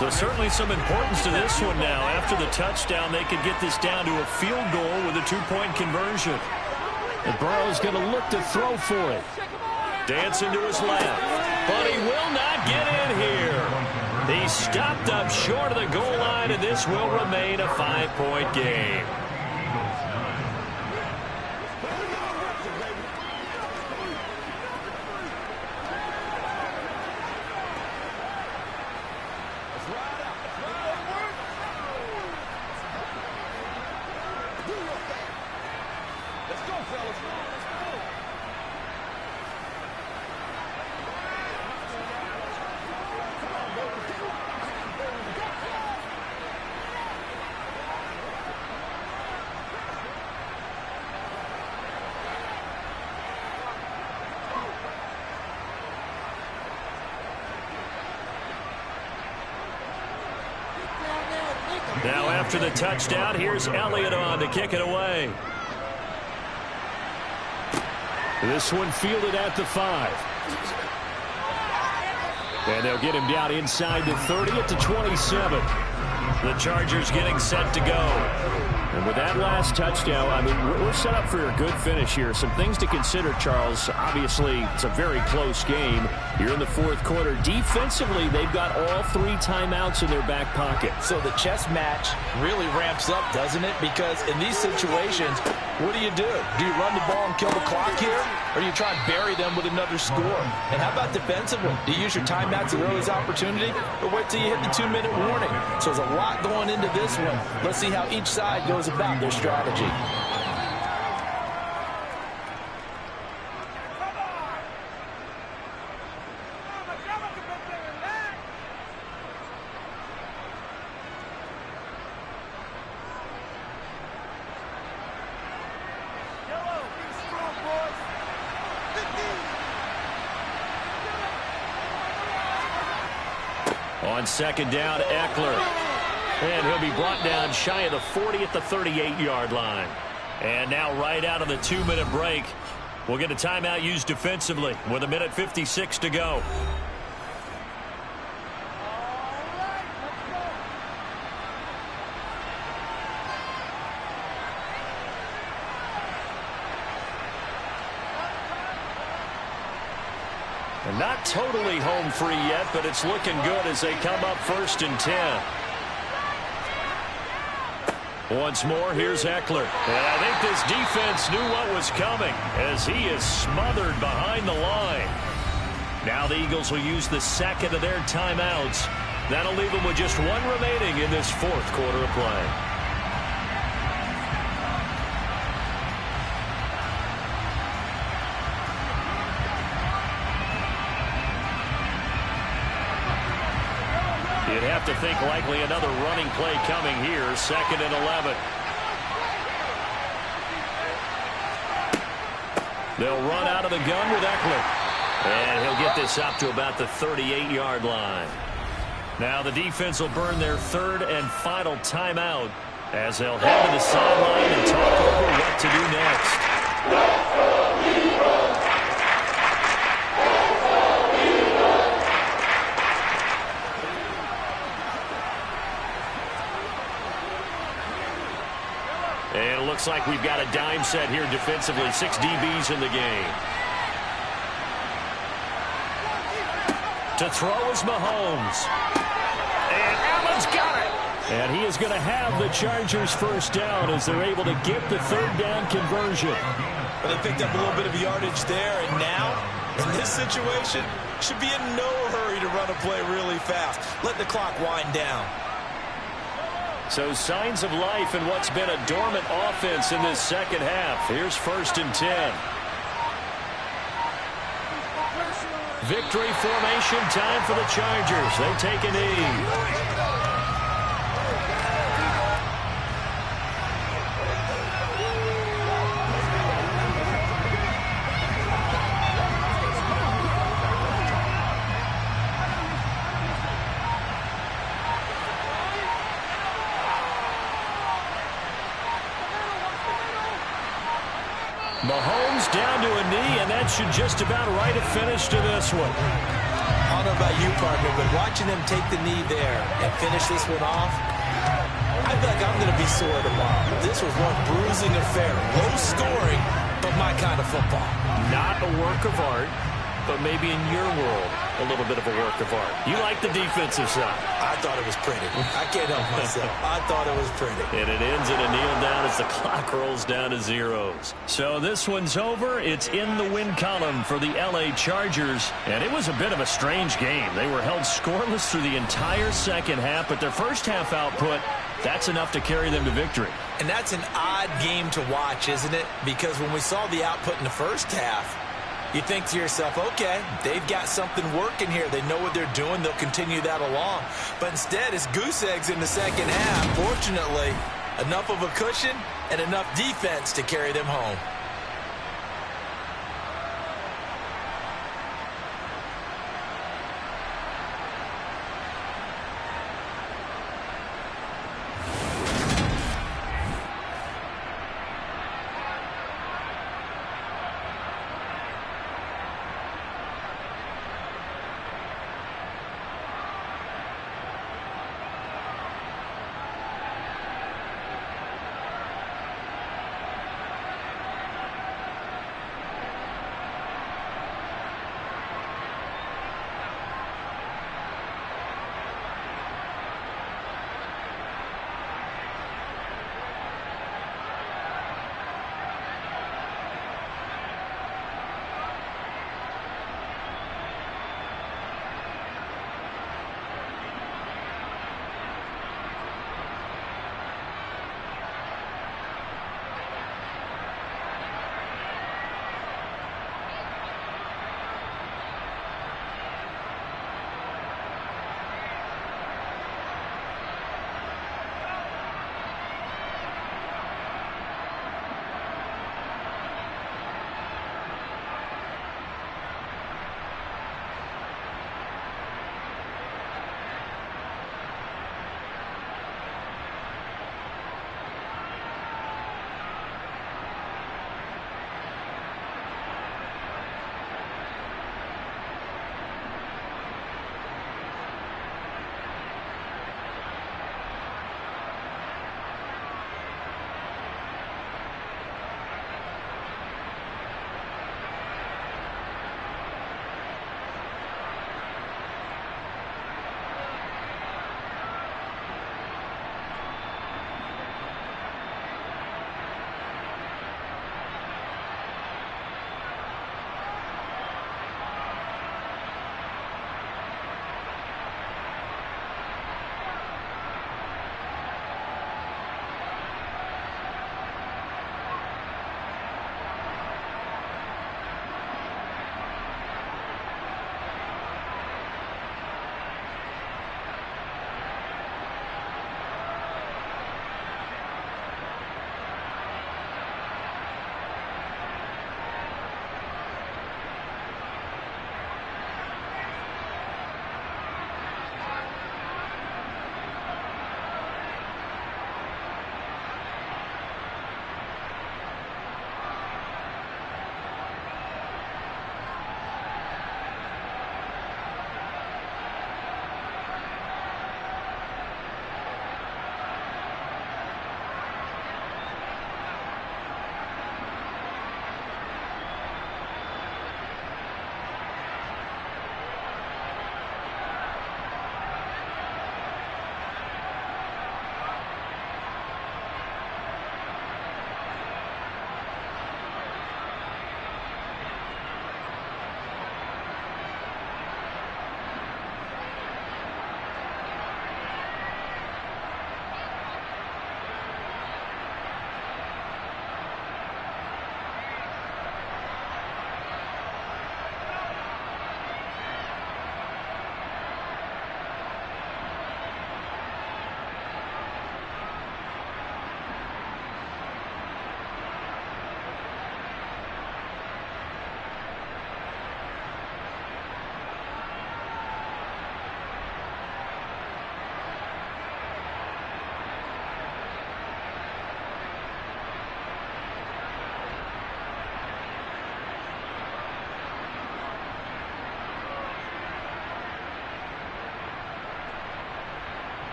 There's certainly some importance to this one now. After the touchdown, they could get this down to a field goal with a 2-point conversion. And Burrow's going to look to throw for it. Dancing to his left, but he will not get in here. He stopped up short of the goal line, and this will remain a 5-point game. Now after the touchdown, here's Elliott on to kick it away. This one fielded at the 5. And they'll get him down inside the 30 at the 27. The Chargers getting set to go. And with that last touchdown, I mean, we're set up for a good finish here. Some things to consider, Charles. Obviously, it's a very close game. You're in the 4th quarter. Defensively, they've got all 3 timeouts in their back pocket. So the chess match really ramps up, doesn't it? Because in these situations, What do? Do you run the ball and kill the clock here? Or do you try and bury them with another score? And how about defensively? Do you use your timeouts at earliest opportunity? Or wait till you hit the 2-minute warning? So there's a lot going into this one. Let's see how each side goes about their strategy. On second down, Eckler. And he'll be brought down shy of the 40 at the 38-yard line. And now right out of the 2-minute break, we'll get a timeout used defensively with 1:56 to go. And not totally home free yet, but it's looking good as they come up 1st and 10. Once more, here's Eckler. And I think this defense knew what was coming as he is smothered behind the line. Now the Eagles will use the second of their timeouts. That'll leave them with just one remaining in this 4th quarter of play. You'd have to think likely another running play coming here. 2nd and 11. They'll run out of the gun with Eckler. And he'll get this up to about the 38-yard line. Now the defense will burn their 3rd and final timeout as they'll head to the sideline and talk over what to do next. And it looks like we've got a dime set here defensively. 6 DBs in the game. To throw is Mahomes. And Allen's got it. And he is going to have the Chargers first down as they're able to get the 3rd down conversion. Well, they picked up a little bit of yardage there, and now, in this situation, should be in no hurry to run a play really fast. Let the clock wind down. So signs of life in what's been a dormant offense in this second half. Here's 1st and 10. Victory formation time for the Chargers. They take a knee. Mahomes down to a knee, and that should just about write a finish to this one. I don't know about you, partner, but watching them take the knee there and finish this one off, I feel like I'm going to be sore tomorrow. This was one bruising affair. Low scoring, but my kind of football. Not a work of art, but maybe in your world, a little bit of a work of art. You like the defensive side. I thought it was pretty. I can't help myself. I thought it was pretty. And it ends in a kneel down as the clock rolls down to zeros. So this one's over. It's in the win column for the LA Chargers. And it was a bit of a strange game. They were held scoreless through the entire second half, but their first half output, that's enough to carry them to victory. And that's an odd game to watch, isn't it? Because when we saw the output in the first half, you think to yourself, okay, they've got something working here. They know what they're doing. They'll continue that along. But instead, it's goose eggs in the second half. Fortunately, enough of a cushion and enough defense to carry them home.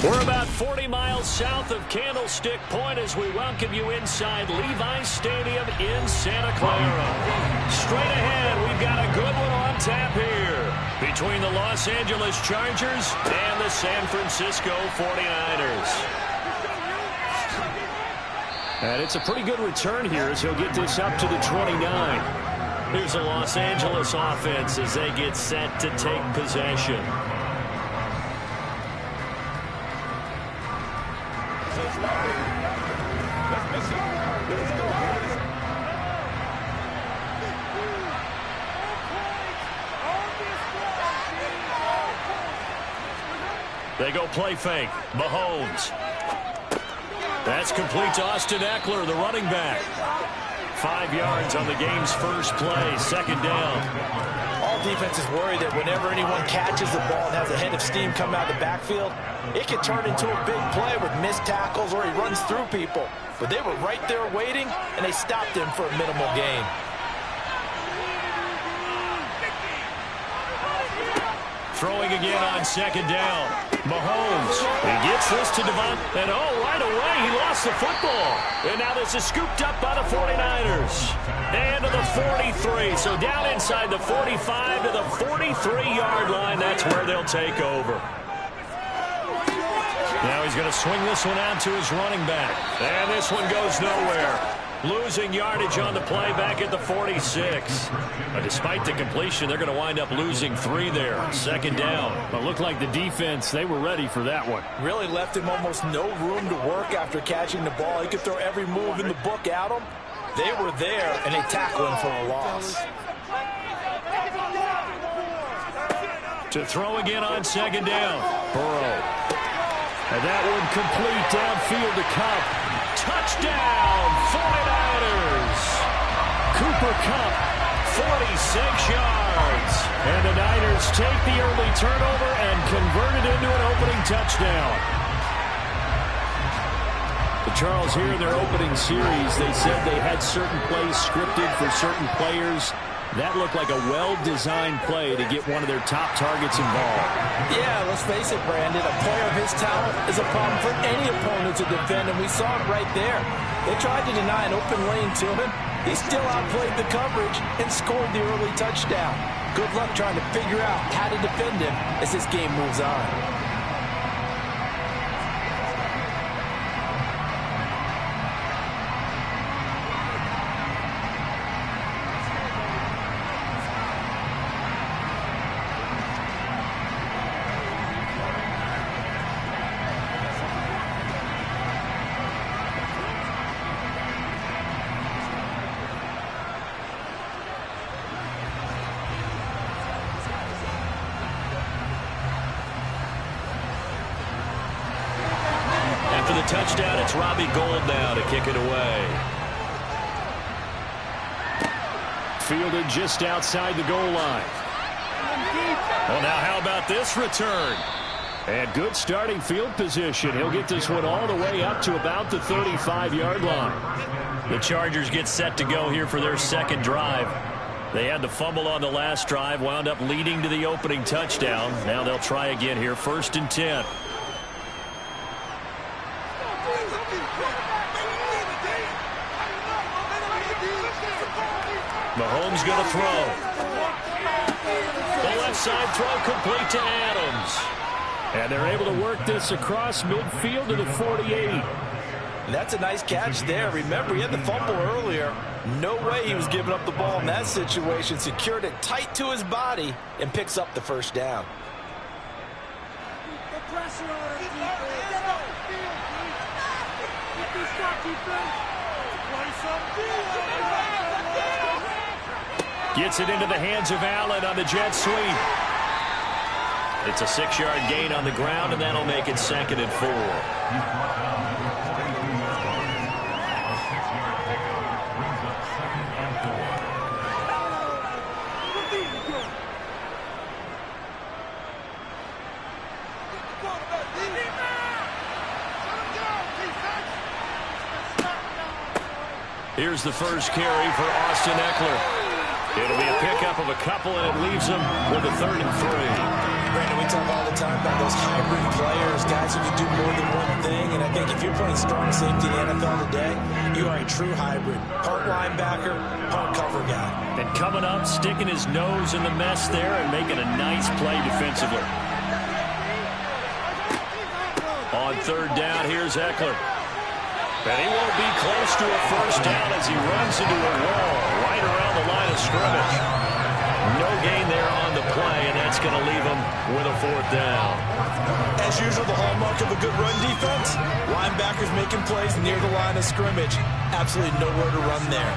We're about 40 miles south of Candlestick Point as we welcome you inside Levi's Stadium in Santa Clara. Straight ahead, we've got a good one on tap here between the Los Angeles Chargers and the San Francisco 49ers. And it's a pretty good return here as he'll get this up to the 29. Here's the Los Angeles offense as they get set to take possession. They go play fake. Mahomes. That's complete to Austin Eckler, the running back. 5 yards on the game's first play, second down. All defenses worry that whenever anyone catches the ball and has a head of steam coming out of the backfield, it can turn into a big play with missed tackles or he runs through people. But they were right there waiting, and they stopped him for a minimal gain. Throwing again on second down. Mahomes. He gets this to Devon. And right away he lost the football. And now this is scooped up by the 49ers. And to the 43. So down inside the 45 to the 43-yard line. That's where they'll take over. Now he's going to swing this one out to his running back. And this one goes nowhere. Losing yardage on the play back at the 46. But despite the completion, they're going to wind up losing 3 there. Second down. But it looked like the defense, they were ready for that one. Really left him almost no room to work after catching the ball. He could throw every move in the book at him. They were there, and they tackled him for a loss. To throw again on second down. Burrow. And that one complete downfield to Kupp. Touchdown, 49ers. Cooper Kupp, 46 yards. And the Niners take the early turnover and convert it into an opening touchdown. But Charles, here in their opening series, they said they had certain plays scripted for certain players. That looked like a well-designed play to get one of their top targets involved. Yeah, let's face it, Brandon. A player of his talent is a problem for any opponent to defend, and we saw it right there. They tried to deny an open lane to him. He still outplayed the coverage and scored the early touchdown. Good luck trying to figure out how to defend him as this game moves on. After the touchdown, it's Robbie Gould now to kick it away. Fielded just outside the goal line. Well, now how about this return? And good starting field position. He'll get this one all the way up to about the 35-yard line. The Chargers get set to go here for their second drive. They had the fumble on the last drive, wound up leading to the opening touchdown. Now they'll try again here, 1st and 10. Mahomes going to throw. The left side throw complete to Adams. And they're able to work this across midfield to the 48. And that's a nice catch there. Remember, he had the fumble earlier. No way he was giving up the ball in that situation. Secured it tight to his body and picks up the first down. Gets it into the hands of Allen on the jet sweep. It's a 6-yard gain on the ground, and that'll make it 2nd and 4. Here's the first carry for Austin Eckler. It'll be a pickup of a couple, and it leaves them with a 3rd and 3. Brandon, we talk all the time about those hybrid players, guys who can do more than one thing. And I think if you're playing strong safety in the NFL today, you are a true hybrid. Part linebacker, part cover guy. And coming up, sticking his nose in the mess there and making a nice play defensively. On third down, here's Eckler. And he won't be close to a first down as he runs into a wall right around the line of scrimmage. No gain there on the play, and that's going to leave him with a fourth down. As usual, the hallmark of a good run defense, linebackers making plays near the line of scrimmage. Absolutely nowhere to run there.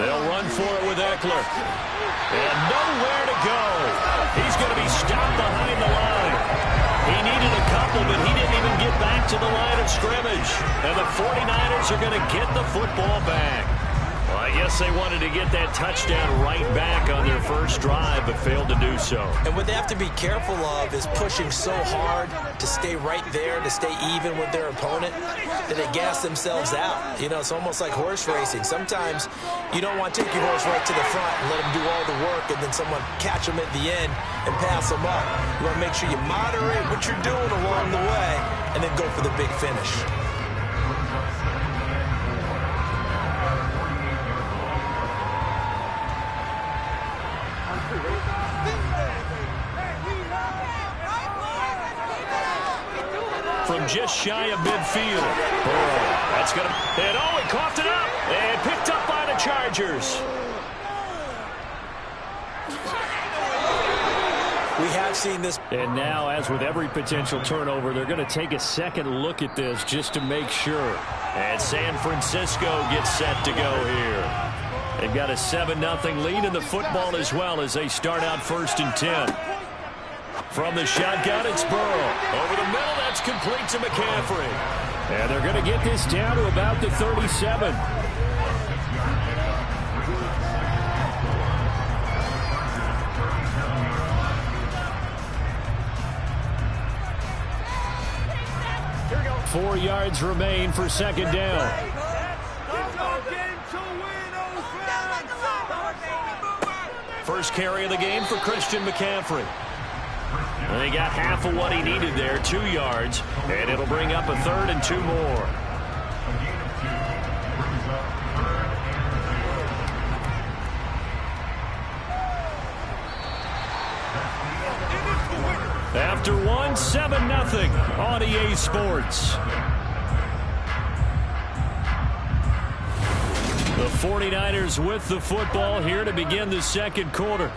They'll run for it with Eckler. And nowhere to go. He's going to be stopped behind the line. He needed a couple, but he didn't even get back to the line of scrimmage. And the 49ers are going to get the football back. Well, I guess they wanted to get that touchdown right back on their first drive, but failed to do so. And what they have to be careful of is pushing so hard to stay right there, to stay even with their opponent, that they gas themselves out. You know, it's almost like horse racing. Sometimes you don't want to take your horse right to the front and let them do all the work, and then someone catch them at the end and pass them up. You want to make sure you moderate what you're doing along the way and then go for the big finish. From just shy of midfield. That's going to... And oh, he coughed it up. And picked up by the Chargers. We have seen this. And now, as with every potential turnover, they're going to take a second look at this just to make sure. And San Francisco gets set to go here. They've got a 7-0 lead in the football as well as they start out 1st and 10. From the shotgun, it's Burrow. Over the middle, that's complete to McCaffrey. And they're going to get this down to about the 37. Here we go. 4 yards remain for second down. First carry of the game for Christian McCaffrey. And they got half of what he needed there, 2 yards, and it'll bring up a 3rd and 2 more. After one, 7-0 on EA Sports. The 49ers with the football here to begin the second quarter,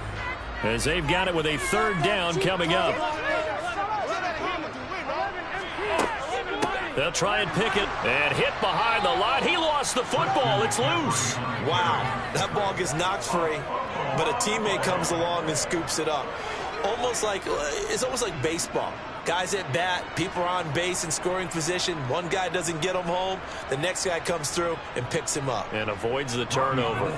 as they've got it with a 3rd down coming up. They'll try and pick it, and hit behind the line. He lost the football. It's loose. Wow, that ball gets knocked free, but a teammate comes along and scoops it up. It's almost like baseball. Guys at bat, people are on base in scoring position. One guy doesn't get him home. The next guy comes through and picks him up. And avoids the turnover.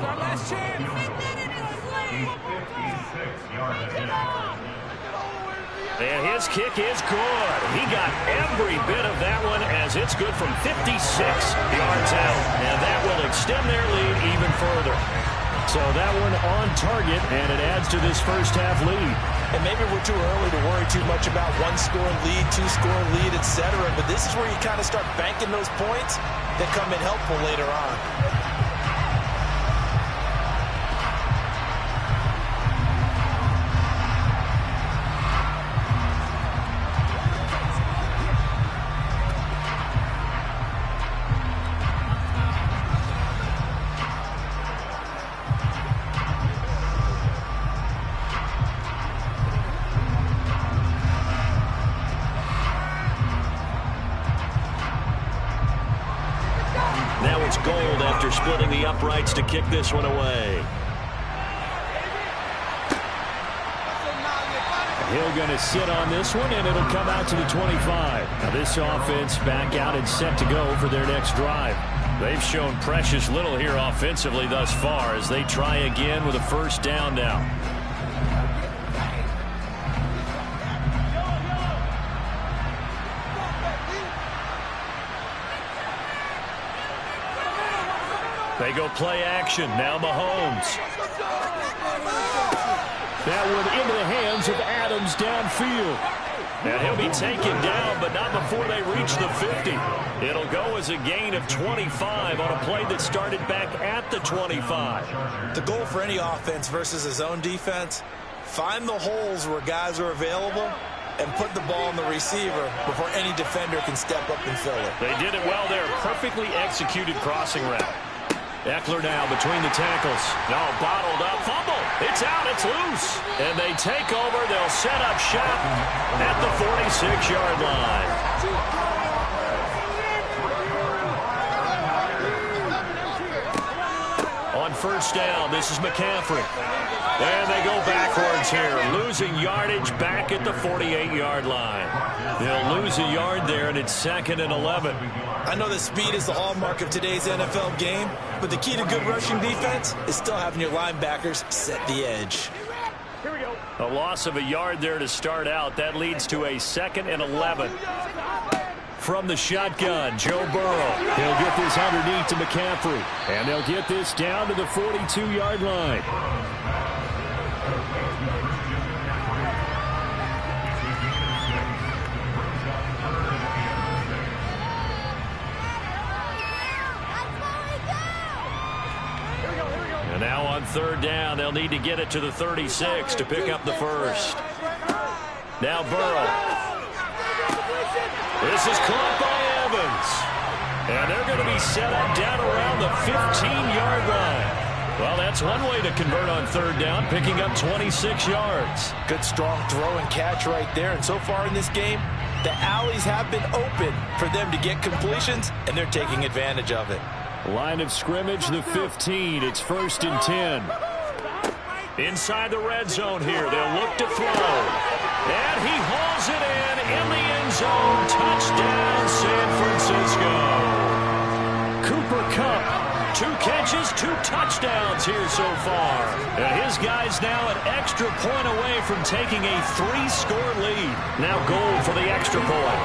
And his kick is good. He got every bit of that one as it's good from 56 yards out. And that will extend their lead even further. So that one on target, and it adds to this first half lead. And maybe we're too early to worry too much about 1-score lead, 2-score lead, etc. But this is where you kind of start banking those points that come in helpful later on. Gold after splitting the uprights to kick this one away. Hill going to sit on this one, and it'll come out to the 25. Now this offense back out and set to go for their next drive. They've shown precious little here offensively thus far as they try again with a first down now. They go play action. Now Mahomes. That one into the hands of Adams downfield. And he'll be taken down, but not before they reach the 50. It'll go as a gain of 25 on a play that started back at the 25. The goal for any offense versus a zone defense, find the holes where guys are available and put the ball on the receiver before any defender can step up and fill it. They did it well there. Perfectly executed crossing route. Eckler now between the tackles. No, bottled up. Fumble. It's out. It's loose. And they take over. They'll set up shop at the 46-yard line. On first down, this is McCaffrey. And they go backwards here, losing yardage back at the 48-yard line. They'll lose a yard there, and it's 2nd and 11. I know that speed is the hallmark of today's NFL game, but the key to good rushing defense is still having your linebackers set the edge. A loss of a yard there to start out. That leads to a 2nd and 11. From the shotgun, Joe Burrow. He'll get this underneath to McCaffrey. And they'll get this down to the 42-yard line. And now on third down, they'll need to get it to the 36 to pick up the first. Now Burrow. This is caught by Evans. And they're going to be set up down around the 15-yard line. Well, that's one way to convert on third down, picking up 26 yards. Good, strong throw and catch right there. And so far in this game, the alleys have been open for them to get completions, and they're taking advantage of it. Line of scrimmage, the 15. It's 1st and 10. Inside the red zone here. They'll look to throw. And he hauls it in the end zone. Touchdown, San Francisco. Cooper Kupp, 2 catches, 2 touchdowns here so far. And his guy's now an extra point away from taking a 3-score lead. Now goal for the extra point.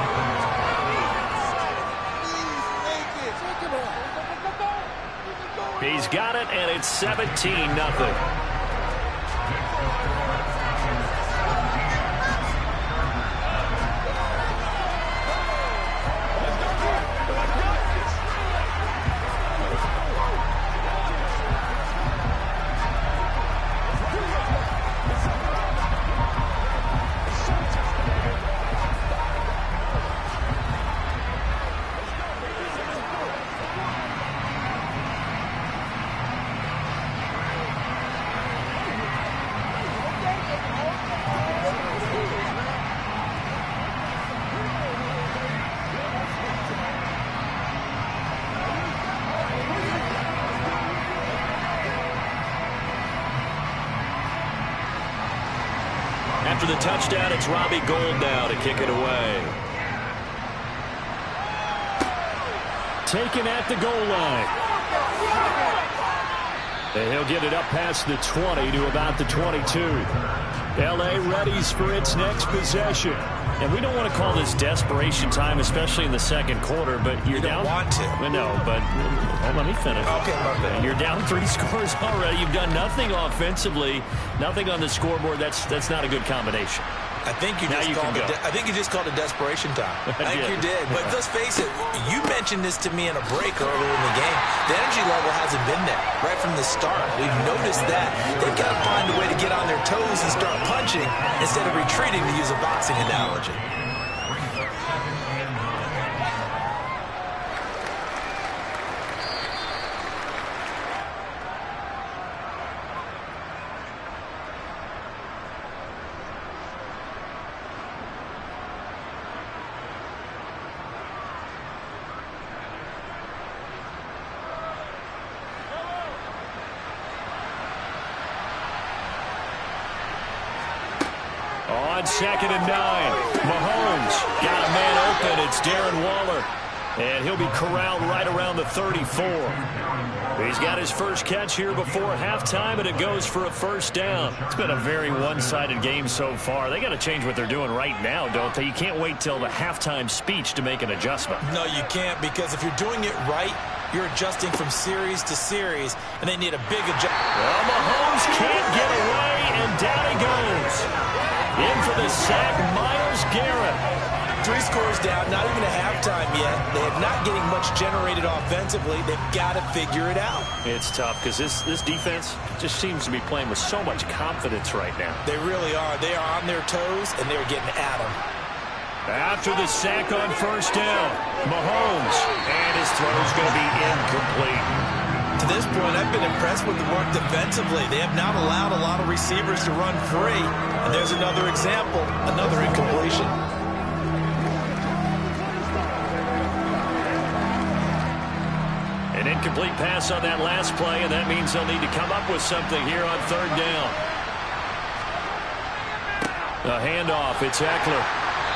He's got it, and it's 17-0. After the touchdown, it's Robbie Gould now to kick it away. Taken at the goal line. And he'll get it up past the 20 to about the 22. L.A. readies for its next possession. And we don't want to call this desperation time, especially in the second quarter, but you're down. You don't want to. No, but let me finish. Okay, my bad. You're down 3 scores already. You've done nothing offensively, nothing on the scoreboard. That's not a good combination. I think you just called it desperation time. I think you did. But let's face it, you mentioned this to me in a break earlier in the game. The energy level hasn't been there right from the start. We've noticed that. They've got to find a way to get on their toes and start punching instead of retreating, to use a boxing analogy. On 2nd and 9, Mahomes got a man open. It's Darren Waller. And he'll be corralled right around the 34. He's got his first catch here before halftime, and it goes for a first down. It's been a very one-sided game so far. They got to change what they're doing right now, don't they? You can't wait till the halftime speech to make an adjustment. No, you can't, because if you're doing it right, you're adjusting from series to series, and they need a big adjustment. Well, Mahomes can't get away, and down he goes. In for the sack, Myles Garrett. 3 scores down, not even a halftime yet. They're not getting much generated offensively. They've got to figure it out. It's tough because this defense just seems to be playing with so much confidence right now. They really are. They are on their toes, and they're getting at them. After the sack on first down, Mahomes, and his throw's going to be incomplete. To this point, I've been impressed with the work defensively. They have not allowed a lot of receivers to run free. And there's another example, another incompletion. An incomplete pass on that last play, and that means they'll need to come up with something here on third down. A handoff, it's Eckler.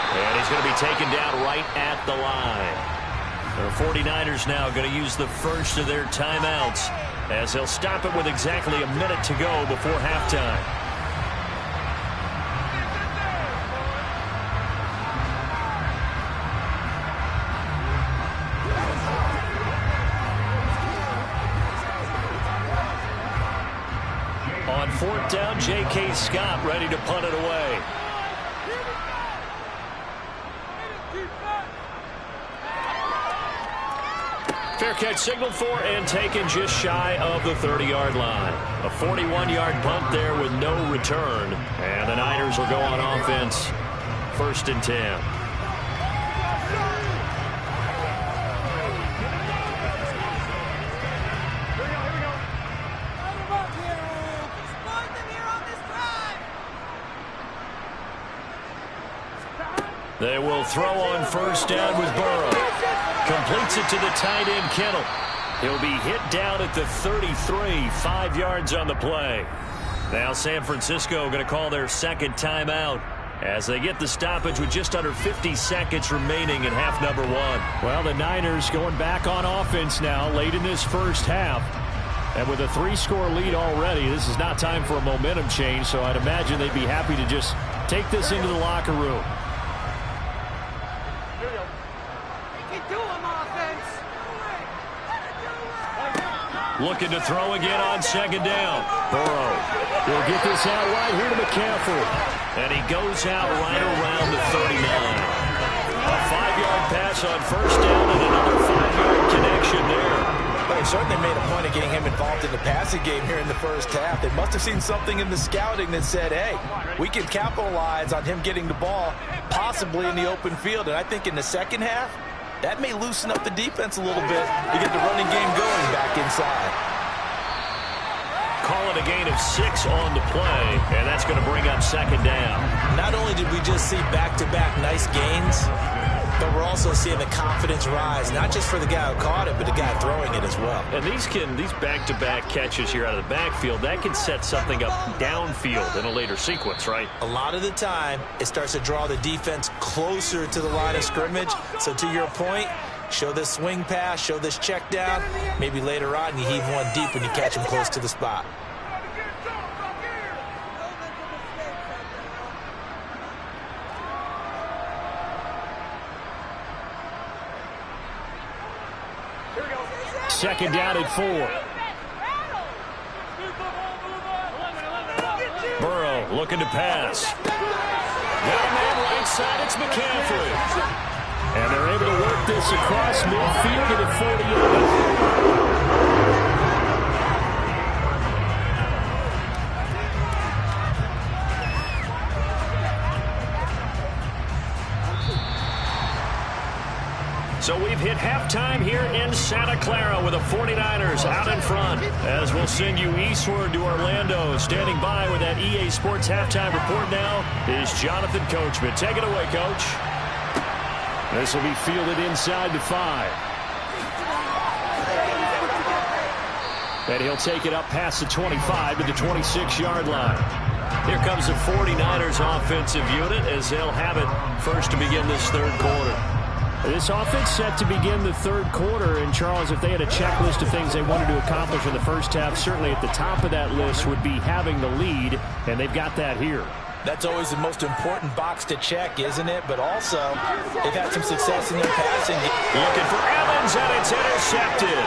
And he's going to be taken down right at the line. The 49ers now going to use the first of their timeouts as they'll stop it with exactly a minute to go before halftime. On fourth down, J.K. Scott ready to punt it away. Fair catch signaled for and taken just shy of the 30-yard line. A 41-yard punt there with no return. And the Niners will go on offense. 1st and 10. They will throw on first down with Burrow. Completes it to the tight end, Kittle. He'll be hit down at the 33, 5 yards on the play. Now San Francisco going to call their second timeout as they get the stoppage with just under 50 seconds remaining in half number 1. Well, the Niners going back on offense now late in this first half. And with a 3-score lead already, this is not time for a momentum change, so I'd imagine they'd be happy to just take this into the locker room. Looking to throw again on second down. Burrow will get this out right here to McCaffrey. And he goes out right around the 39. A 5-yard pass on first down and another 5-yard connection there. Well, they certainly made a point of getting him involved in the passing game here in the first half. They must have seen something in the scouting that said, hey, we can capitalize on him getting the ball possibly in the open field. And I think in the second half, that may loosen up the defense a little bit to get the running game going back inside. Call it a gain of 6 on the play, and that's going to bring up second down. Not only did we just see back-to-back nice gains, but we're also seeing the confidence rise, not just for the guy who caught it, but the guy throwing it as well. And these back-to-back catches here out of the backfield, that can set something up downfield in a later sequence, right? A lot of the time, it starts to draw the defense closer to the line of scrimmage. So to your point, show this swing pass, show this check down. Maybe later on you heave one deep when you catch him close to the spot. Second down at 4. Burrow looking to pass. Got a man right side, it's McCaffrey. And they're able to work this across midfield to the 48. So we've hit halftime here in Santa Clara with the 49ers out in front. As we'll send you eastward to Orlando. Standing by with that EA Sports halftime report now is Jonathan Coachman. Take it away, Coach. This will be fielded inside the 5. And he'll take it up past the 25 to the 26-yard line. Here comes the 49ers offensive unit as they'll have it first to begin this third quarter. This offense set to begin the third quarter. And, Charles, if they had a checklist of things they wanted to accomplish in the first half, certainly at the top of that list would be having the lead, and they've got that here. That's always the most important box to check, isn't it? But also, they've had some success in their passing game. Looking for Evans, and it's intercepted.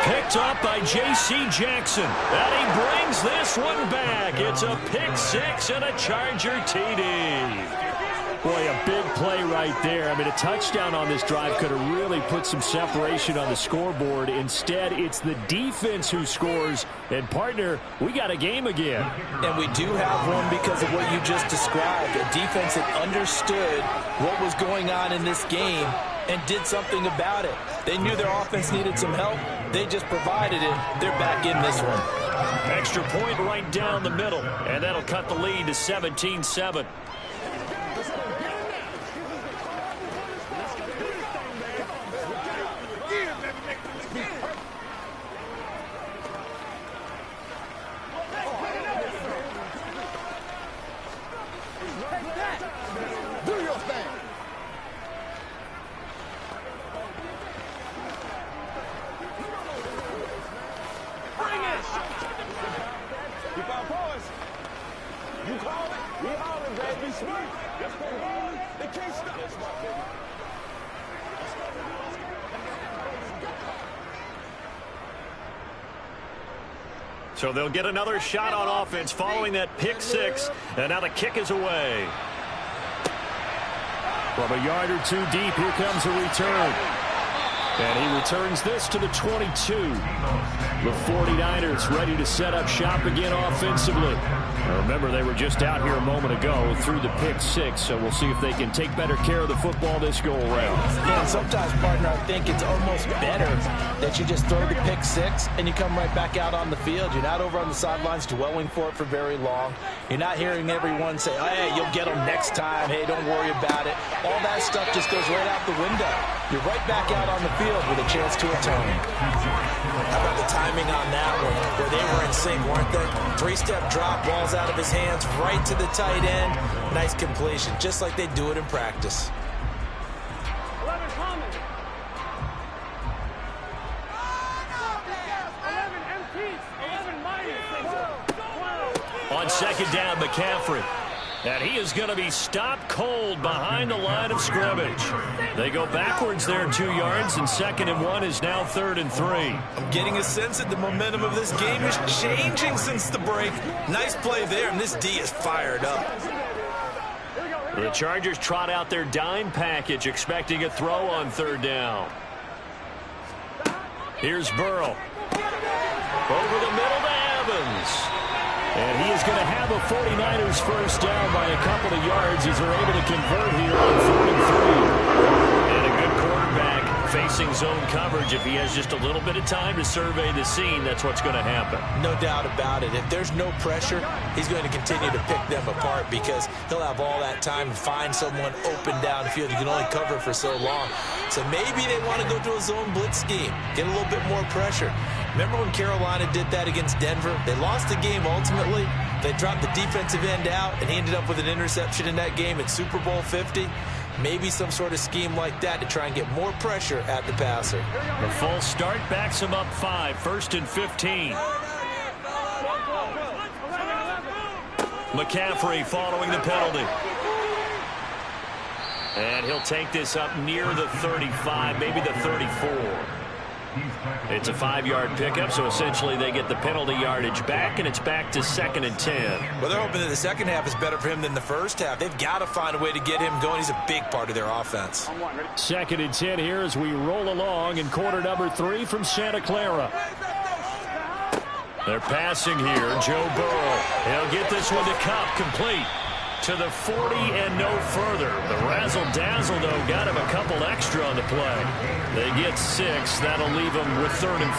Picked up by J.C. Jackson. And he brings this one back. It's a pick six and a Charger TD. Boy, a big play right there. I mean, a touchdown on this drive could have really put some separation on the scoreboard. Instead, it's the defense who scores. And, partner, we got a game again. And we do have one because of what you just described. A defense that understood what was going on in this game and did something about it. They knew their offense needed some help. They just provided it. They're back in this one. Extra point right down the middle. And that'll cut the lead to 17-7. So they'll get another shot on offense following that pick six. And now the kick is away. From a yard or two deep, here comes a return. And he returns this to the 22. The 49ers ready to set up shop again offensively. Now remember, they were just out here a moment ago through the pick six, so we'll see if they can take better care of the football this go-around. And sometimes, partner, I think it's almost better that you just throw the pick six and you come right back out on the field. You're not over on the sidelines dwelling for it for very long. You're not hearing everyone say, hey, you'll get them next time. Hey, don't worry about it. All that stuff just goes right out the window. You're right back out on the field with a chance to atone. How about the timing on that one, where they were in sync, weren't they? Three-step drop, balls out of his hands, right to the tight end. Nice completion, just like they do it in practice. On second down, McCaffrey. And he is going to be stopped cold behind the line of scrimmage. They go backwards there 2 yards, and 2nd and 1 is now 3rd and 3. I'm getting a sense that the momentum of this game is changing since the break. Nice play there, and this D is fired up. The Chargers trot out their dime package, expecting a throw on 3rd down. Here's Burrow. Over the middle to Evans. And he is going to have a 49ers first down by a couple of yards as they're able to convert here on 4th and 3. And a good quarterback facing zone coverage. If he has just a little bit of time to survey the scene, that's what's going to happen. No doubt about it. If there's no pressure, he's going to continue to pick them apart because he'll have all that time to find someone open downfield. You can only cover for so long. So maybe they want to go to a zone blitz scheme, get a little bit more pressure. Remember when Carolina did that against Denver? They lost the game ultimately. They dropped the defensive end out, and he ended up with an interception in that game at Super Bowl 50. Maybe some sort of scheme like that to try and get more pressure at the passer. The false start backs him up 5, 1st and 15. McCaffrey following the penalty. And he'll take this up near the 35, maybe the 34. It's a 5-yard pickup, so essentially they get the penalty yardage back, and it's back to 2nd and 10. Well, they're hoping that the second half is better for him than the first half. They've got to find a way to get him going. He's a big part of their offense. 2nd and 10 here as we roll along in quarter number 3 from Santa Clara. They're passing here. Joe Burrow. He'll get this one to Kupp, complete to the 40 and no further. The razzle-dazzle, though, got him a couple extra on the play. They get 6. That'll leave them with 3rd and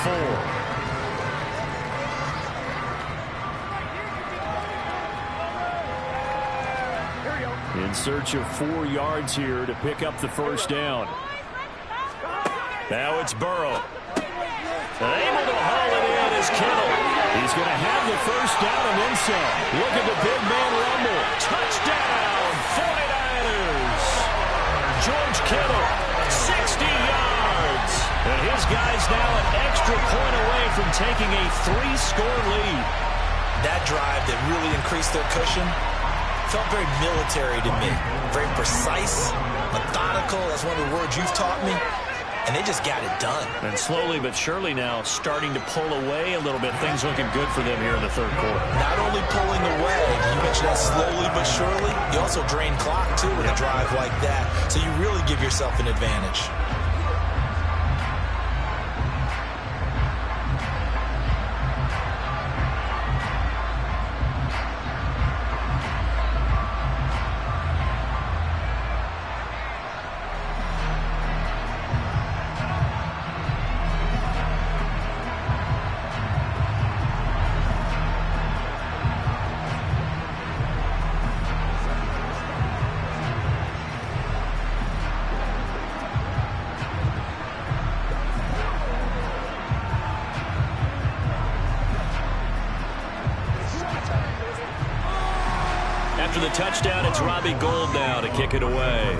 4. In search of 4 yards here to pick up the first down. Now it's Burrow. Able to haul it in is Kittle. He's going to have the first down and then some. Look at the big man rumble. Touchdown, 49ers. George Kittle 60 yards. And his guy's now an extra point away from taking a 3-score lead. That drive that really increased their cushion felt very military to me. Very precise, methodical. That's one of the words you've taught me. And they just got it done. And slowly but surely now starting to pull away a little bit. Things looking good for them here in the third quarter. Not only pulling away, you mentioned that slowly but surely, you also drain clock, too, with a drive like that. So you really give yourself an advantage. After the touchdown, it's Robbie Gould now to kick it away.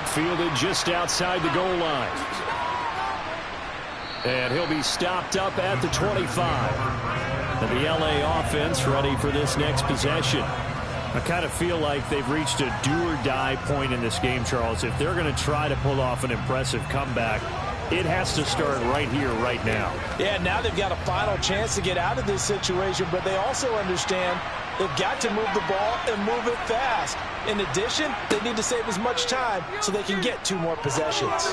Fielded just outside the goal line. And he'll be stopped up at the 25. And the LA offense ready for this next possession. I kind of feel like they've reached a do-or-die point in this game, Charles. If they're going to try to pull off an impressive comeback, it has to start right here, right now. Yeah, now they've got a final chance to get out of this situation, but they also understand they've got to move the ball and move it fast. In addition, they need to save as much time so they can get 2 more possessions.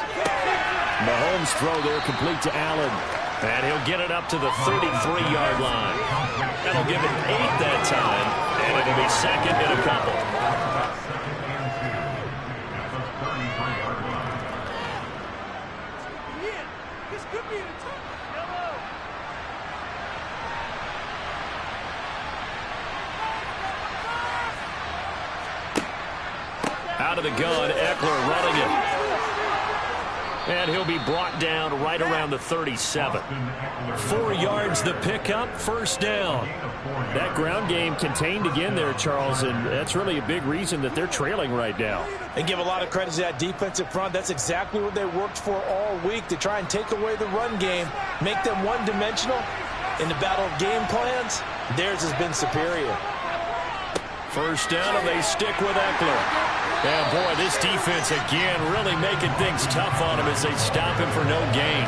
Mahomes' throw there complete to Allen. And he'll get it up to the 33-yard line. That'll give him 8 that time, and it'll be second and a couple. Out of the gun, Eckler running it. And he'll be brought down right around the 37. 4 yards the pickup, first down. That ground game contained again there, Charles, and that's really a big reason that they're trailing right now. And give a lot of credit to that defensive front. That's exactly what they worked for all week, to try and take away the run game, make them one-dimensional. In the battle of game plans, theirs has been superior. First down, and they stick with Eckler. And, boy, this defense, again, really making things tough on him as they stop him for no gain.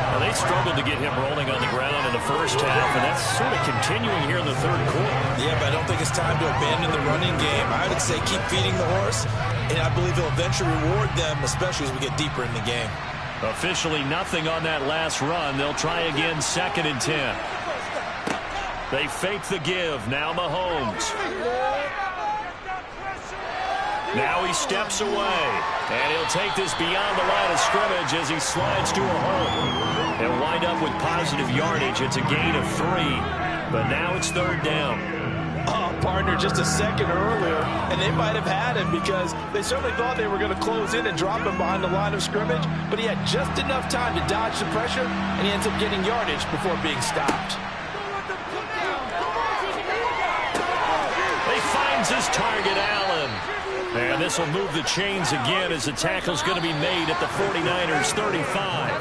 Now, they struggled to get him rolling on the ground in the first half, and that's sort of continuing here in the third quarter. Yeah, but I don't think it's time to abandon the running game. I would say keep feeding the horse, and I believe he'll eventually reward them, especially as we get deeper in the game. Officially nothing on that last run. They'll try again, 2nd and 10. They fake the give. Now Mahomes. Now he steps away, and he'll take this beyond the line of scrimmage as he slides to a hole. He'll wind up with positive yardage. It's a gain of 3, but now it's 3rd down. Oh, partner, just a second earlier, and they might have had him because they certainly thought they were going to close in and drop him behind the line of scrimmage, but he had just enough time to dodge the pressure, and he ends up getting yardage before being stopped. He finds his target, Allen. And this will move the chains again as the tackle's going to be made at the 49ers 35.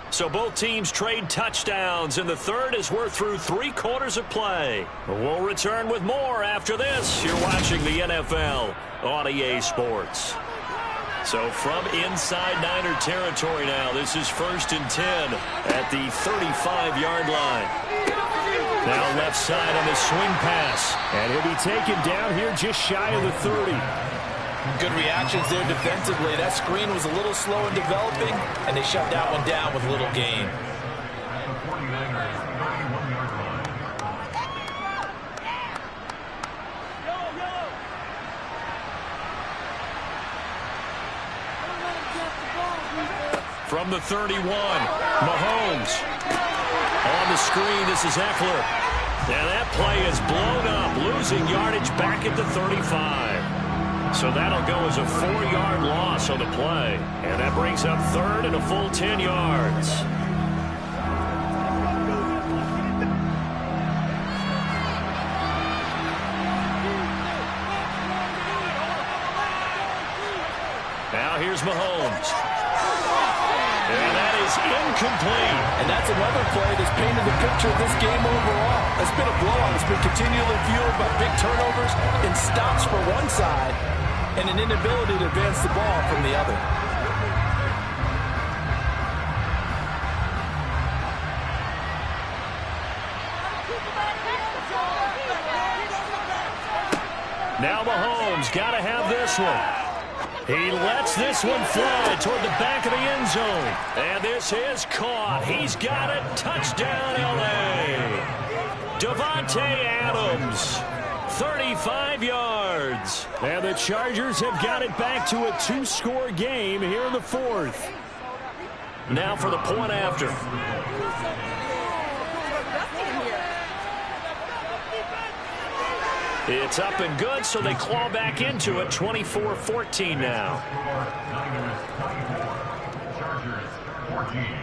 So both teams trade touchdowns, and the third as we're through 3 quarters of play. We'll return with more after this. You're watching the NFL on EA Sports. So from inside Niner territory now, this is 1st and 10 at the 35-yard line. Now left side on the swing pass. And he'll be taken down here just shy of the 30. Good reactions there defensively. That screen was a little slow in developing, and they shut that one down with little gain. From the 31, Mahomes. On the screen, this is Eckler. And that play is blown up, losing yardage back at the 35. So that'll go as a 4-yard loss on the play. And that brings up 3rd and a full 10 yards. here's Mahomes. And that is incomplete. And that's another play that's painted the picture of this game overall. It's been a blowout. It's been continually fueled by big turnovers and stops for one side and an inability to advance the ball from the other. Now Mahomes got to have this one. He lets this one fly toward the back of the end zone. And this is caught. He's got it. Touchdown, L.A. Davante Adams, 35 yards. And the Chargers have got it back to a 2-score game here in the fourth. Now for the point after. It's up and good, so they claw back into it. 24-14 now. Chargers 14.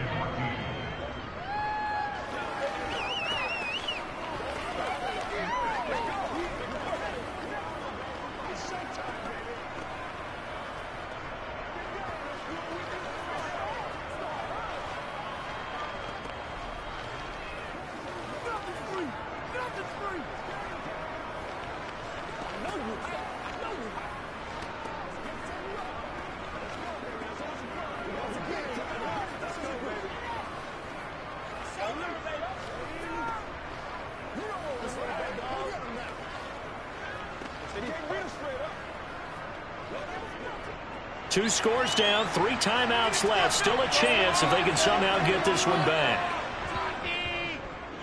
Two scores down, 3 timeouts left. Still a chance if they can somehow get this one back.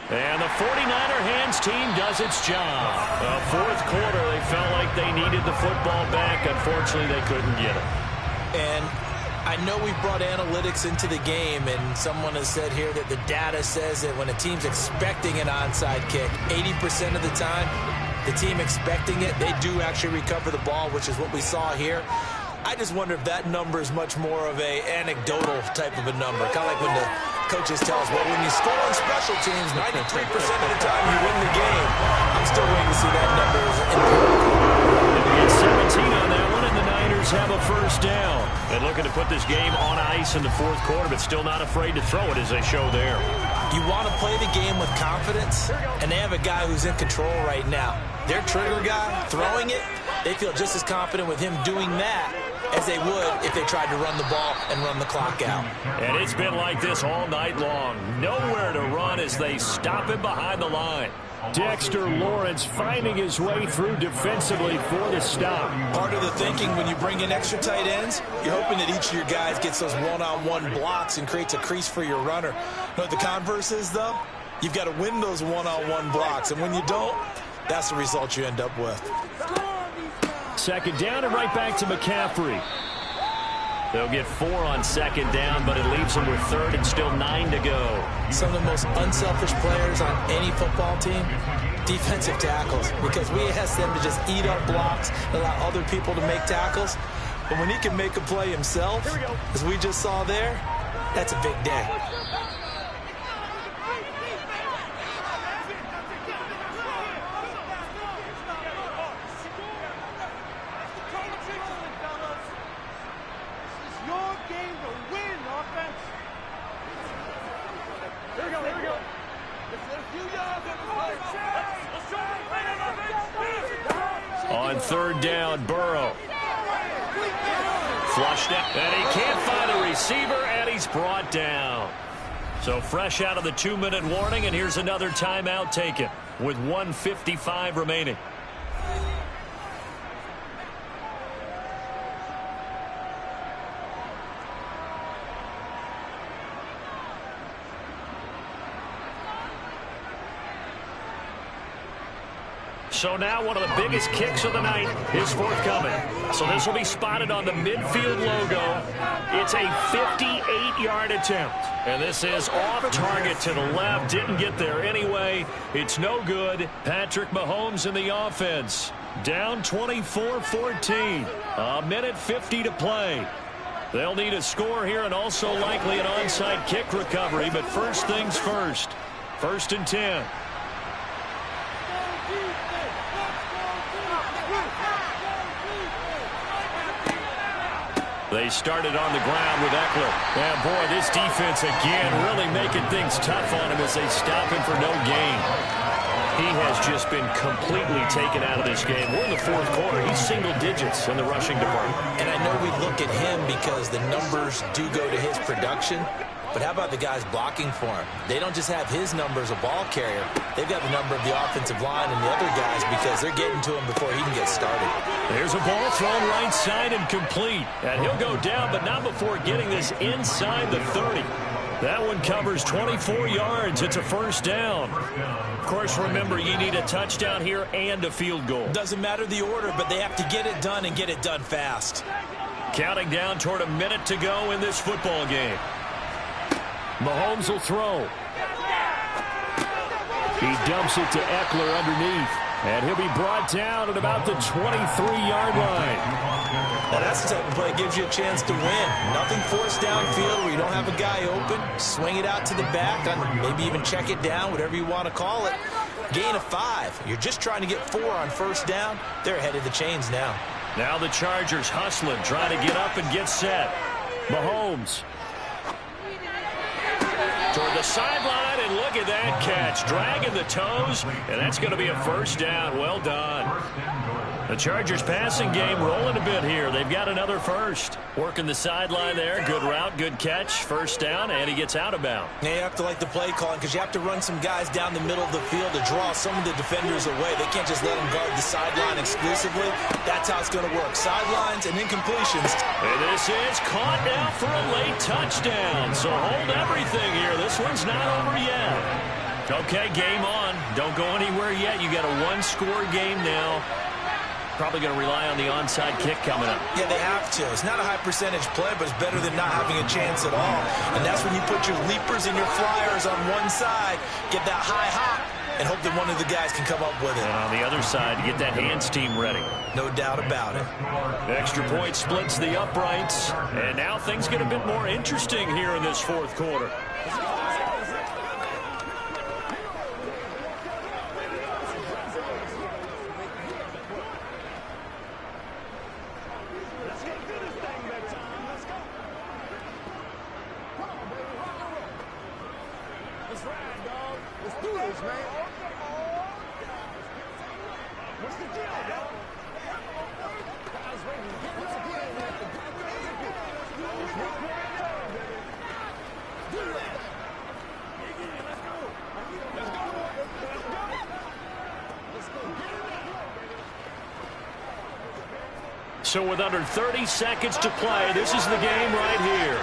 And the 49er hands team does its job. Fourth quarter, they felt like they needed the football back. Unfortunately, they couldn't get it. And I know we brought analytics into the game, and someone has said here that the data says that when a team's expecting an onside kick, 80% of the time, the team expecting it, they do actually recover the ball, which is what we saw here. I just wonder if that number is much more of a anecdotal type of a number. Kind of like when the coaches tell us, well, when you score on special teams, 93% of the time you win the game. I'm still waiting to see that number as empirical. They get 17 on that one, and the Niners have a first down. And looking to put this game on ice in the fourth quarter, but still not afraid to throw it as they show there. You want to play the game with confidence, and they have a guy who's in control right now. Their trigger guy, throwing it, they feel just as confident with him doing that as they would if they tried to run the ball and run the clock out. And it's been like this all night long. Nowhere to run as they stop him behind the line. Dexter Lawrence finding his way through defensively for the stop. Part of the thinking when you bring in extra tight ends, you're hoping that each of your guys gets those one-on-one blocks and creates a crease for your runner. You know what the converse is, though? You've got to win those one-on-one blocks, and when you don't, that's the result you end up with. Second down and right back to McCaffrey. They'll get 4 on second down, but it leaves them with third and still 9 to go. Some of the most unselfish players on any football team, defensive tackles, because we ask them to just eat up blocks, allow other people to make tackles. But when he can make a play himself, as we just saw there, that's a big day. On third down, Burrow. Flushed out, and he can't find a receiver, and he's brought down. So fresh out of the 2-minute warning, and here's another timeout taken with 1:55 remaining. So now one of the biggest kicks of the night is forthcoming. So this will be spotted on the midfield logo. It's a 58-yard attempt. And this is off target to the left. Didn't get there anyway. It's no good. Patrick Mahomes in the offense. Down 24-14. A minute 50 to play. They'll need a score here and also likely an onside kick recovery. But first things first. 1st and 10. They started on the ground with Eckler. And, boy, this defense, again, really making things tough on him as they stop him for no gain. He has just been completely taken out of this game. We're in the fourth quarter. He's single digits in the rushing department. And I know we look at him because the numbers do go to his production. But how about the guys blocking for him? They don't just have his number as a ball carrier. They've got the number of the offensive line and the other guys because they're getting to him before he can get started. There's a ball thrown right side and complete. And he'll go down, but not before getting this inside the 30. That one covers 24 yards. It's a first down. Of course, remember, you need a touchdown here and a field goal. Doesn't matter the order, but they have to get it done and get it done fast. Counting down toward a minute to go in this football game. Mahomes will throw. He dumps it to Eckler underneath. And he'll be brought down at about the 23-yard line. Now that's the type of play that gives you a chance to win. Nothing forced downfield where you don't have a guy open. Swing it out to the back, maybe even check it down, whatever you want to call it. Gain of 5. You're just trying to get 4 on first down. They're ahead of the chains now. Now the Chargers hustling, trying to get up and get set. Mahomes. Toward the sideline, and look at that catch. Dragging the toes, and that's going to be a first down. Well done. The Chargers passing game rolling a bit here. They've got another first. Working the sideline there. Good route, good catch. First down, and he gets out of bounds. Now you have to like the play calling because you have to run some guys down the middle of the field to draw some of the defenders away. They can't just let them guard the sideline exclusively. That's how it's going to work. Sidelines and incompletions. And this is caught now for a late touchdown. So hold everything here. This one's not over yet. Okay, game on. Don't go anywhere yet. You got a one-score game now. Probably going to rely on the onside kick coming up. Yeah, they have to. It's not a high percentage play, but it's better than not having a chance at all. And that's when you put your leapers and your flyers on one side, get that high hop, and hope that one of the guys can come up with it. And on the other side, get that hands team ready. No doubt about it. Extra point splits the uprights. And now things get a bit more interesting here in this fourth quarter. So with under 30 seconds to play, this is the game right here.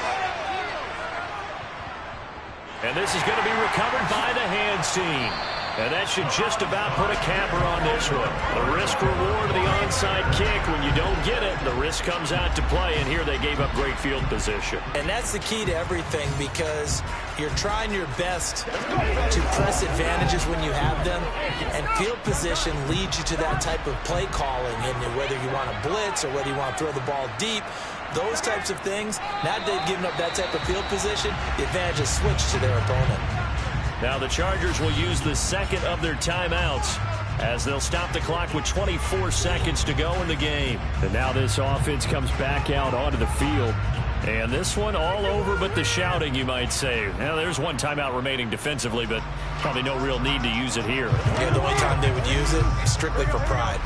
And this is going to be recovered by the hands team. And that should just about put a capper on this one. The risk-reward of the onside kick. When you don't get it, the risk comes out to play. And here they gave up great field position. And that's the key to everything because you're trying your best to press advantages when you have them. And field position leads you to that type of play calling. And whether you want to blitz or whether you want to throw the ball deep, those types of things, now that they've given up that type of field position, the advantage is switched to their opponent. Now the Chargers will use the second of their timeouts as they'll stop the clock with 24 seconds to go in the game. And now this offense comes back out onto the field. And this one all over but the shouting, you might say. Now there's one timeout remaining defensively, but probably no real need to use it here. Yeah, the only time they would use it, strictly for pride.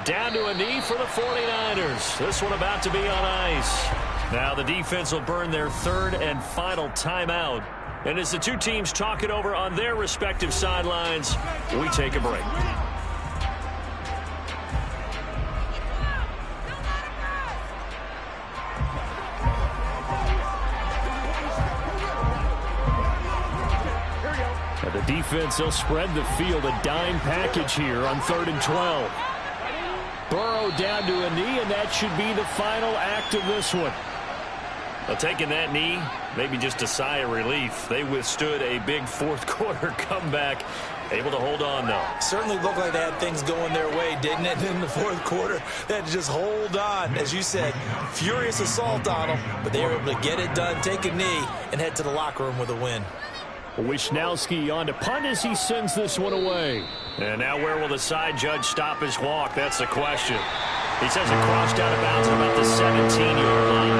Down to a knee for the 49ers. This one about to be on ice. Now the defense will burn their third and final timeout. And as the two teams talk it over on their respective sidelines, we take a break. And the defense, they'll spread the field, a dime package here on 3rd and 12. Burrow down to a knee, and that should be the final act of this one. Well, taking that knee, maybe just a sigh of relief. They withstood a big fourth quarter comeback. Able to hold on, though. Certainly looked like they had things going their way, didn't it, in the fourth quarter? They had to just hold on. As you said, furious assault on them, but they were able to get it done, take a knee, and head to the locker room with a win. Wisnowski on to punt as he sends this one away. And now where will the side judge stop his walk? That's the question. He says it crossed out of bounds at about the 17-yard line.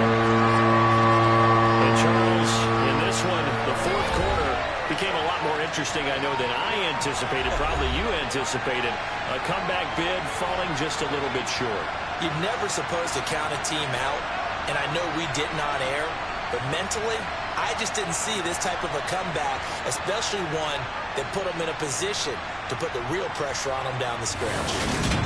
And Charles, in this one, the fourth quarter became a lot more interesting, I know, than I anticipated. Probably you anticipated. A comeback bid falling just a little bit short. You're never supposed to count a team out, and I know we didn't on air, but mentally, I just didn't see this type of a comeback, especially one that put them in a position to put the real pressure on them down the stretch.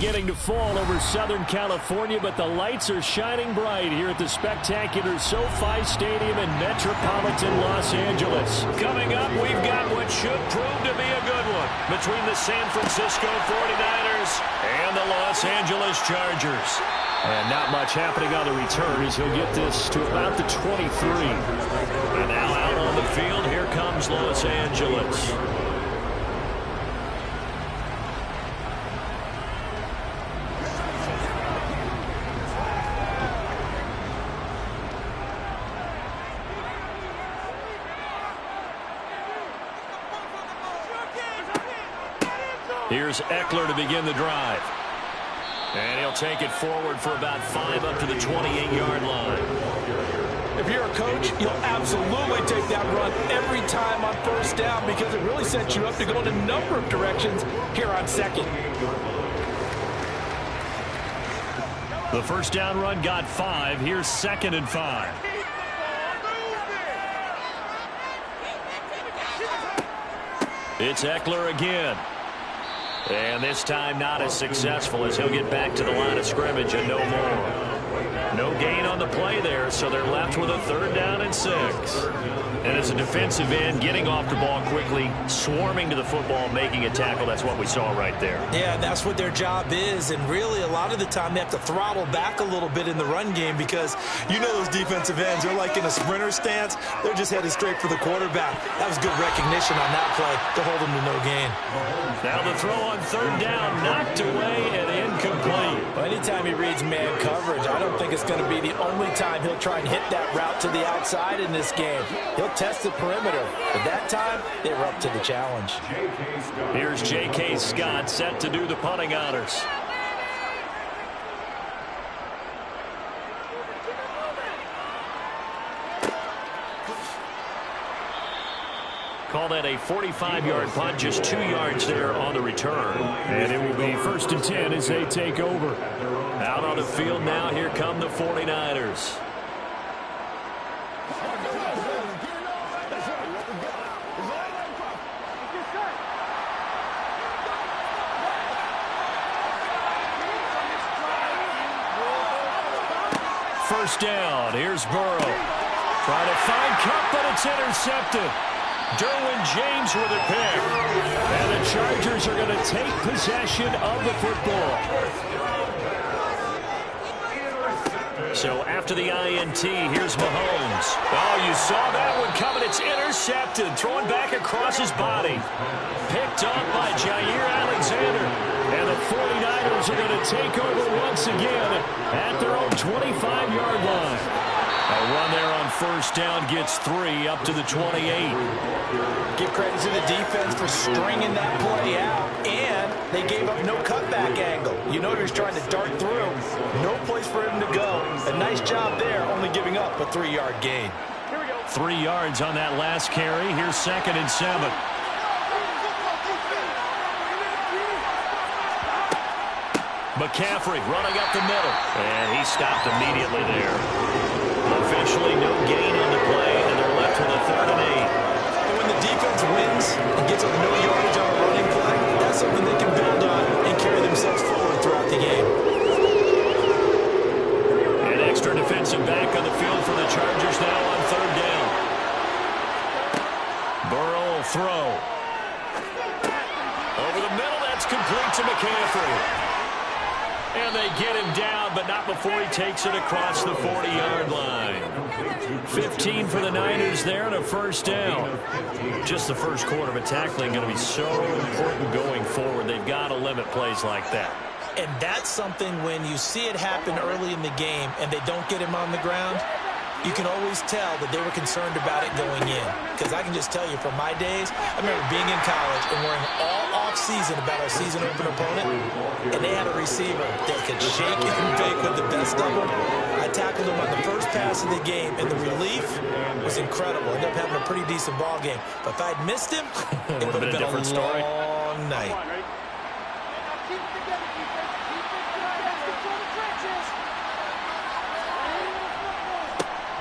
beginning to fall over Southern California, but the lights are shining bright here at the spectacular SoFi Stadium in metropolitan Los Angeles. Coming up, we've got what should prove to be a good one between the San Francisco 49ers and the Los Angeles Chargers. And not much happening on the return as he'll get this to about the 23. And now out on the field, here comes Los Angeles. Here's Eckler to begin the drive. And he'll take it forward for about 5 up to the 28-yard line. If you're a coach, you'll absolutely take that run every time on first down because it really sets you up to go in a number of directions here on second. The first down run got 5. Here's 2nd and 5. It's Eckler again. And this time not as successful as he'll get back to the line of scrimmage and no more. No gain on the play there, so they're left with a 3rd down and 6. And as a defensive end, getting off the ball quickly, swarming to the football, making a tackle, that's what we saw right there. Yeah, that's what their job is. And really, a lot of the time, they have to throttle back a little bit in the run game because you know those defensive ends, they're like in a sprinter stance. They're just headed straight for the quarterback. That was good recognition on that play to hold them to no gain. Now the throw on 3rd down, knocked away and incomplete. Well, anytime he reads man coverage, I don't think it's going to be the only time he'll try and hit that route to the outside in this game. He'll test the perimeter, but that time they were up to the challenge. Here's J.K. Scott set to do the punting honors. Call that a 45-yard punt, just 2 yards there on the return. And it will be 1st and 10 as they take over. Out on the field now, here come the 49ers. First down, here's Burrow. Trying to find Kupp, but it's intercepted. Derwin James with a pick. And the Chargers are going to take possession of the football. So after the INT, here's Mahomes. Oh, you saw that one coming. It's intercepted. Throwing back across his body. Picked up by Jair Alexander. And the 49ers are going to take over once again at their own 25-yard line. A run there on first down gets 3 up to the 28. Give credit to the defense for stringing that play out, and they gave up no cutback angle. You know they're trying to dart through. No place for him to go. A nice job there, only giving up a 3-yard gain. 3 yards on that last carry. Here's 2nd and 7. McCaffrey running up the middle. And he stopped immediately there. Officially no gain on the play, and they're left with a 3rd and 8. And when the defense wins and gets up no yardage on a running play, that's something they can build on and carry themselves forward throughout the game. An extra defensive back on the field for the Chargers now on 3rd down. Burrow will throw. Over the middle, that's complete to McCaffrey. And they get him down, but not before he takes it across the 40-yard line. 15 for the Niners there and a first down. Just the first quarter, but tackling going to be so important going forward. They've got to limit plays like that. And that's something when you see it happen early in the game and they don't get him on the ground, you can always tell that they were concerned about it going in. Because I can just tell you from my days, I remember being in college and worrying all off-season about our season open opponent, and they had a receiver that could shake and bake with the best of them. I tackled him on the first pass of the game, and the relief was incredible. Ended up having a pretty decent ball game. But if I'd missed him, it would have been a different story. long night.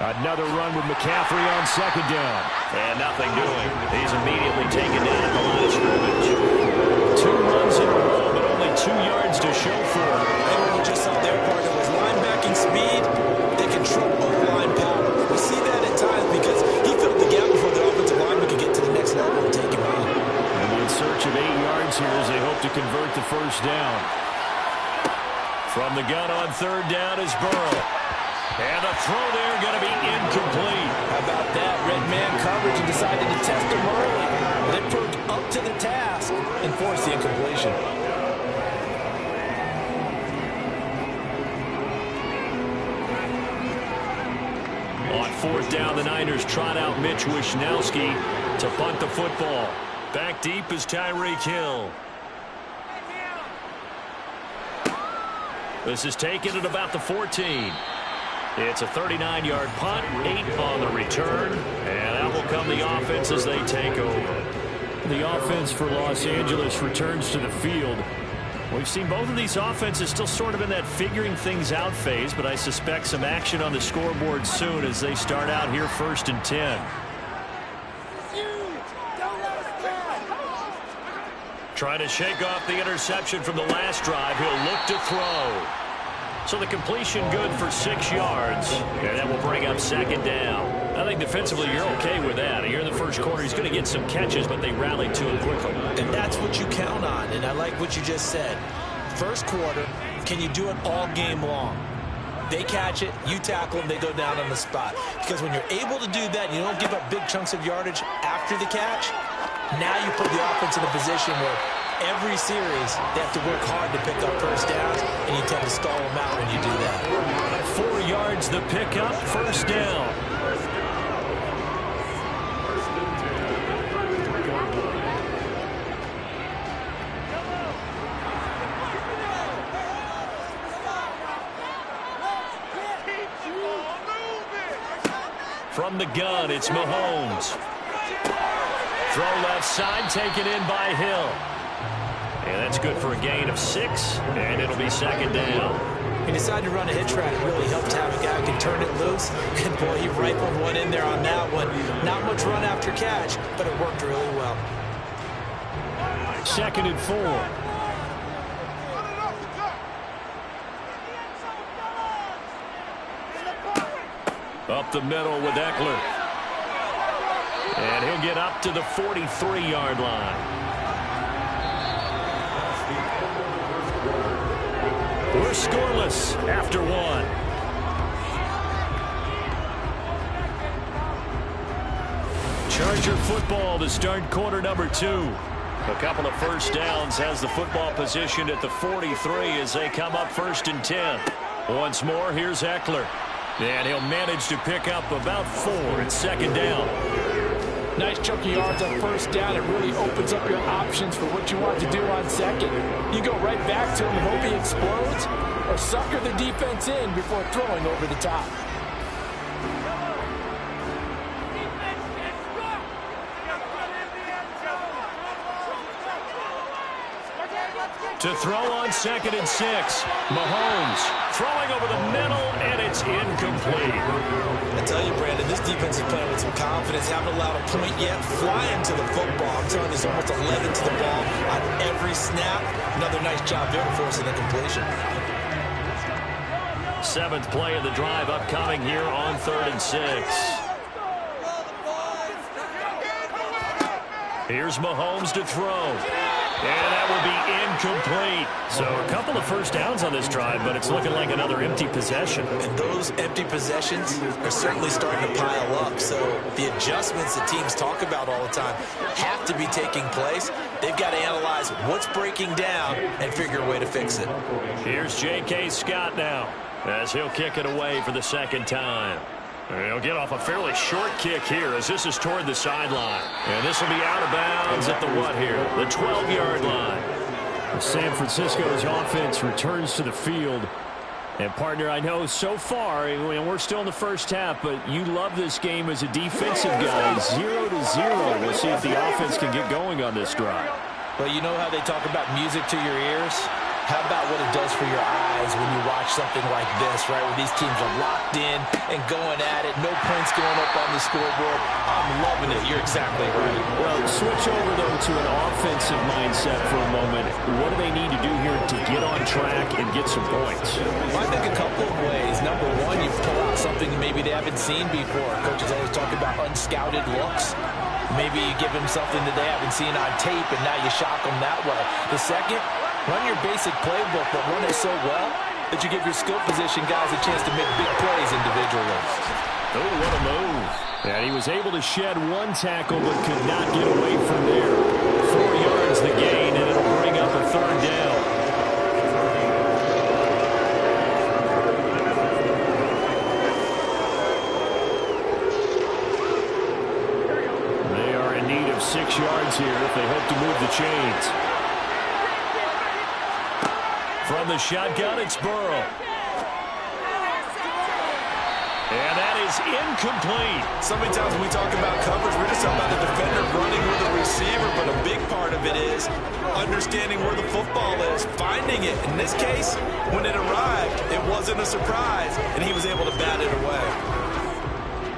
Another run with McCaffrey on 2nd down. And nothing doing. He's immediately taken down at the line of scrimmage. 2 runs in a row, but only 2 yards to show for march of 8 yards here as they hope to convert the first down. From the gun on third down is Burrow. And the throw there going to be incomplete. How about that? Red man coverage and decided to test him early. They proved up to the task and forced the incompletion. On fourth down, the Niners trot out Mitch Wishnowsky to punt the football. Back deep is Tyreek Hill. This is taken at about the 14. It's a 39-yard punt, 8 on the return, and that will come the offense as they take over. The offense for Los Angeles returns to the field. We've seen both of these offenses still sort of in that figuring things out phase, but I suspect some action on the scoreboard soon as they start out here 1st and 10. Trying to shake off the interception from the last drive. He'll look to throw. So the completion good for 6 yards, and that will bring up second down. I think defensively you're okay with that. Here in the first quarter, he's going to get some catches, but they rallied to him quickly. And that's what you count on, and I like what you just said. First quarter, can you do it all game long? They catch it, you tackle them, they go down on the spot. Because when you're able to do that, you don't give up big chunks of yardage after the catch, now you put the offense in a position where every series, they have to work hard to pick up first downs, and you tend to stall them out when you do that. 4 yards the pickup, first down. From the gun, it's Mahomes. Throw left side, taken in by Hill. And that's good for a gain of 6, and it'll be second down. He decided to run a hitch route. It really helped to have a guy who can turn it loose. And, boy, he rifled one in there on that one. Not much run after catch, but it worked really well. 2nd and 4. Up the middle with Eckler. And he'll get up to the 43-yard line. We're scoreless after 1. Charger football to start quarter number 2. A couple of first downs has the football positioned at the 43 as they come up 1st and 10. Once more, here's Eckler. And he'll manage to pick up about 4 at second down. Nice chunk of yards on first down. It really opens up your options for what you want to do on second. You go right back to him and hope he explodes, or sucker the defense in before throwing over the top. To throw on 2nd and 6. Mahomes throwing over the middle, and it's incomplete. I tell you, Brandon, this defense is playing with some confidence. Haven't allowed a point yet. Flying to the football. I'm telling you, there's almost 11 to the ball on every snap. Another nice job there for forcing the completion. 7th play of the drive upcoming here on 3rd and 6. Here's Mahomes to throw. And that will be incomplete. So a couple of first downs on this drive, but it's looking like another empty possession. And those empty possessions are certainly starting to pile up. So the adjustments that teams talk about all the time have to be taking place. They've got to analyze what's breaking down and figure a way to fix it. Here's J.K. Scott now as he'll kick it away for the 2nd time. He'll get off a fairly short kick here as this is toward the sideline. And this will be out of bounds at the what here? The 12-yard line. San Francisco's offense returns to the field. And, partner, I know so far, and we're still in the first half, but you love this game as a defensive guy. 0-0. We'll see if the offense can get going on this drive. Well, you know how they talk about music to your ears? How about what it does for your eyes when you watch something like this, right, where these teams are locked in and going at it, no points going up on the scoreboard. I'm loving it. You're exactly right. Well, switch over, though, to an offensive mindset for a moment. What do they need to do here to get on track and get some points? I think a couple of ways. Number one, you pull out something maybe they haven't seen before. Coaches always talk about unscouted looks. Maybe you give them something that they haven't seen on tape, and now you shock them that way. The second, run your basic playbook, but run it so well that you give your skill position guys a chance to make big plays individually. Oh, what a move. And he was able to shed one tackle, but could not get away from there. 4 yards the gain, and it'll bring up a third down. They are in need of 6 yards here if they hope to move the chains. From the shotgun, it's Burrow. And that is incomplete. So many times when we talk about coverage, we're just talking about the defender running with a receiver, but a big part of it is understanding where the football is, finding it. In this case, when it arrived, it wasn't a surprise, and he was able to bat it away.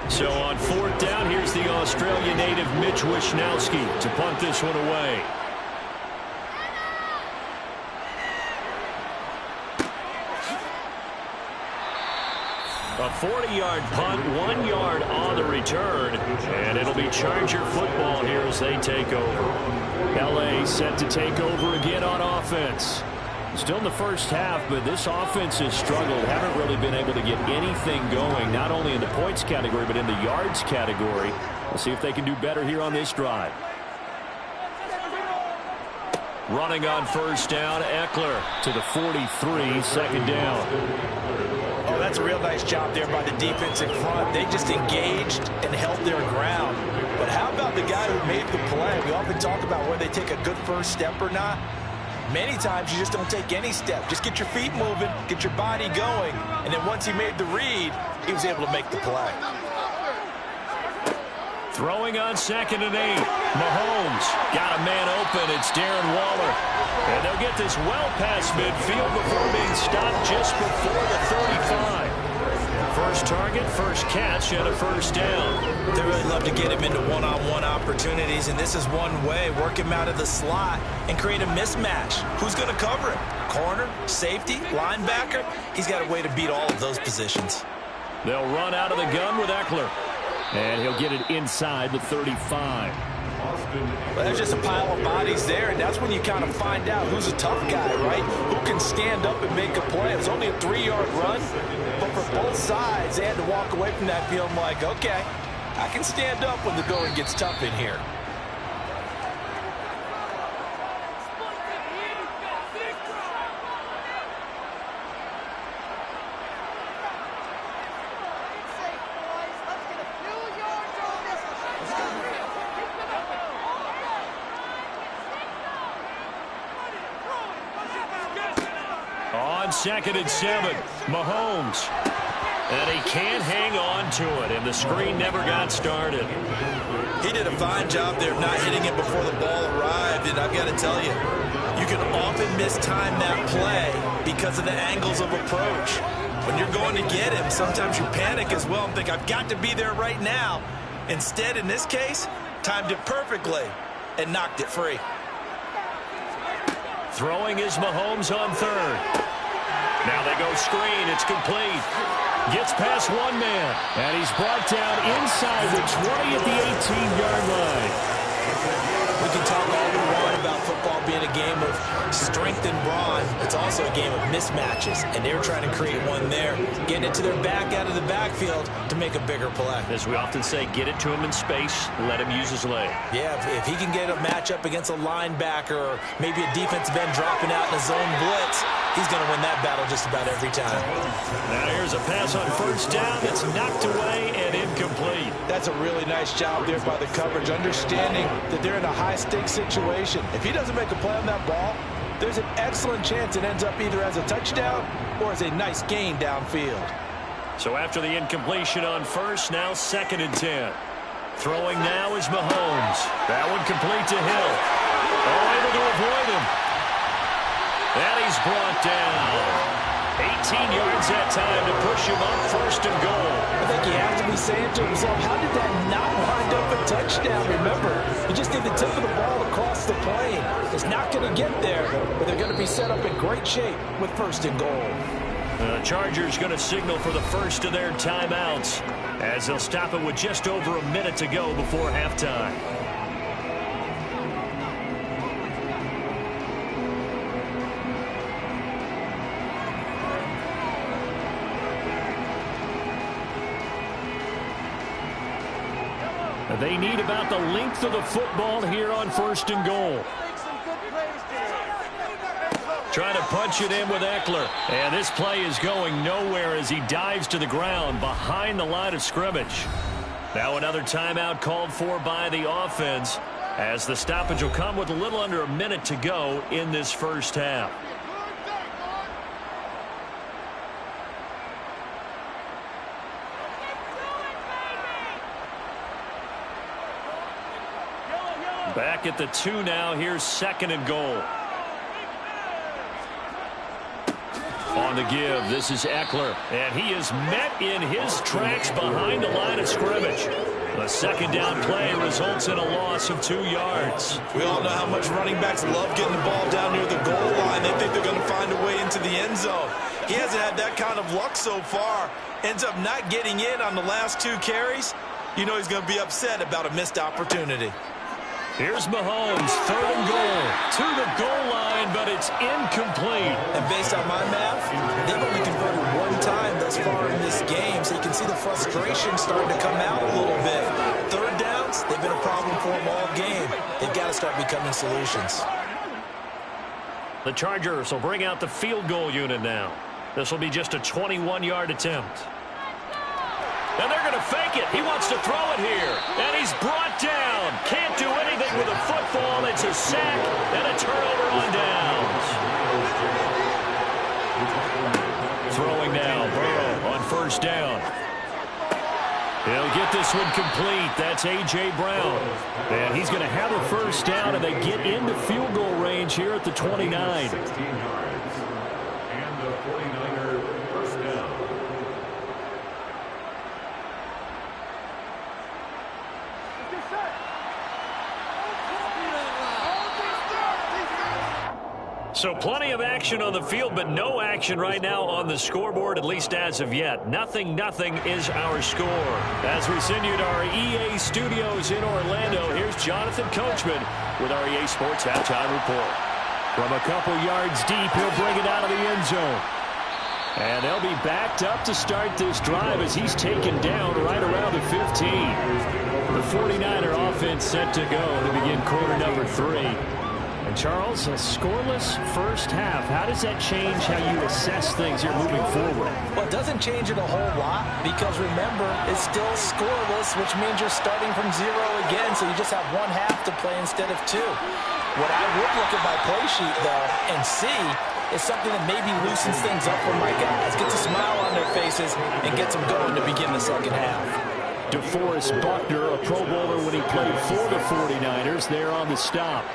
So on 4th down, here's the Australia native Mitch Wishnowsky to punt this one away. A 40-yard punt, 1 yard on the return, and it'll be Charger football here as they take over. L.A. set to take over again on offense. Still in the first half, but this offense has struggled. Haven't really been able to get anything going, not only in the points category, but in the yards category. We'll see if they can do better here on this drive. Running on 1st down, Eckler to the 43, 2nd down. Oh, that's a real nice job there by the defense in front. They just engaged and held their ground. But how about the guy who made the play? We often talk about whether they take a good first step or not. Many times you just don't take any step. Just get your feet moving, get your body going, and then once he made the read, he was able to make the play. Throwing on 2nd and 8. Mahomes got a man open. It's Darren Waller. And they'll get this well past midfield before being stopped just before the 35. First target, first catch, and a 1st down. They really love to get him into one-on-one opportunities, and this is one way. Work him out of the slot and create a mismatch. Who's going to cover him? Corner, safety, linebacker? He's got a way to beat all of those positions. They'll run out of the gun with Eckler. And he'll get it inside the 35. Well, there's just a pile of bodies there, and that's when you kind of find out who's a tough guy, right? Who can stand up and make a play. It was only a 3-yard run, but for both sides, they had to walk away from that feeling like, okay, I can stand up when the going gets tough in here. On 2nd and 7, Mahomes. And he can't hang on to it, and the screen never got started. He did a fine job there of not hitting it before the ball arrived, and I've got to tell you, you can often mistime that play because of the angles of approach. When you're going to get him, sometimes you panic as well and think, I've got to be there right now. Instead, in this case, timed it perfectly and knocked it free. Throwing is Mahomes on 3rd. Now they go screen. It's complete. Gets past one man. And he's brought down inside the 20 at the 18-yard line. We can talk all we want about football being a game of strength and brawn. It's also a game of mismatches, and they're trying to create one there, getting it to their back out of the backfield to make a bigger play. As we often say, get it to him in space, let him use his leg. Yeah, if he can get a matchup against a linebacker or maybe a defensive end dropping out in a zone blitz, he's going to win that battle just about every time. Now here's a pass on 1st down that's knocked away and incomplete. That's a really nice job there by the coverage, understanding that they're in a high-stakes situation. If he doesn't make a play on that ball, there's an excellent chance it ends up either as a touchdown or as a nice gain downfield. So after the incompletion on 1st, now 2nd and 10. Throwing now is Mahomes. That one complete to Hill. Oh, able to avoid him. And he's brought down. 18 yards that time to push him up 1st and goal. I think he has to be saying to himself, how did that not wind up a touchdown? Remember, you just need the tip of the ball across the plane. It's not going to get there, but they're going to be set up in great shape with 1st and goal. The Chargers going to signal for the first of their timeouts as they'll stop it with just over a minute to go before halftime. They need about the length of the football here on 1st and goal. Trying to punch it in with Eckler. And this play is going nowhere as he dives to the ground behind the line of scrimmage. Now another timeout called for by the offense, as the stoppage will come with a little under a minute to go in this first half. Back at the 2 now. Here's 2nd and goal. On the give, this is Eckler, and he is met in his tracks behind the line of scrimmage. The 2nd down play results in a loss of 2 yards. We all know how much running backs love getting the ball down near the goal line. They think they're going to find a way into the end zone. He hasn't had that kind of luck so far. Ends up not getting in on the last 2 carries. You know he's going to be upset about a missed opportunity. Here's Mahomes, 3rd and goal. To the goal line, but it's incomplete. And based on my math, they've only converted 1 time thus far in this game, so you can see the frustration starting to come out a little bit. 3rd downs, they've been a problem for them all game. They've got to start becoming solutions. The Chargers will bring out the field goal unit now. This will be just a 21-yard attempt. And they're going to fake it. He wants to throw it here. And he's brought down. Can't do anything with a football. It's a sack and a turnover on downs. Throwing now. Burrow on 1st down. He'll get this one complete. That's A.J. Brown. And he's going to have a 1st down, and they get into field goal range here at the 29. 16 yards. And the 49er 1st down. So plenty of action on the field, but no action right now on the scoreboard, at least as of yet. 0-0 is our score. As we send you to our EA studios in Orlando, here's Jonathan Coachman with our EA Sports Halftime Report. From a couple yards deep, he'll bring it out of the end zone. And they'll be backed up to start this drive as he's taken down right around the 15. The 49er offense set to go to begin quarter number 3. And Charles, a scoreless first half. How does that change how you assess things here moving forward? Well, it doesn't change it a whole lot because, remember, it's still scoreless, which means you're starting from 0 again, so you just have 1 half to play instead of 2. What I would look at my play sheet, though, and see is something that maybe loosens things up for my guys, gets a smile on their faces, and gets them going to begin the second half. DeForest Buckner, a Pro Bowler when he played for the 49ers, there on the stop.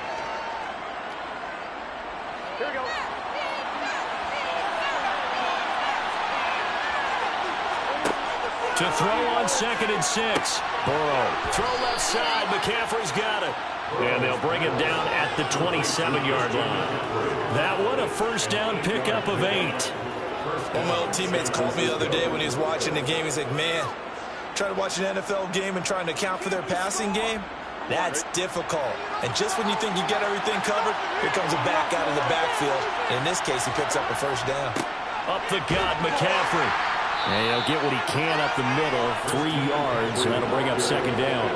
To throw on 2nd and 6. Burrow. Throw left side. McCaffrey's got it. And they'll bring him down at the 27-yard line. That one, a 1st down pickup of 8. One of my old teammates called me the other day when he was watching the game. He's like, man, trying to watch an NFL game and trying to account for their passing game? That's difficult. And just when you think you get everything covered, here comes a back out of the backfield. And in this case, he picks up a 1st down. Up the gut, McCaffrey. And he'll get what he can up the middle, 3 yards, and that'll bring up 2nd down.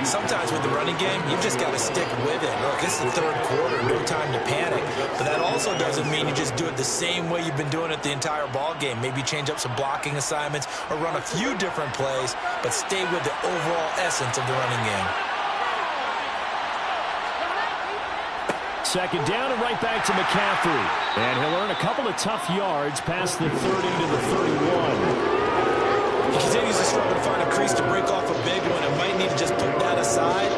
Sometimes with the running game, you've just got to stick with it. Look, this is the 3rd quarter, no time to panic. But that also doesn't mean you just do it the same way you've been doing it the entire ball game. Maybe change up some blocking assignments or run a few different plays, but stay with the overall essence of the running game. 2nd down and right back to McCaffrey. And he'll earn a couple of tough yards past the 30 to the 31. He continues to struggle to find a crease to break off a big one and might need to just put that aside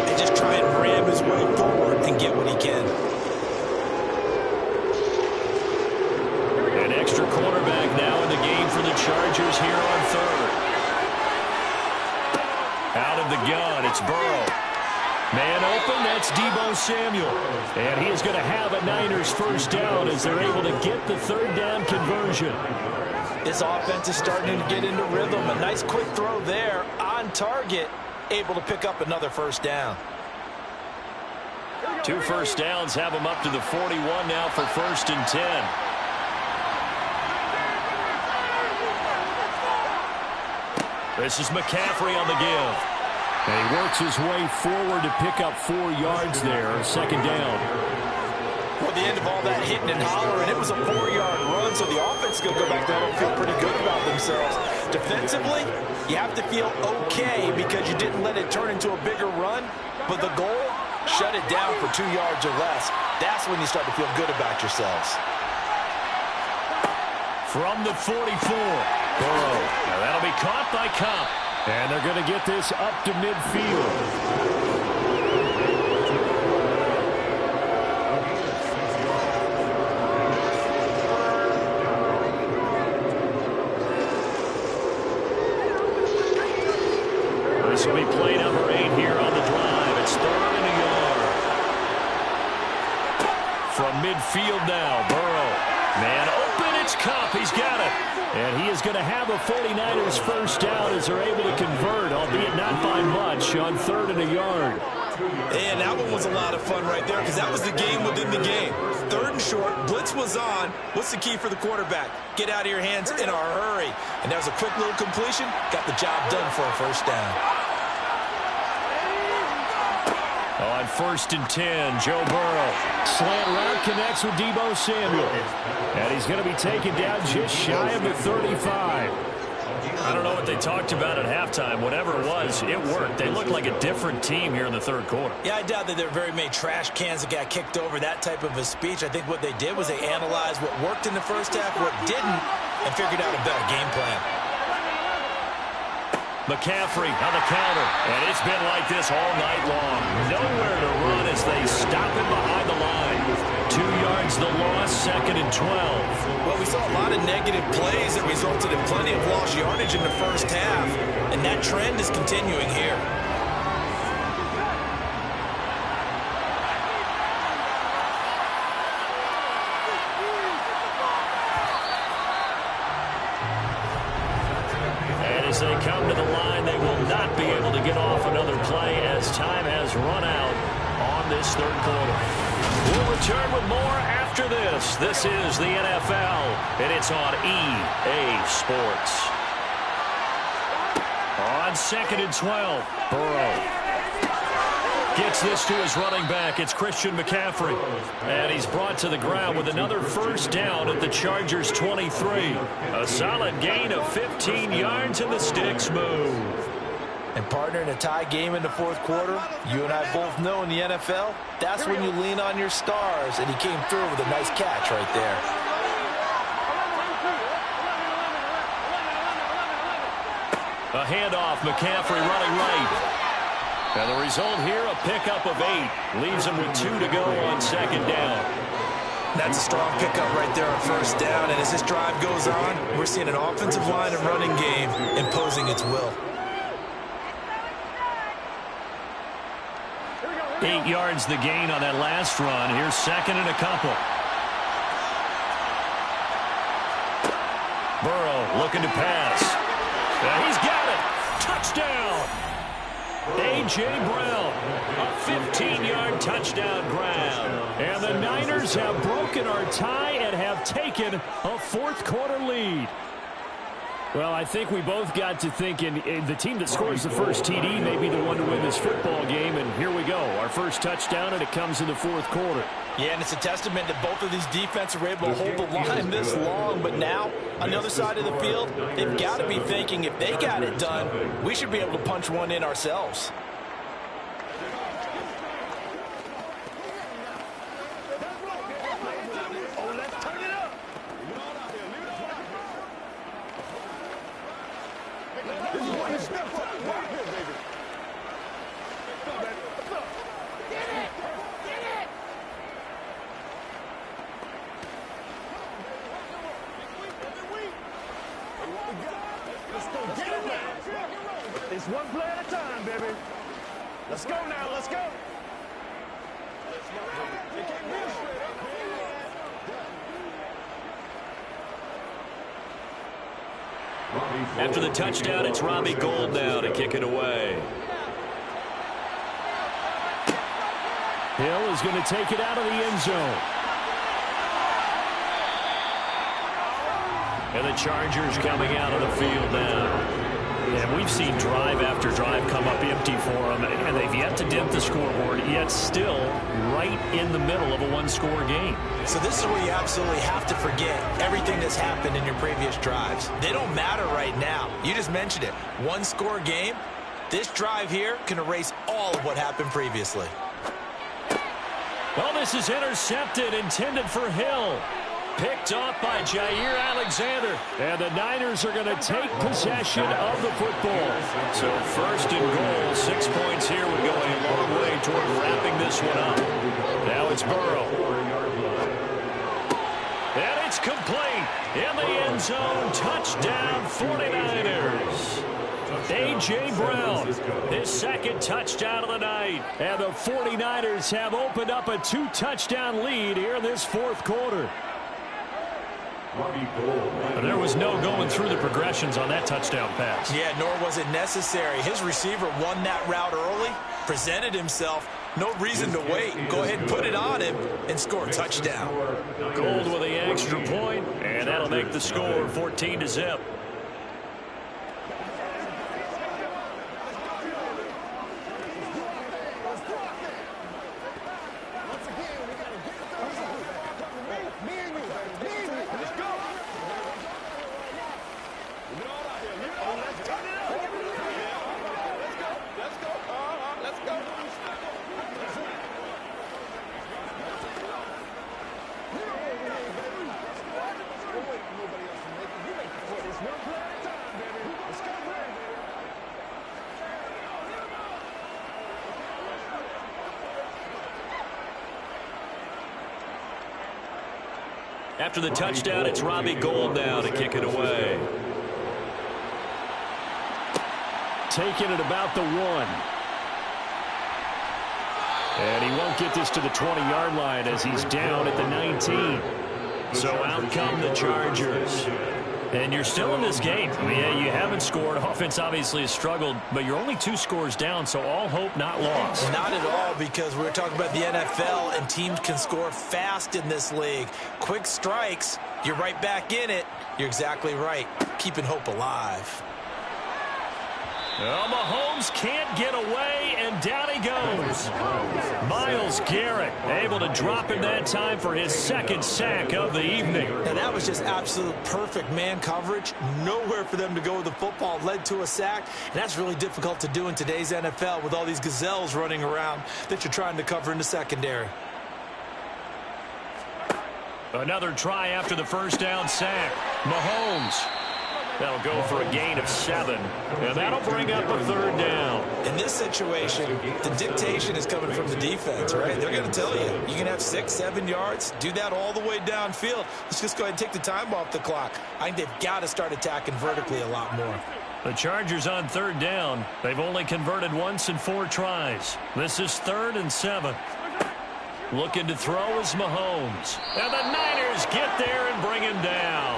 and just try and ram his way forward and get what he can. An extra cornerback now in the game for the Chargers here on 3rd. Out of the gun, it's Burrow. Man open, that's Deebo Samuel. And he is going to have a Niners 1st down as they're able to get the 3rd down conversion. This offense is starting to get into rhythm. A nice quick throw there on target, able to pick up another 1st down. 2 1st downs have them up to the 41 now for 1st and 10. This is McCaffrey on the give. And he works his way forward to pick up 4 yards there, second down. Well, the end of all that hitting and hollering, it was a 4-yard run, so the offense is going to go back there and feel pretty good about themselves. Defensively, you have to feel okay because you didn't let it turn into a bigger run, but the goal, shut it down for 2 yards or less. That's when you start to feel good about yourselves. From the 44, Burrow. Now that'll be caught by Cobb. And they're going to get this up to midfield. This will be play number 8 here on the drive. It's 3rd and a yard. From midfield now, Burrow. Man open, it's Kupp. He's got it. And he is going to have a 49ers first down as they're able to convert, albeit not by much, on 3rd and a yard. And that one was a lot of fun right there because that was the game within the game. 3rd and short, blitz was on. What's the key for the quarterback? Get out of your hands in a hurry. And that was a quick little completion. Got the job done for a first down. On 1st and 10, Joe Burrow. Slant route connects with Deebo Samuel. And he's going to be taken down just shy of the 35. I don't know what they talked about at halftime. Whatever it was, it worked. They looked like a different team here in the 3rd quarter. Yeah, I doubt that there were very many trash cans that got kicked over, that type of a speech. I think what they did was they analyzed what worked in the first half, what didn't, and figured out a better game plan. McCaffrey on the counter, and it's been like this all night long. Nowhere to run as they stop him behind the line. 2 yards the loss, 2nd and 12. Well, we saw a lot of negative plays that resulted in plenty of lost yardage in the first half, and that trend is continuing here. As they come to the line, they will not be able to get off another play as time has run out on this 3rd quarter. We'll return with more after this. This is the NFL, and it's on EA Sports. On 2nd and 12, Burrow gets this to his running back. It's Christian McCaffrey. And he's brought to the ground with another first down at the Chargers' 23. A solid gain of 15 yards, and the sticks move. And partner, in a tie game in the 4th quarter, you and I both know in the NFL, that's when you lean on your stars, and he came through with a nice catch right there. A handoff, McCaffrey running right. And the result here, a pickup of 8. Leaves him with 2 to go on 2nd down. That's a strong pickup right there on 1st down. And as this drive goes on, we're seeing an offensive line and running game imposing its will. 8 yards the gain on that last run. Here's 2nd and a couple. Burrow looking to pass. He's got it. Touchdown. A.J. Brown, a 15-yard touchdown grab. And the Niners have broken our tie and have taken a 4th quarter lead. Well, I think we both got to thinking the team that scores the first TD may be the one to win this football game. And here we go, our first touchdown, and it comes in the 4th quarter. Yeah, and it's a testament that both of these defenses were able to hold the line this long. But now, on the other side of the field, they've got to be thinking if they got it done, we should be able to punch one in ourselves. It's one play at a time, baby. Let's go now, let's go. After the touchdown, it's Robbie Gould now to kick it away. Hill is going to take it out of the end zone. And the Chargers coming out of the field now. And we've seen drive after drive come up empty for them, and they've yet to dent the scoreboard, yet still right in the middle of a one-score game. So this is where you absolutely have to forget everything that's happened in your previous drives. They don't matter right now. You just mentioned it. One-score game. This drive here can erase all of what happened previously. Well, this is intercepted, intended for Hill. Picked off by Jair Alexander. And the Niners are going to take possession of the football. So first and goal, 6 points here would go a long way toward wrapping this one up. Now it's Burrow. And it's complete. In the end zone, touchdown 49ers. A.J. Brown, his second touchdown of the night. And the 49ers have opened up a 2-touchdown lead here in this fourth quarter. There was no going through the progressions on that touchdown pass. Yeah, nor was it necessary. His receiver won that route early, presented himself. No reason to wait. Go ahead and put it on him and score a touchdown. Gold with the extra point, and that'll make the score 14-0. After the touchdown, it's Robbie Gould now to kick it away. Taking it about the 1. And he won't get this to the 20-yard line as he's down at the 19. So out come the Chargers. And you're still in this game. I mean, yeah, you haven't scored. Offense obviously has struggled, but you're only 2 scores down, so all hope not lost. Not at all, because we're talking about the NFL, and teams can score fast in this league. Quick strikes, you're right back in it. You're exactly right. Keeping hope alive. Well, Mahomes can't get away, and down he goes. Myles Garrett able to drop him that time for his second sack of the evening. Now, that was just absolute perfect man coverage. Nowhere for them to go with the football. Led to a sack, and that's really difficult to do in today's NFL with all these gazelles running around that you're trying to cover in the secondary. Another try after the first down sack. Mahomes. That'll go for a gain of 7, and that'll bring up a third down. In this situation, the dictation is coming from the defense, right? They're going to tell you, you can have 6, 7 yards, do that all the way downfield. Let's just go ahead and take the time off the clock. I think they've got to start attacking vertically a lot more. The Chargers on third down. They've only converted once in 4 tries. This is 3rd and 7. Looking to throw is Mahomes. And the Niners get there and bring him down.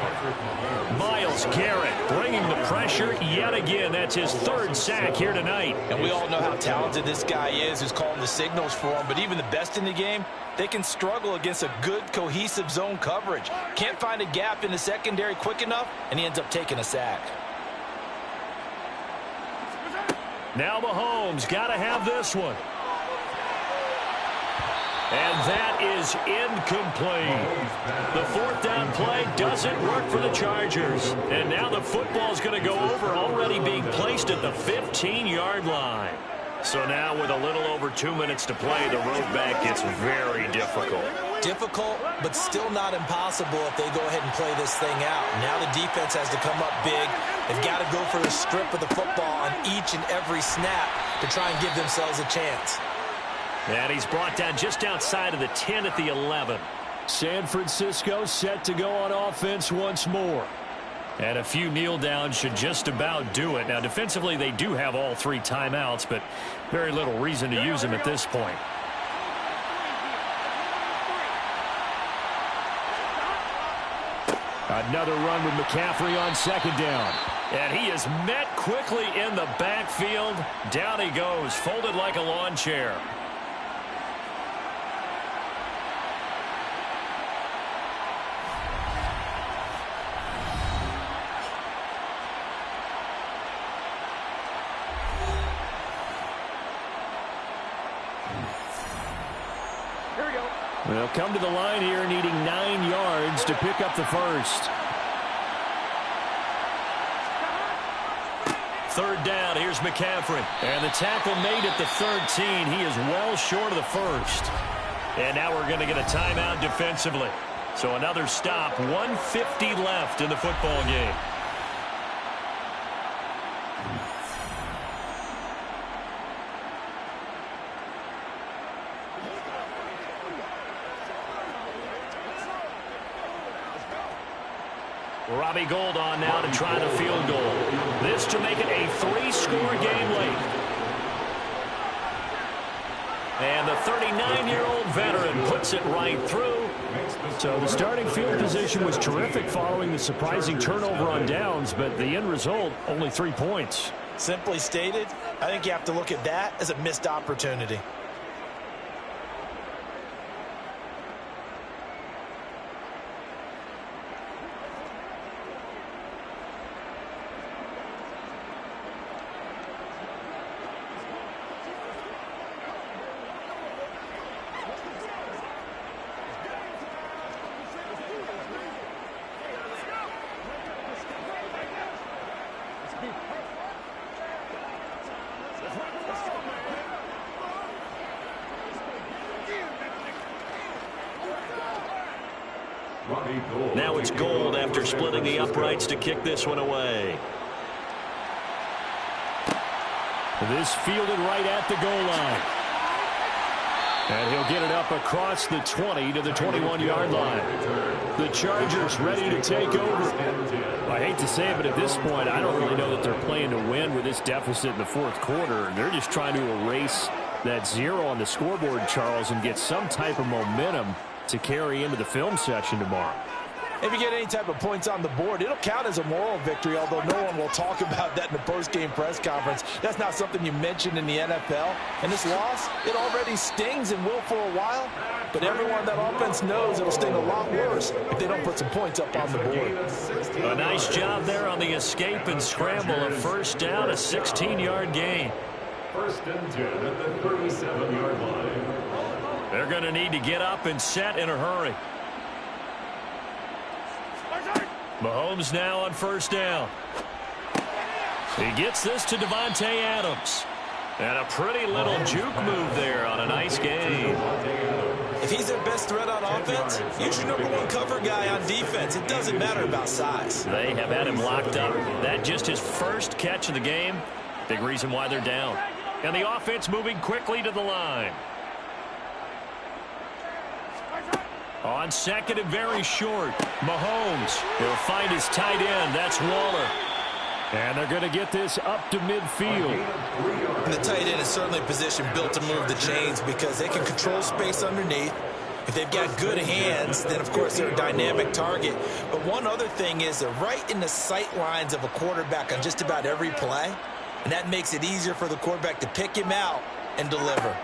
Myles Garrett bringing the pressure yet again. That's his 3rd sack here tonight. And we all know how talented this guy is who's calling the signals for him. But even the best in the game, they can struggle against a good, cohesive zone coverage. Can't find a gap in the secondary quick enough, and he ends up taking a sack. Now Mahomes got to have this one. And that is incomplete. The 4th down play doesn't work for the Chargers. And now the football's going to go over, already being placed at the 15-yard line. So now with a little over 2 minutes to play, the road back gets very difficult. Difficult, but still not impossible if they go ahead and play this thing out. Now the defense has to come up big. They've got to go for the strip of the football on each and every snap to try and give themselves a chance. And he's brought down just outside of the 10 at the 11. San Francisco set to go on offense once more. And a few kneel downs should just about do it. Now, defensively, they do have all 3 timeouts, but very little reason to use them at this point. Another run with McCaffrey on 2nd down. And he is met quickly in the backfield. Down he goes, folded like a lawn chair. They'll come to the line here needing 9 yards to pick up the first. Third down, here's McCaffrey. And the tackle made at the 13. He is well short of the first. And now we're going to get a timeout defensively. So another stop, 1:50 left in the football game. Robbie Gould on now to try the field goal. This to make it a 3-score game late. And the 39-year-old veteran puts it right through. So the starting field position was terrific following the surprising turnover on downs, but the end result, only 3 points. Simply stated, I think you have to look at that as a missed opportunity. Now it's Gould after splitting the uprights to kick this one away. This fielded right at the goal line. And he'll get it up across the 20 to the 21-yard line. The Chargers ready to take over. I hate to say it, but at this point, I don't really know that they're playing to win with this deficit in the fourth quarter. They're just trying to erase that 0 on the scoreboard, Charles, and get some type of momentum to carry into the film session tomorrow. If you get any type of points on the board, it'll count as a moral victory, although no one will talk about that in the post-game press conference. That's not something you mentioned in the NFL. And this loss, it already stings and will for a while. But everyone that offense knows it'll sting a lot worse if they don't put some points up on the board. A nice job there on the escape and scramble. A first down, a 16-yard gain. First and 10 at the 37-yard line. They're going to need to get up and set in a hurry. Mahomes now on first down. He gets this to Davante Adams. And a pretty little juke move there on a nice game. If he's their best threat on offense, use your #1 cover guy on defense. It doesn't matter about size. They have had him locked up. That just his first catch of the game. Big reason why they're down. And the offense moving quickly to the line. On second and very short, Mahomes will find his tight end. That's Waller. And they're going to get this up to midfield. And the tight end is certainly a position built to move the chains because they can control space underneath. If they've got good hands, then, of course, they're a dynamic target. But one other thing is they're right in the sight lines of a quarterback on just about every play. And that makes it easier for the quarterback to pick him out and deliver.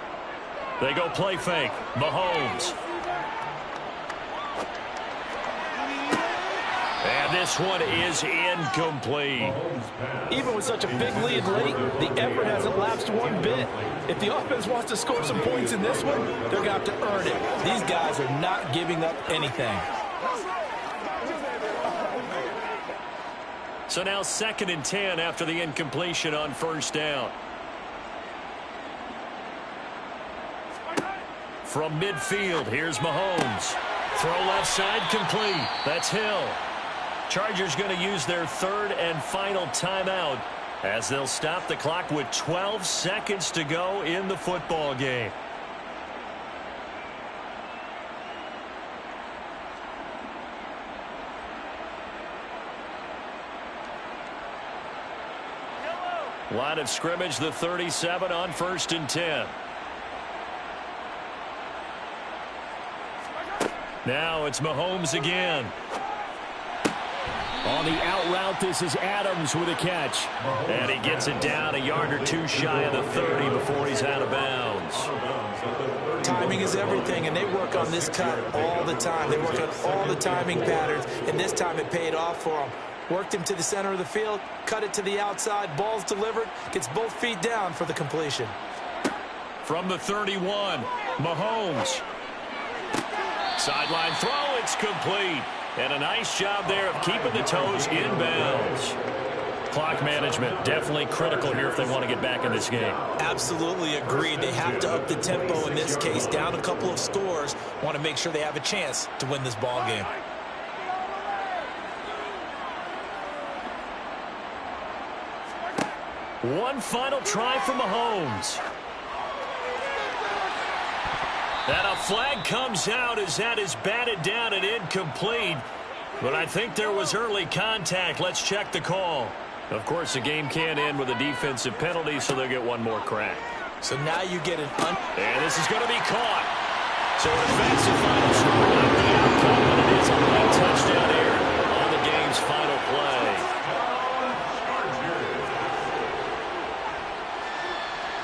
They go play fake. Mahomes. And this one is incomplete. Even with such a big lead late, the effort hasn't lapsed one bit. If the offense wants to score some points in this one, they're going to have to earn it. These guys are not giving up anything. So now 2nd and 10 after the incompletion on first down. From midfield, here's Mahomes. Throw left side complete. That's Hill. Chargers going to use their 3rd and final timeout as they'll stop the clock with 12 seconds to go in the football game. Line of scrimmage, the 37 on 1st and 10. Now it's Mahomes again. On the out route, this is Adams with a catch. And he gets it down a yard or two shy of the 30 before he's out of bounds. Timing is everything, and they work on this cut all the time. They work on all the timing patterns, and this time it paid off for them. Worked him to the center of the field, cut it to the outside, ball's delivered, gets both feet down for the completion. From the 31, Mahomes. Sideline throw, it's complete. And a nice job there of keeping the toes in bounds. Clock management, definitely critical here if they want to get back in this game. Absolutely agreed. They have to up the tempo in this case. Down a couple of scores. Want to make sure they have a chance to win this ball game. One final try for Mahomes. And a flag comes out as that is batted down and incomplete. But I think there was early contact. Let's check the call. Of course, the game can't end with a defensive penalty, so they'll get one more crack. So now you get an and this is going to be caught. So an offensive final score, not the outcome, but it is a late touchdown error on the game's final play.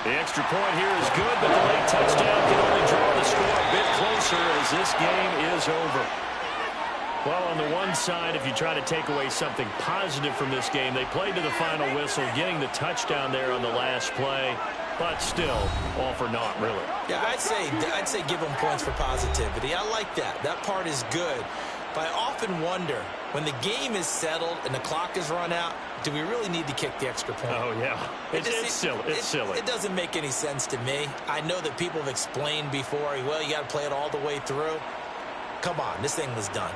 The extra point here is good, but the late touchdown can only draw the score a bit closer as this game is over. Well, on the one side, if you try to take away something positive from this game, they played to the final whistle, getting the touchdown there on the last play, but still, all for naught, really. Yeah, I'd say give them points for positivity. I like that. That part is good. But I often wonder, when the game is settled and the clock is run out, do we really need to kick the extra point? Oh, yeah. It's silly. It's silly. It doesn't make any sense to me. I know that people have explained before, well, you got to play it all the way through. Come on, this thing was done.